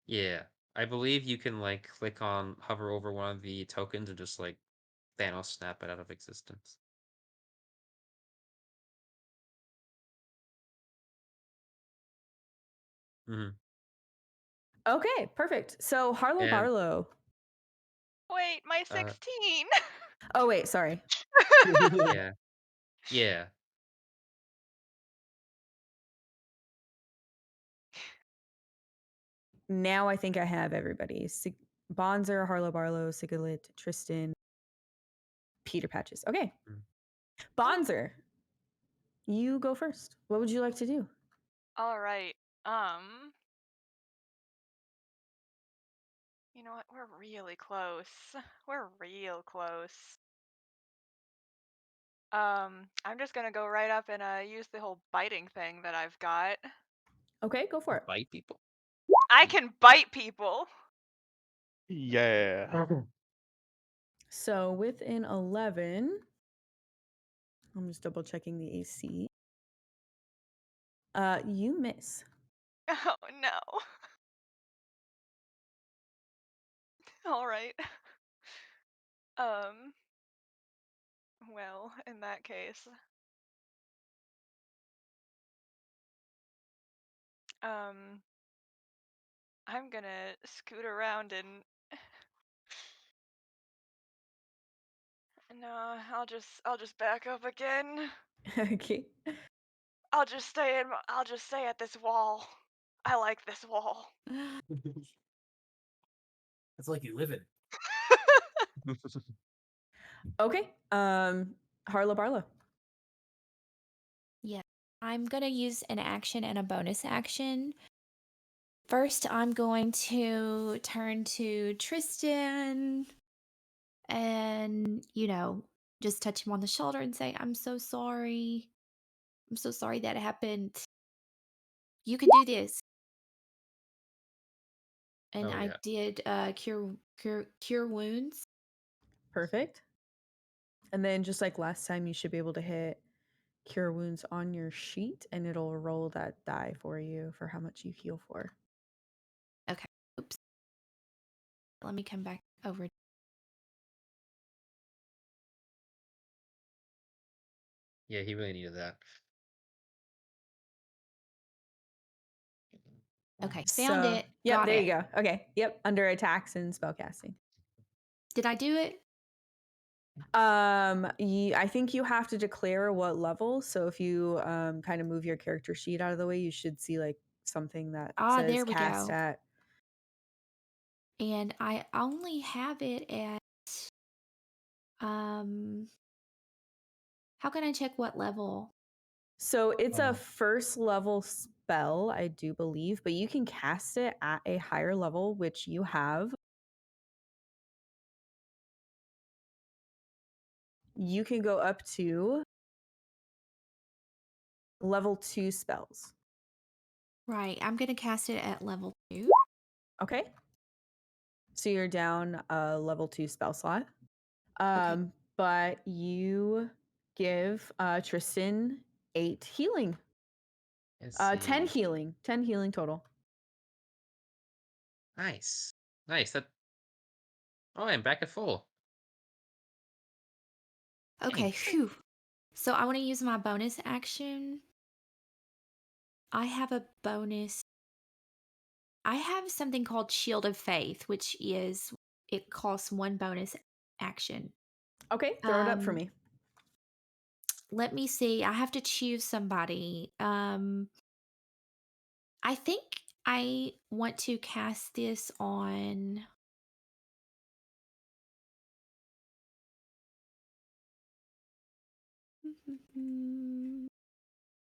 Yeah. I believe you can like click on hover over one of the tokens and just like Thanos snap it out of existence. hmm Okay, perfect. So Harlow And Barlow. Wait, my uh 16. Oh wait, sorry. yeah. Yeah. Now I think I have everybody. Bonzer, Harlow Barlow, Sigalit, Tristan, Peter Patches. Okay. Mm. Bonzer, you go first. What would you like to do? All right. You know what? We're really close. We're real close. I'm just gonna go right up and use the whole biting thing that I've got. Okay, go for it. Bite people. I can bite people. Yeah. So with an 11, I'm just double checking the AC. You miss. Oh no. All right. Well, in that case, I'm gonna scoot around and no, I'll just back up again. Okay. I'll just stay at this wall. I like this wall. It's like you live in. Okay. Harlow Barlow. Yeah. I'm going to use an action and a bonus action. First, I'm going to turn to Tristan and, just touch him on the shoulder and say, I'm so sorry. I'm so sorry that happened. You can do this. And Oh, I yeah. did cure wounds. Perfect. And then just like last time, you should be able to hit cure wounds on your sheet and it'll roll that die for you for how much you heal for. Okay. Oops. Let me come back over. Yeah, he really needed that. Okay. Found it. Yep, Got there it. you go. Okay. Yep. Under attacks and spellcasting. Did I do it? I think you have to declare what level. So if you kind of move your character sheet out of the way, you should see like something that says there we cast go. at. And I only have it at how can I check what level? So it's a first level spell, I do believe, but you can cast it at a higher level, which you have. You can go up to level 2 spells. Right. I'm going to cast it at level 2. Okay. So you're down a level 2 spell slot. But you give Tristan 8 healing. Let's 10 see. healing. 10 healing total. Nice. Nice. Oh, I'm back at full. Okay. Thanks. Phew. So I want to use my bonus action. I have a bonus I have something called Shield of Faith, which is it costs 1 bonus action. Okay, throw it up for Um, me. Let me see. I have to choose somebody. I think I want to cast this on.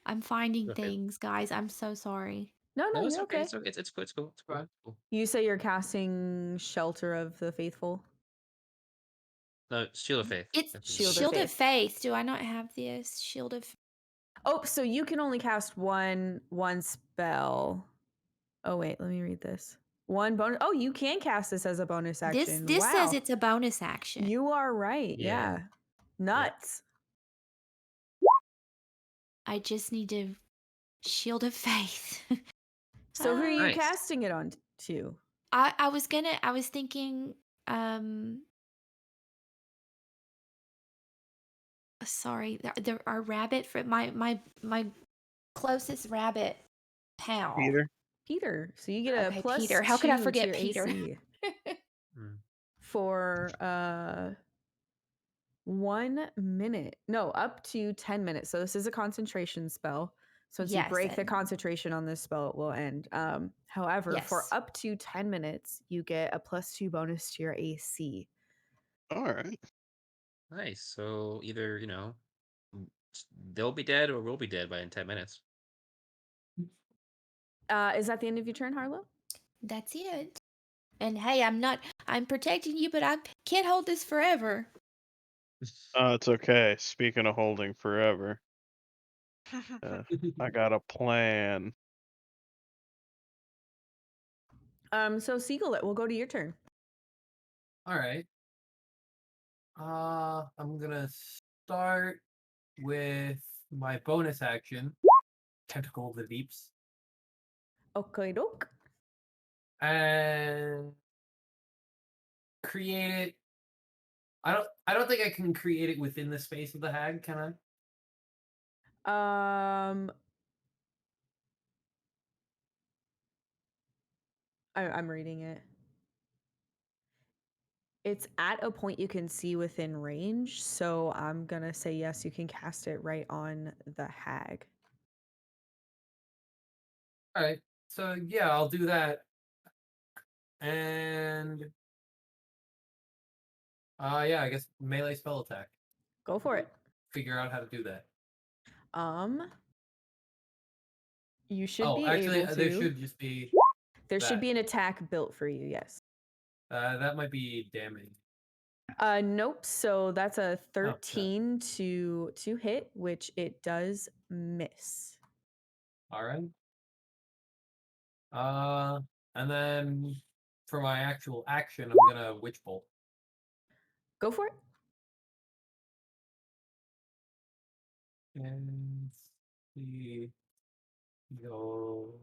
I'm finding Okay. things, guys. I'm so sorry. No, No, it's you're okay. okay. It's okay. It's cool. It's cool. It's cool. Fine. It's cool. You say you're casting Shelter of the Faithful? No, Shield of Faith. It's That's what Shield it of Shield is. of Faith. Do I not have this? Shield of. Oh, so you can only cast one spell. Oh wait, let me read this. One bonus. Oh, you can cast this as a bonus action. This says Wow. it's a bonus action. You are right. Yeah. Yeah. Nuts. I just need to Shield of Faith. So who are you Nice. casting it on to? I was thinking sorry, our rabbit for my closest rabbit pal. Peter. Peter. So you get a Okay, plus Peter. How could I 2 to forget your Peter? AC Mm. for 1 minute. No, up to 10 minutes. So this is a concentration spell. So once you Yes, break the and- concentration on this spell, it will end. However, for Yes. up to 10 minutes, you get a plus 2 bonus to your AC. All right. Nice. So either, they'll be dead or we'll be dead by in 10 minutes. Is that the end of your turn, Harlow? That's it. And hey, I'm protecting you, but I can't hold this forever. It's okay. Speaking of holding forever, I got a plan. So Siegel, we'll go to your turn. All right. I'm gonna start with my bonus action, Tentacle of the Deeps, Okay, doke. and create it. I don't think I can create it within the space of the hag, can I? I'm reading it. It's at a point you can see within range, so I'm gonna say yes, you can cast it right on the hag. All right. So yeah, I'll do that. And yeah, I guess melee spell attack. Go for it. Figure out how to do that. You should Oh, be actually, able to. there should just be. There should that. be an attack built for you, yes. That might be damage. Nope. So that's a crap. 13 to hit, which it does miss. All right. And then for my actual action, I'm gonna witch bolt. Go for it. And see, go.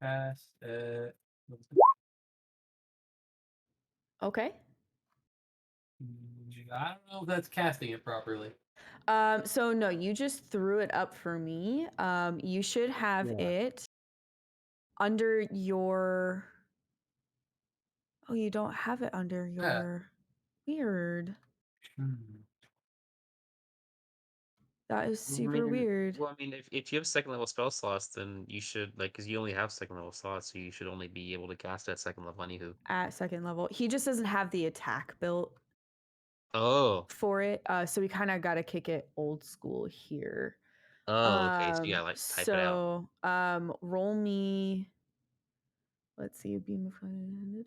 Cast it. Okay. I don't know if that's casting it properly. So no, you just threw it up for me. You should have Yeah. it under your. Oh, you don't have it under your. Weird. That is super weird. Well, I mean, if you have second level spell slots, then you should, because you only have second level slots, so you should only be able to cast at second level anywho. At second level, he just doesn't have the attack built Oh. for it. So we kind of got to kick it old school here. Oh, okay. So you gotta, type it out. So, roll me. Let's see. Beam of fire.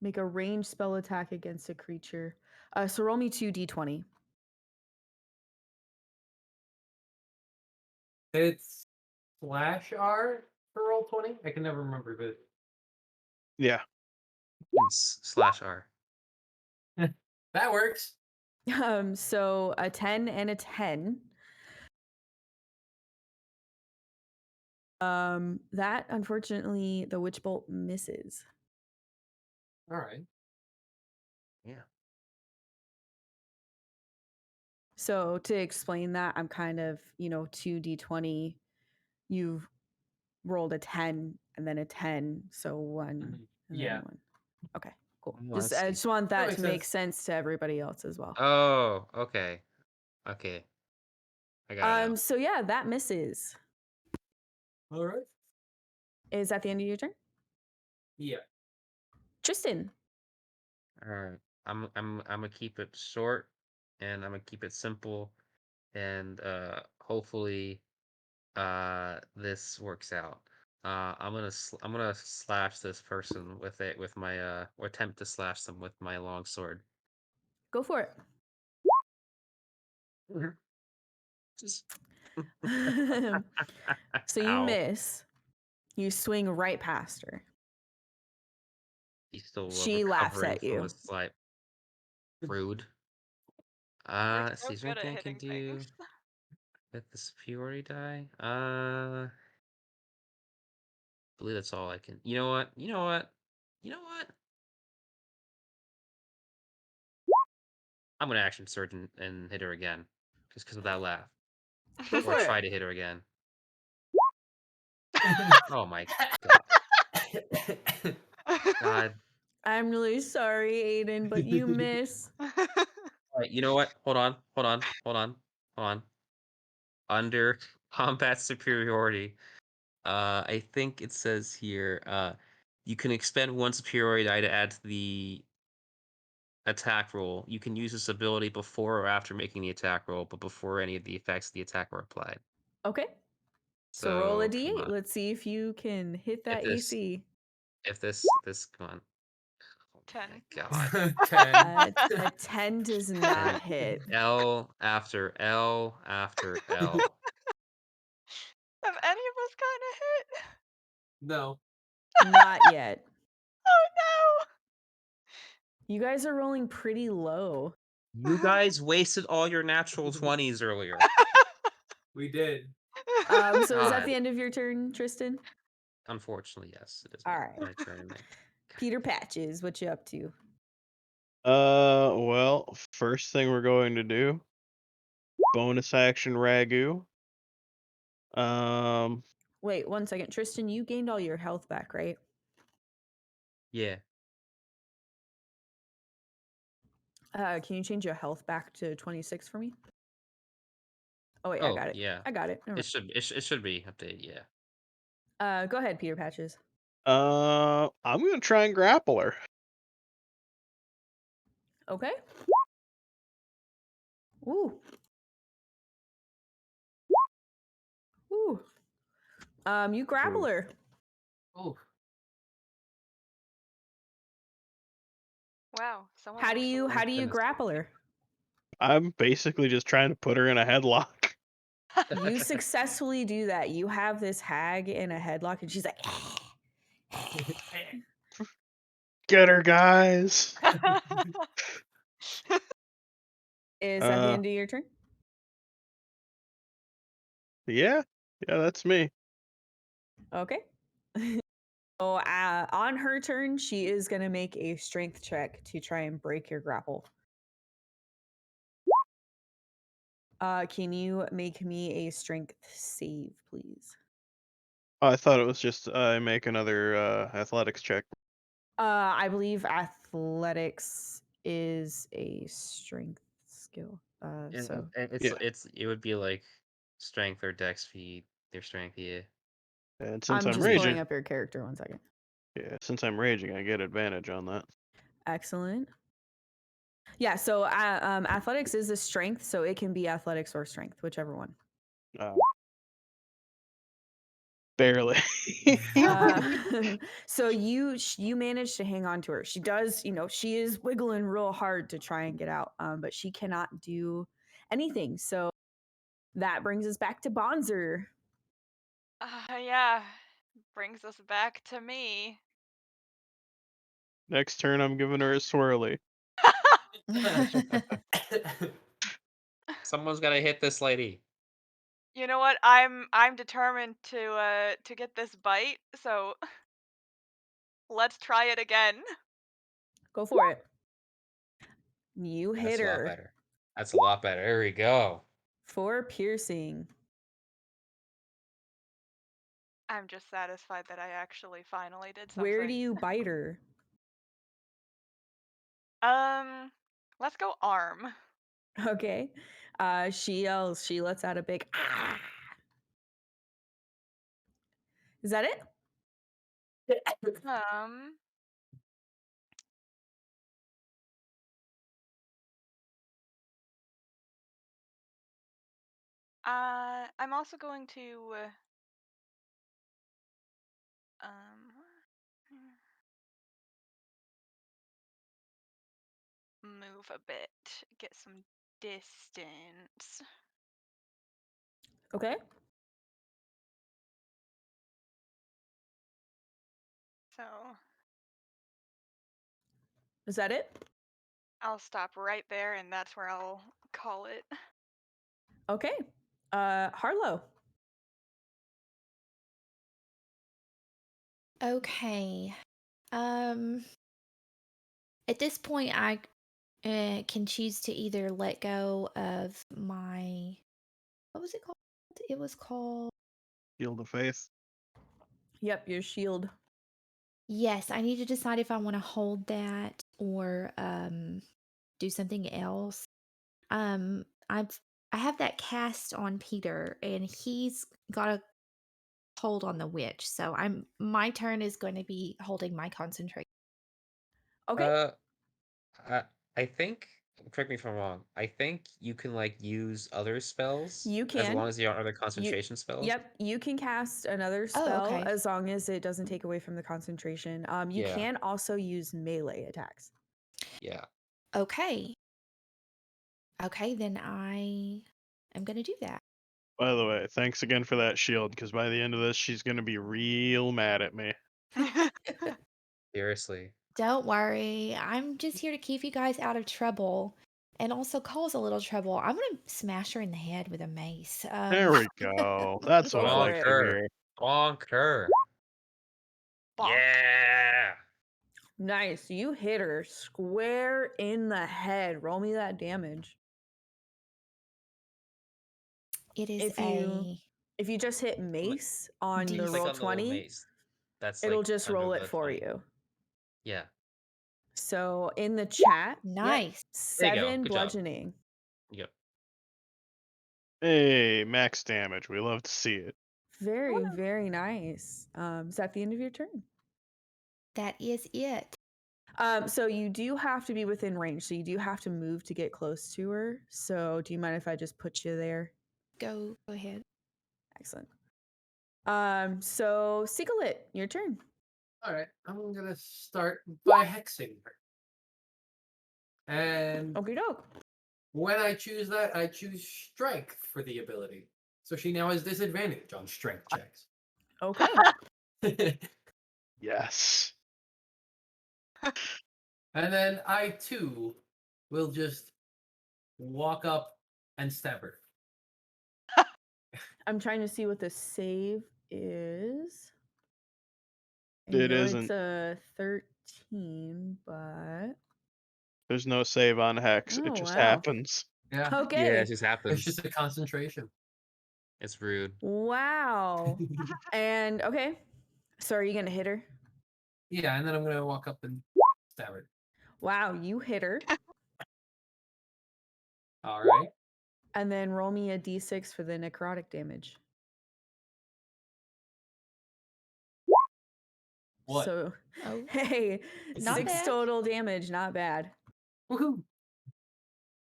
Make a ranged spell attack against a creature. So roll me 2d20. It's /R for roll 20. I can never remember, but Yeah. /R. that works. So a 10 and a 10. That unfortunately the witch bolt misses. All right. Yeah. So to explain that, I'm kind of 2d20. You've rolled a 10 and then a 10, so one Mhm. and then Yeah. one. Okay, cool. Oh, I I see. just want that makes to make sense. sense to everybody else as well. Oh, okay. Okay. I got it now. So yeah, that misses. All right. Is that the end of your turn? Yeah. Tristan. Alright. I'm gonna keep it short and I'm gonna keep it simple and hopefully this works out. I'm gonna slash this person with my or attempt to slash them with my long sword. Go for it. Just So you Ow. miss. You swing right past her. He's still She laughs recovering at from you. his slight. Rude. You're Let's so see. Is there good at anything I can hitting do things. with the superiority die? I believe that's all I can. You know what? You know what? You know what? I'm gonna action surge and hit her again, just because of that laugh, Go or for try it. to hit her again. Oh my god! God. I'm really sorry, Aiden, but you miss. Alright, you know what? Hold on. Hold on. Hold on. Hold on. Under combat superiority, I think it says here, you can expend one superiority die to add to the attack roll. You can use this ability before or after making the attack roll, but before any of the effects of the attack are applied. Okay. So roll a So come d8. on. Let's see if you can hit that AC. If this come on. Oh 10. my god. 10. A 10 does not hit. L after L after L. Have any of us gotten a hit? No. Not yet. Oh You guys are rolling pretty low. You guys wasted all your natural 20s earlier. no! We did. So is that God. the end of your turn, Tristan? Unfortunately, yes. It is All right. my turn. Peter Patches, what you up to? Well, first thing we're going to do, bonus action Ragu. Wait, 1 second. Tristan, you gained all your health back, right? Yeah. Can you change your health back to 26 for me? Oh wait, I Oh, got it. yeah. I got it. Never It should be updated, yeah. mind. Go ahead, Peter Patches. I'm gonna try and grapple her. Okay. Ooh. Ooh. You grapple her. Oh. Wow. Someone How do actually you Goodness. grapple her? I'm basically just trying to put her in a headlock. You successfully do that. You have this hag in a headlock, and she's like, Get her, guys. "Is that the end of your turn?" Yeah, that's me. Okay. So on her turn, she is gonna make a strength check to try and break your grapple. Can you make me a strength save, please? Oh, I thought it was just I make another athletics check. I believe athletics is a strength skill. So Yeah. It would be like strength or dex feed their strength, yeah. And since I'm I'm just raging, pulling up your character. 1 second. I get advantage on that. Excellent. Yeah, so athletics is a strength, so it can be athletics or strength, whichever one. Barely. So you manage to hang on to her. She does, she is wiggling real hard to try and get out, but she cannot do anything. So that brings us back to Bonzer. Yeah. Brings us back to me. Next turn, I'm giving her a swirly. Someone's gotta hit this lady. You know what? I'm determined to get this bite, so let's try it again. Go for it. You That's hit a lot her. better. That's a lot better. There we go. 4 piercing. I'm just satisfied that I actually finally did something. Where do you bite her? Let's go arm. Okay. She yells. She lets out a big ah. Is that it? Um, I'm also going to um move a bit, get some distance. Okay. So Is that it? I'll stop right there, and that's where I'll call it. Okay. Harlow. Okay. Um, at this point, I can choose to either let go of my, what was it called? It was called, Shield of Faith. Yep, your shield. yes, I need to decide if I want to hold that or do something else. I have that cast on Peter, and he's got a hold on the witch. So my turn is going to be holding my concentration. Okay. I think. Correct me if I'm wrong. I think you can like use other spells. You as can. long as they aren't other concentration spells. Yep, you can cast another Oh, spell okay. as long as it doesn't take away from the concentration. You Yeah. can also use melee attacks. Yeah. Okay. Okay, then I am going to do that. By the way, thanks again for that shield, because by the end of this, she's gonna be real mad at me. Seriously. Don't worry. I'm just here to keep you guys out of trouble and also cause a little trouble. I'm going to smash her in the head with a mace. There we go. That's what Go I for like it. to hear. Bonker. Bonk. Yeah. Nice. You hit her square in the head. Roll me that damage. It is If you just hit mace on the D6. Click roll on the little 20, mace. That's it'll like just under roll the it for 20. you. Yeah. So in the chat, yep, Nice. There you go. 7 Good job. bludgeoning. Yep. Hey, max damage. We love to see it. Very, very nice. Is that the end of your turn? That is it. So you do have to be within range. So you do have to move to get close to her. So do you mind if I just put you there? Go ahead. Excellent. So Sigalit, your turn. All right, I'm gonna start by hexing her. And Okie doke. when I choose that, I choose strength for the ability. So she now has disadvantage on strength checks. Okay. Yes. And then I too will just walk up and stab her. I'm trying to see what the save is. I It know isn't. it's a 13, but There's no save on hex. Oh, It just wow. happens. Yeah, okay. Yeah, it just it's happens. just a concentration. It's rude. Wow. And okay. So are you gonna hit her? Yeah, and then I'm gonna walk up and stab her. Wow, you hit her. All right. And then roll me a d6 for the necrotic damage. What? So Oh, hey, Not 6 bad. total damage, not bad. Woohoo!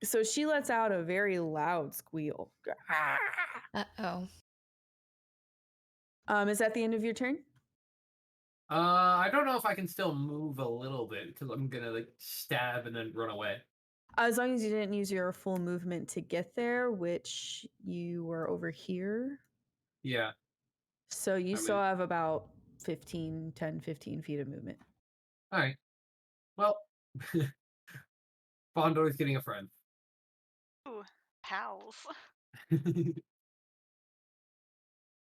So she lets out a very loud squeal. Uh-oh. Is that the end of your turn? I don't know if I can still move a little bit because I'm gonna like stab and then run away. As long as you didn't use your full movement to get there, which you were over here. Yeah. So you I still mean- have about 10, 15 feet of movement. All right. Well, Bondor's getting a friend. Ooh, pals.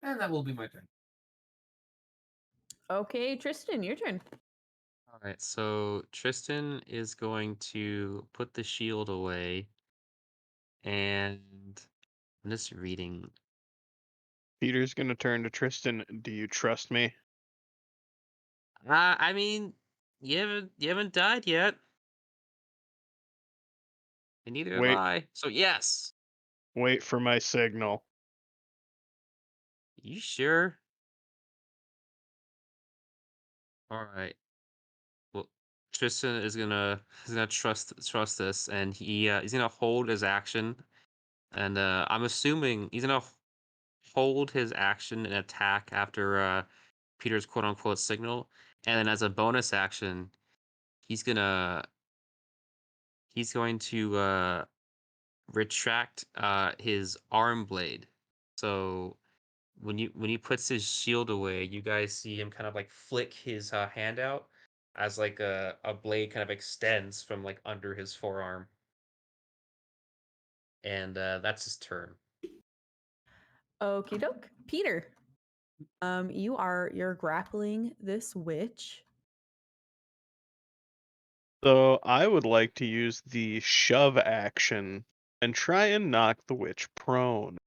And that will be my turn. Okay, Tristan, your turn. All right, so Tristan is going to put the shield away And I'm just reading. Peter's gonna turn to Tristan. Do you trust me? I mean, you haven't died yet, and neither have Wait, I. So yes. wait for my signal. You sure? All right. Well, Tristan is gonna trust this, and he's gonna hold his action, and I'm assuming he's gonna hold his action and attack after Peter's quote unquote signal, and then as a bonus action, he's gonna he's going to retract his arm blade. So when he puts his shield away, you guys see him kind of like flick his hand out as like a blade kind of extends from like under his forearm, and that's his turn. Okie doke. Peter. You're grappling this witch. So I would like to use the shove action and try and knock the witch prone.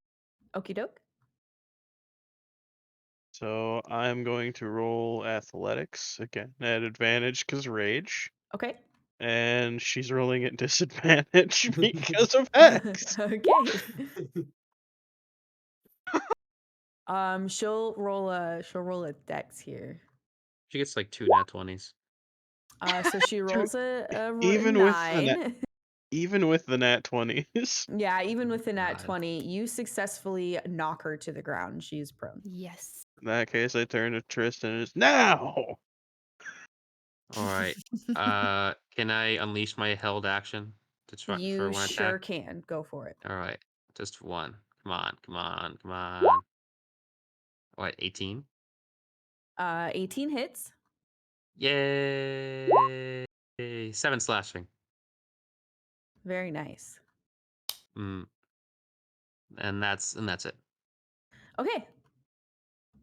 Okie doke. So I'm going to roll athletics again at advantage because rage, Okay. and she's rolling at disadvantage because of Hex. Okay. She'll roll a dex here. She gets like 2 nat 20s. So she rolls a Even with the 9. Even with the nat 20s. Yeah, even with the nat God. 20, you successfully knock her to the ground. She's prone. Yes. In that case, I turn to Tristan and it's now. All right. Can I unleash my held action to try for You one sure attack? can. Go for it. All right, just one. Come on, come on, come on. What? 18? 18 hits. Yay! 7 slashing. Very nice. Mm. And that's it. Okay.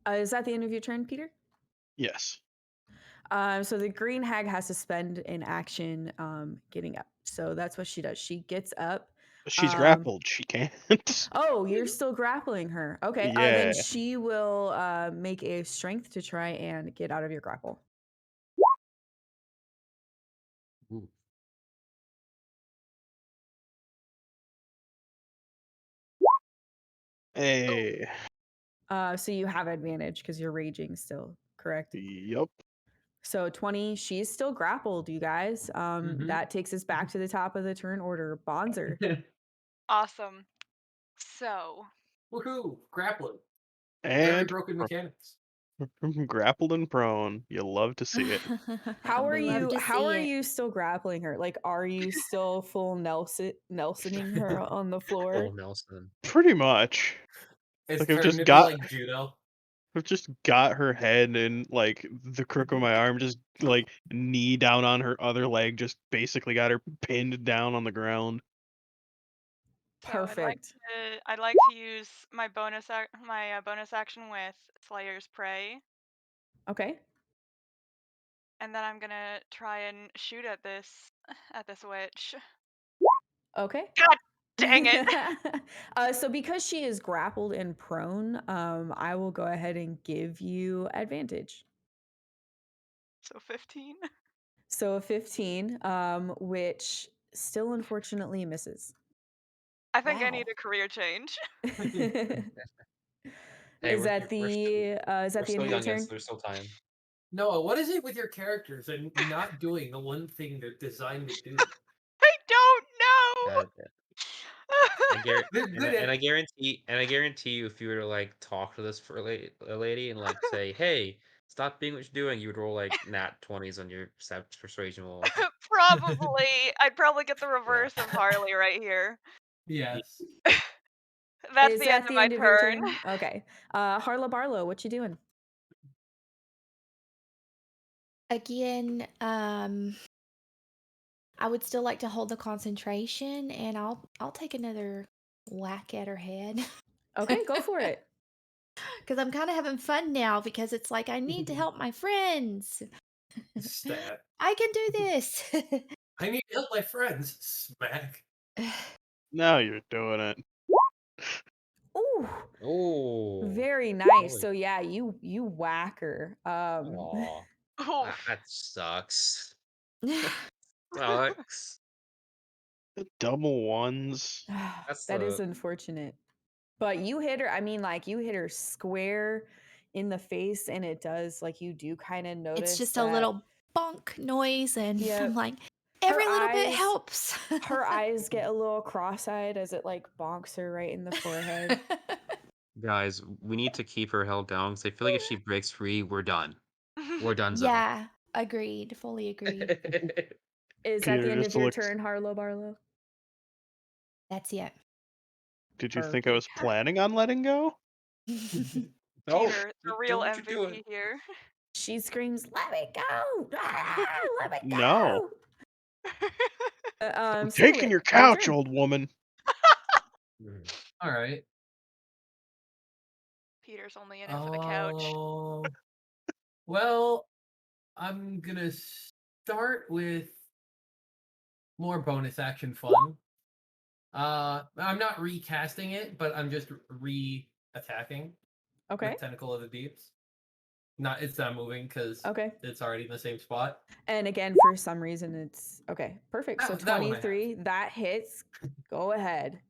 Is that the end of your turn, Peter? Yes. So the green hag has to spend an action getting up. So that's what she does. She gets up. She's grappled. She can't. Oh, you're still grappling her. Okay. Yeah. Then she will make a strength to try and get out of your grapple. Ooh. Hey. So you have advantage because you're raging still, correct? Yup. So 20, she's still grappled, you guys. That takes us back to the top of the turn order. Bonzer. Awesome. So, Woohoo! Grappling. Very And broken mechanics. grappled and prone. You love to see it. How are Love you? to How see are it. you still grappling her? Like, are you still full Nelsoning her on the floor? Oh, Nelson. Pretty much. It's Like, I've turned just into got- like judo. I've just got her head and like the crook of my arm, just like knee down on her other leg, just basically got her pinned down on the ground. so Perfect. I'd like to use my bonus action with Slayer's Prey, Okay. and then I'm gonna try and shoot at this witch. Okay. God dang it! So because she is grappled and prone, I will go ahead and give you advantage. So 15. So a 15, which still unfortunately misses. I think I Wow. need a career change. Hey, Is that we're the we're end of still your youngins, turn? there's still time. Noah, what is it with your characters and not doing the one thing they're designed to do? I don't know. God, I guarantee you, if you were to like talk to this a lady and like say, "Hey, stop being what you're doing," you would roll like nat 20s on your persuasion roll. Probably. I'd probably get the reverse of Harley right here. Yes. That's Is the that end of the my end of your turn. turn? Okay. Harla Barlow, what you doing? Again, I would still like to hold the concentration, and I'll take another whack at her head. Okay, go for it. Because I'm kind of having fun now because it's like I need to help my friends. Stat. I can do this. I need to help my friends. Smack. Now you're doing it. Ooh, Oh. very nice. Really? So yeah, you whack her. Aw. Oof. That sucks. Sucks. Double ones. That's that is the unfortunate. But you hit her. I mean, like you hit her square in the face, and it does like you do kind of notice It's just that a little bonk noise, and Yep. I'm like, every little bit eyes- helps. her eyes get a little cross-eyed as it like bonks her right in the forehead. guys. We need to keep her held down because I feel like if she breaks free, we're done. We're done. Yeah, agreed. Fully agreed. Is that Peter the end just of your looks- turn, Harlow Barlow? That's it. Did you think I was Perfect. planning on letting go? No, Peter, the do real what you're doing. MVP here. She screams, "Let me go! Ah, let me go!" No. I'm Taking your couch, old woman. All right. Peter's only in it for the couch. Oh. Well, I'm gonna start with more bonus action fun. I'm not recasting it, but I'm just re-attacking Okay. with Tentacle of the Deeps. It's not moving because Okay. it's already in the same spot. And again, for some reason, it's okay. Perfect. So That one I have. 23, that hits. Go ahead.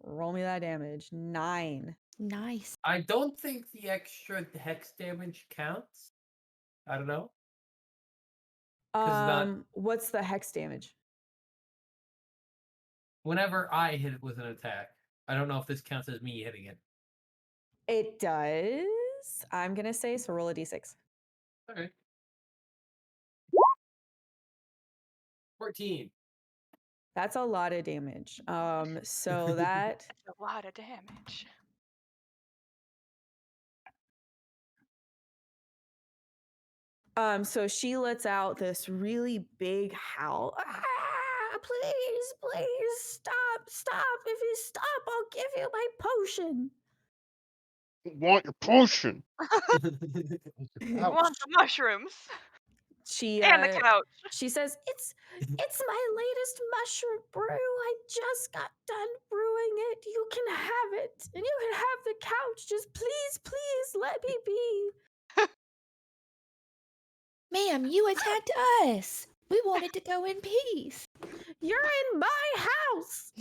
Roll me that damage. 9. Nice. I don't think the extra hex damage counts. I don't know. 'Cause that- What's the hex damage? Whenever I hit it with an attack, I don't know if this counts as me hitting it. It does. I'm gonna say so. Roll a d6. Okay. 14. That's a lot of damage. So that That's a lot of damage. so she lets out this really big howl. Ah, please, please stop, stop. If you stop, I'll give you my potion. Want your potion? I want the mushrooms She and the couch. she says, it's my latest mushroom brew. I just got done brewing it. You can have it. And you can have the couch. Just please let me be. Ma'am, you attacked us. We wanted to go in peace. You're in my house.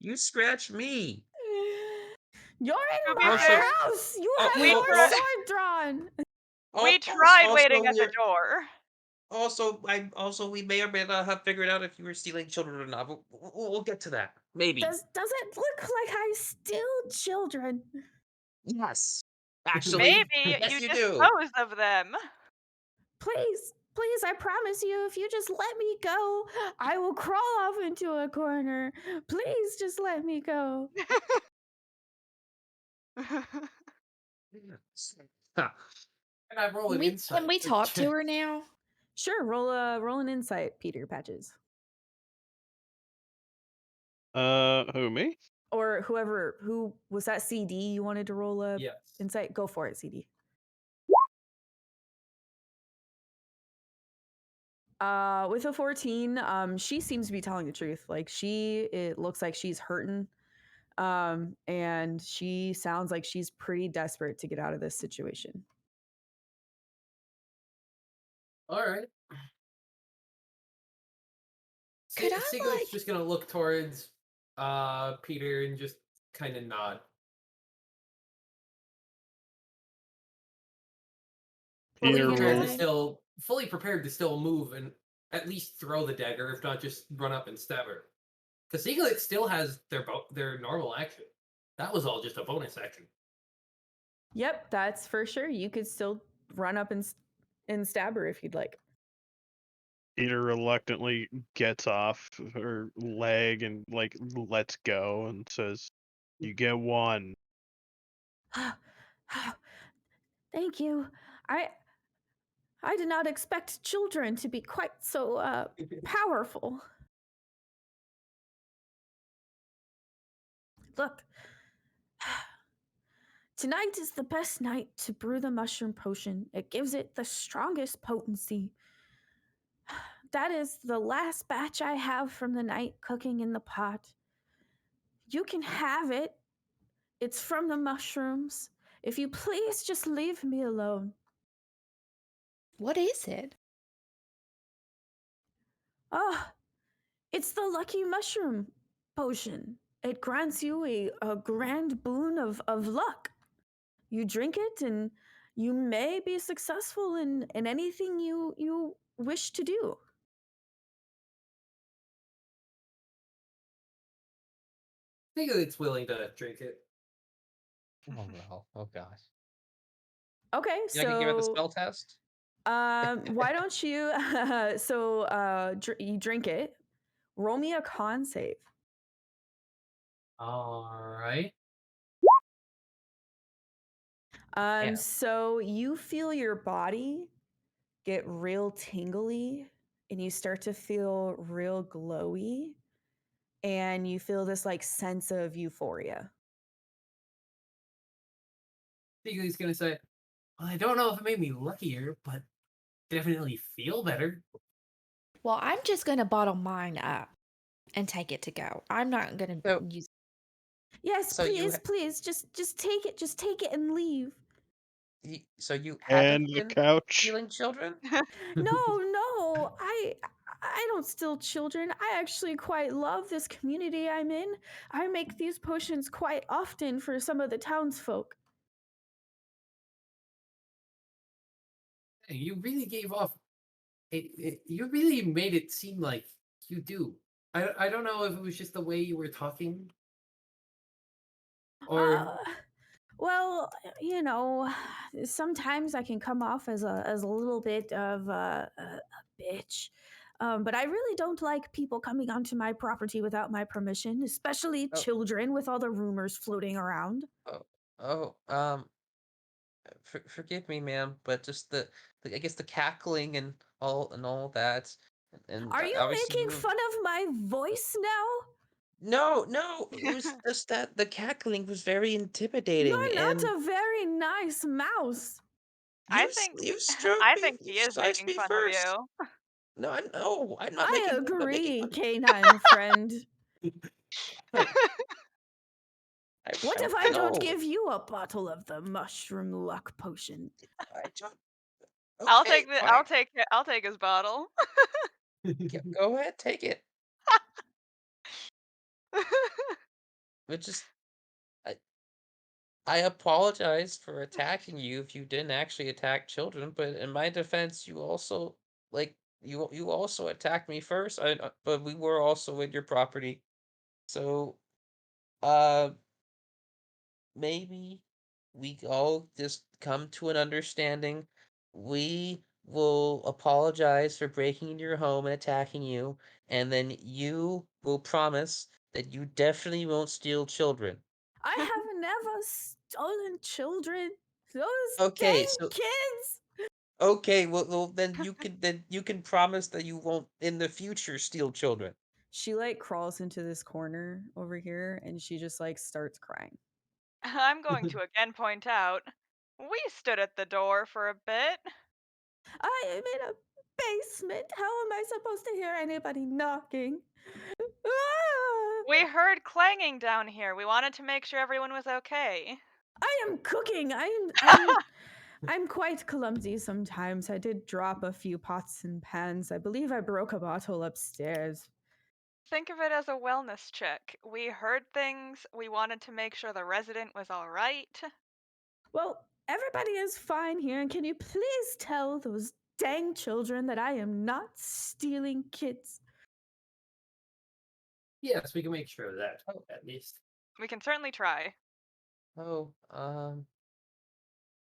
You scratched me. You're in To be my fair- house. You Oh, have we your tried- sword drawn. We Al- tried also, waiting at the we're- door. Also, we may or may not have figured out if you were stealing children or not. But we'll get to that. Maybe. Does it look like I steal children? Yes. Actually, Maybe yes, you you do. disposed of them. Please, I promise you, if you just let me go, I will crawl off into a corner. Please just let me go. Huh. Can I roll an insight? Can we talk to her now? Sure, roll an insight, Peter Patches. Who, me? Or who was that CD you wanted to roll a Yes. insight? Go for it, CD. With a 14, she seems to be telling the truth. Like it looks like she's hurting. And she sounds like she's pretty desperate to get out of this situation. All right. Could I, Sigurd's like- just gonna look towards Peter and just kind of nod. Peter Fully prepared to still move and at least throw the dagger, if not just run up and stab her. Because Sieglet still has their normal action. That was all just a bonus action. Yep, that's for sure. You could still run up and stab her if you'd like. Peter reluctantly gets off her leg and like lets go and says, "You get one." Thank you. I did not expect children to be quite so powerful. Look, tonight is the best night to brew the mushroom potion. It gives it the strongest potency. that is the last batch I have from the night cooking in the pot. You can have it. It's from the mushrooms. If you please just leave me alone. What is it? Ah, it's the lucky mushroom potion. It grants you a grand boon of luck. You drink it and you may be successful in anything you wish to do. I think it's willing to drink it. Oh no. Oh gosh. Okay, You can give it the so spell test. why don't you you drink it. Roll me a con save. All right. Yeah. So you feel your body get real tingly and you start to feel real glowy and you feel this like sense of euphoria. I think he's gonna say, well, I don't know if it made me luckier, but definitely feel better. Well, I'm just gonna bottle mine up and take it to go. I'm not gonna So- use. Yes, So you please, just take it and leave. So you And haven't the been couch. stealing children? No, I don't steal children. I actually quite love this community I'm in. I make these potions quite often for some of the townsfolk. Hey, you really gave off. You really made it seem like you do. I don't know if it was just the way you were talking, or Well, you know, sometimes I can come off as a little bit of a bitch. But I really don't like people coming onto my property without my permission, especially Oh. children with all the rumors floating around. Forgive me, ma'am, but just I guess the cackling and all that, and Are you obviously making fun of my voice now? No, it was just that the cackling was very intimidating, You're not and a very nice mouse. I think you stroked I me, think you he is stroked making me fun first. of you. No, I'm not I making. I'm not making agree, fun. canine friend. I What if don't I don't know. give you a bottle of the mushroom luck potion? I don't. I'll Okay, I'll fine. take his bottle. Go ahead, take it. But just I apologize for attacking you if you didn't actually attack children, but in my defense, you also you also attacked me first. But we were also in your property, so uh maybe we all just come to an understanding. We will apologize for breaking into your home and attacking you, and then you will promise that you definitely won't steal children. I have never stolen children. Those Okay, dang kids. okay, well then you can promise that you won't in the future steal children. She like crawls into this corner over here and she just like starts crying. I'm going to again point out, we stood at the door for a bit. I am in a basement. How am I supposed to hear anybody knocking? Ah! We heard clanging down here. We wanted to make sure everyone was okay. I am cooking. I'm quite clumsy sometimes. I did drop a few pots and pans. I believe I broke a bottle upstairs. Think of it as a wellness check. We heard things. We wanted to make sure the resident was all right. Well, everybody is fine here, and can you please tell those dang children that I am not stealing kids? yes, we can make sure of that at least. We can certainly try. Oh,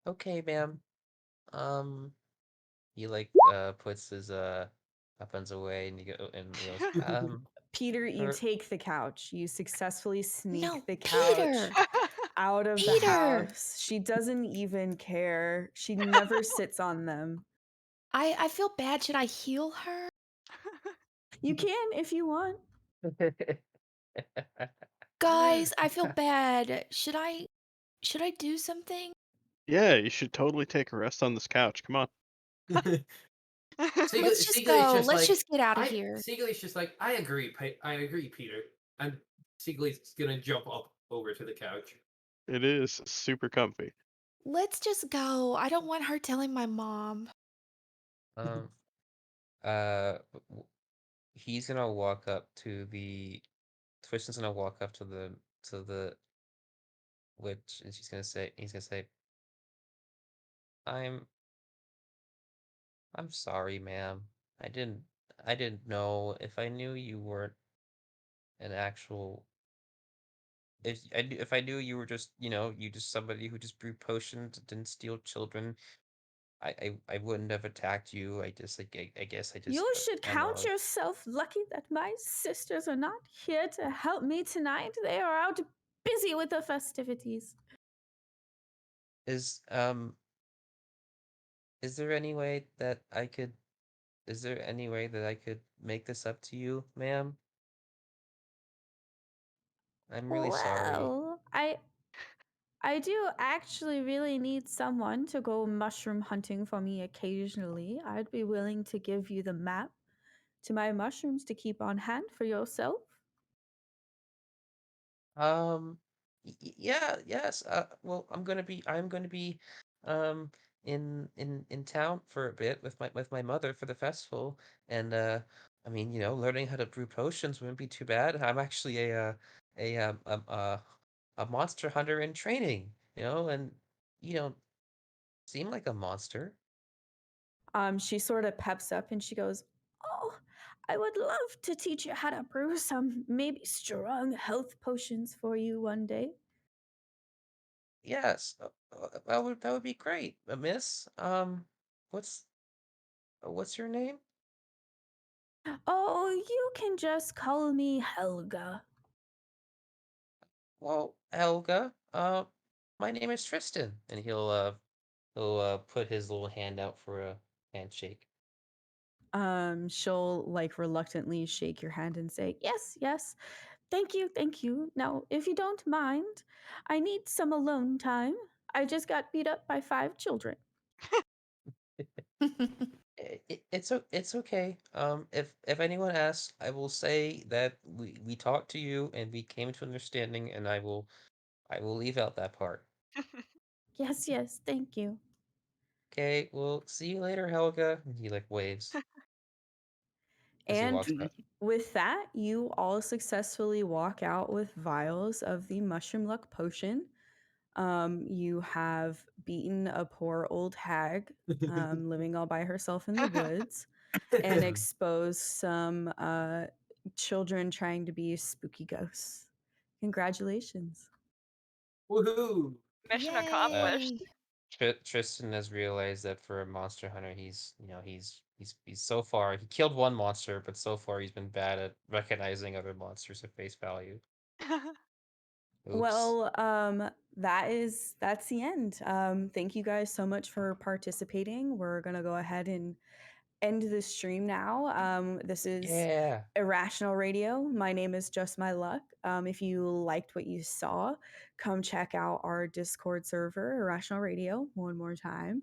okay, ma'am. He puts his weapons away and he goes, Peter, you her- take the couch. You successfully sneak No, the couch Peter! out of the Peter! house. She doesn't even care. She never sits on them. I feel bad. Should I heal her? You can if you want. Guys, I feel bad. Should I do something? Yeah, you should totally take a rest on this couch. Come on. Let's just Siegel's go. just Let's like, just get out of here. Siegel's just like, I agree, I agree, Peter. And Siegel's gonna jump up over to the couch. It is super comfy. Let's just go. I don't want her telling my mom. Um, uh, he's gonna walk up to the. Twiston's gonna walk up to the witch, and he's gonna say, I'm I'm sorry, ma'am. I didn't I didn't know. If I knew you weren't an actual if I knew you were just, you just somebody who just brewed potions, didn't steal children, I wouldn't have attacked you. I guess I just You should I'm count yourself lucky that my sisters are not here to help me tonight. They are out busy with the festivities. is is there any way that I could is there any way that I could make this up to you, ma'am? I'm really sorry. Well, I do actually really need someone to go mushroom hunting for me occasionally. I'd be willing to give you the map to my mushrooms to keep on hand for yourself. Yeah, yes. Well, I'm gonna be, um, in town for a bit with my mother for the festival, and I mean, learning how to brew potions wouldn't be too bad. I'm actually a a monster hunter in training, and you don't seem like a monster. She sort of peps up and she goes, "Oh, I would love to teach you how to brew some maybe strong health potions for you one day." Yes, that would be great, miss. What's what's your name? Oh, you can just call me Helga. Well, Helga, my name is Tristan, and he'll put his little hand out for a handshake. She'll like reluctantly shake your hand and say, "Yes, yes. Thank you, thank you. Now, if you don't mind, I need some alone time. I just got beat up by 5 children." It's okay. If anyone asks, I will say that we talked to you and we came to understanding, and I will leave out that part. Yes, yes, thank you. Okay, well, see you later, Helga. And he like waves as he And walks out. with that, you all successfully walk out with vials of the mushroom luck potion. You have beaten a poor old hag living all by herself in the woods and exposed some children trying to be spooky ghosts. Congratulations. Woohoo! Mission accomplished. Yay. Tristan has realized that for a monster hunter, he's so far he killed one monster, but so far he's been bad at recognizing other monsters at face value. Oops. Well, that's the end. Thank you guys so much for participating. We're gonna go ahead and end the stream now. This is Yeah. Irrational Radio. My name is Just My Luck. If you liked what you saw, come check out our Discord server, Irrational Radio, one more time.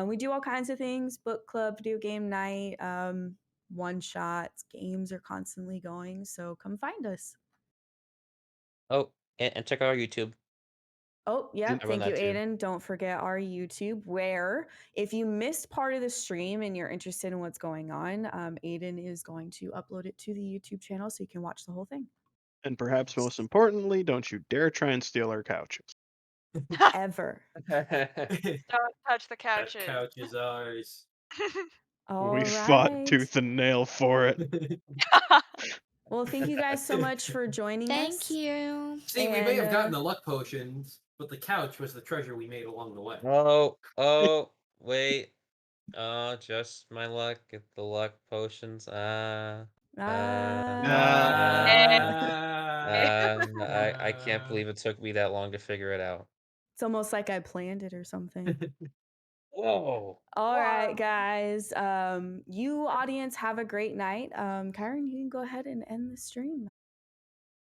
We do all kinds of things: book club, video game night, one shots, games are constantly going. So come find us. Oh, and check out our YouTube. Oh, yeah. I run Thank you, that too. Aiden. Don't forget our YouTube, where if you missed part of the stream and you're interested in what's going on, Aiden is going to upload it to the YouTube channel so you can watch the whole thing. And perhaps most importantly, don't you dare try and steal our couches. Ever. Don't touch the That couches. couch is ours. All We right. fought tooth and nail for it. Well, thank you guys so much for joining Thank us. you. See, we may have And, gotten the luck potions, but the couch was the treasure we made along the way. Oh, wait. Just my luck. Get the luck potions. I can't believe it took me that long to figure it out. It's almost like I planned it or something. Whoa. All right, Wow. guys. You audience have a great night. Kyron, you can go ahead and end the stream.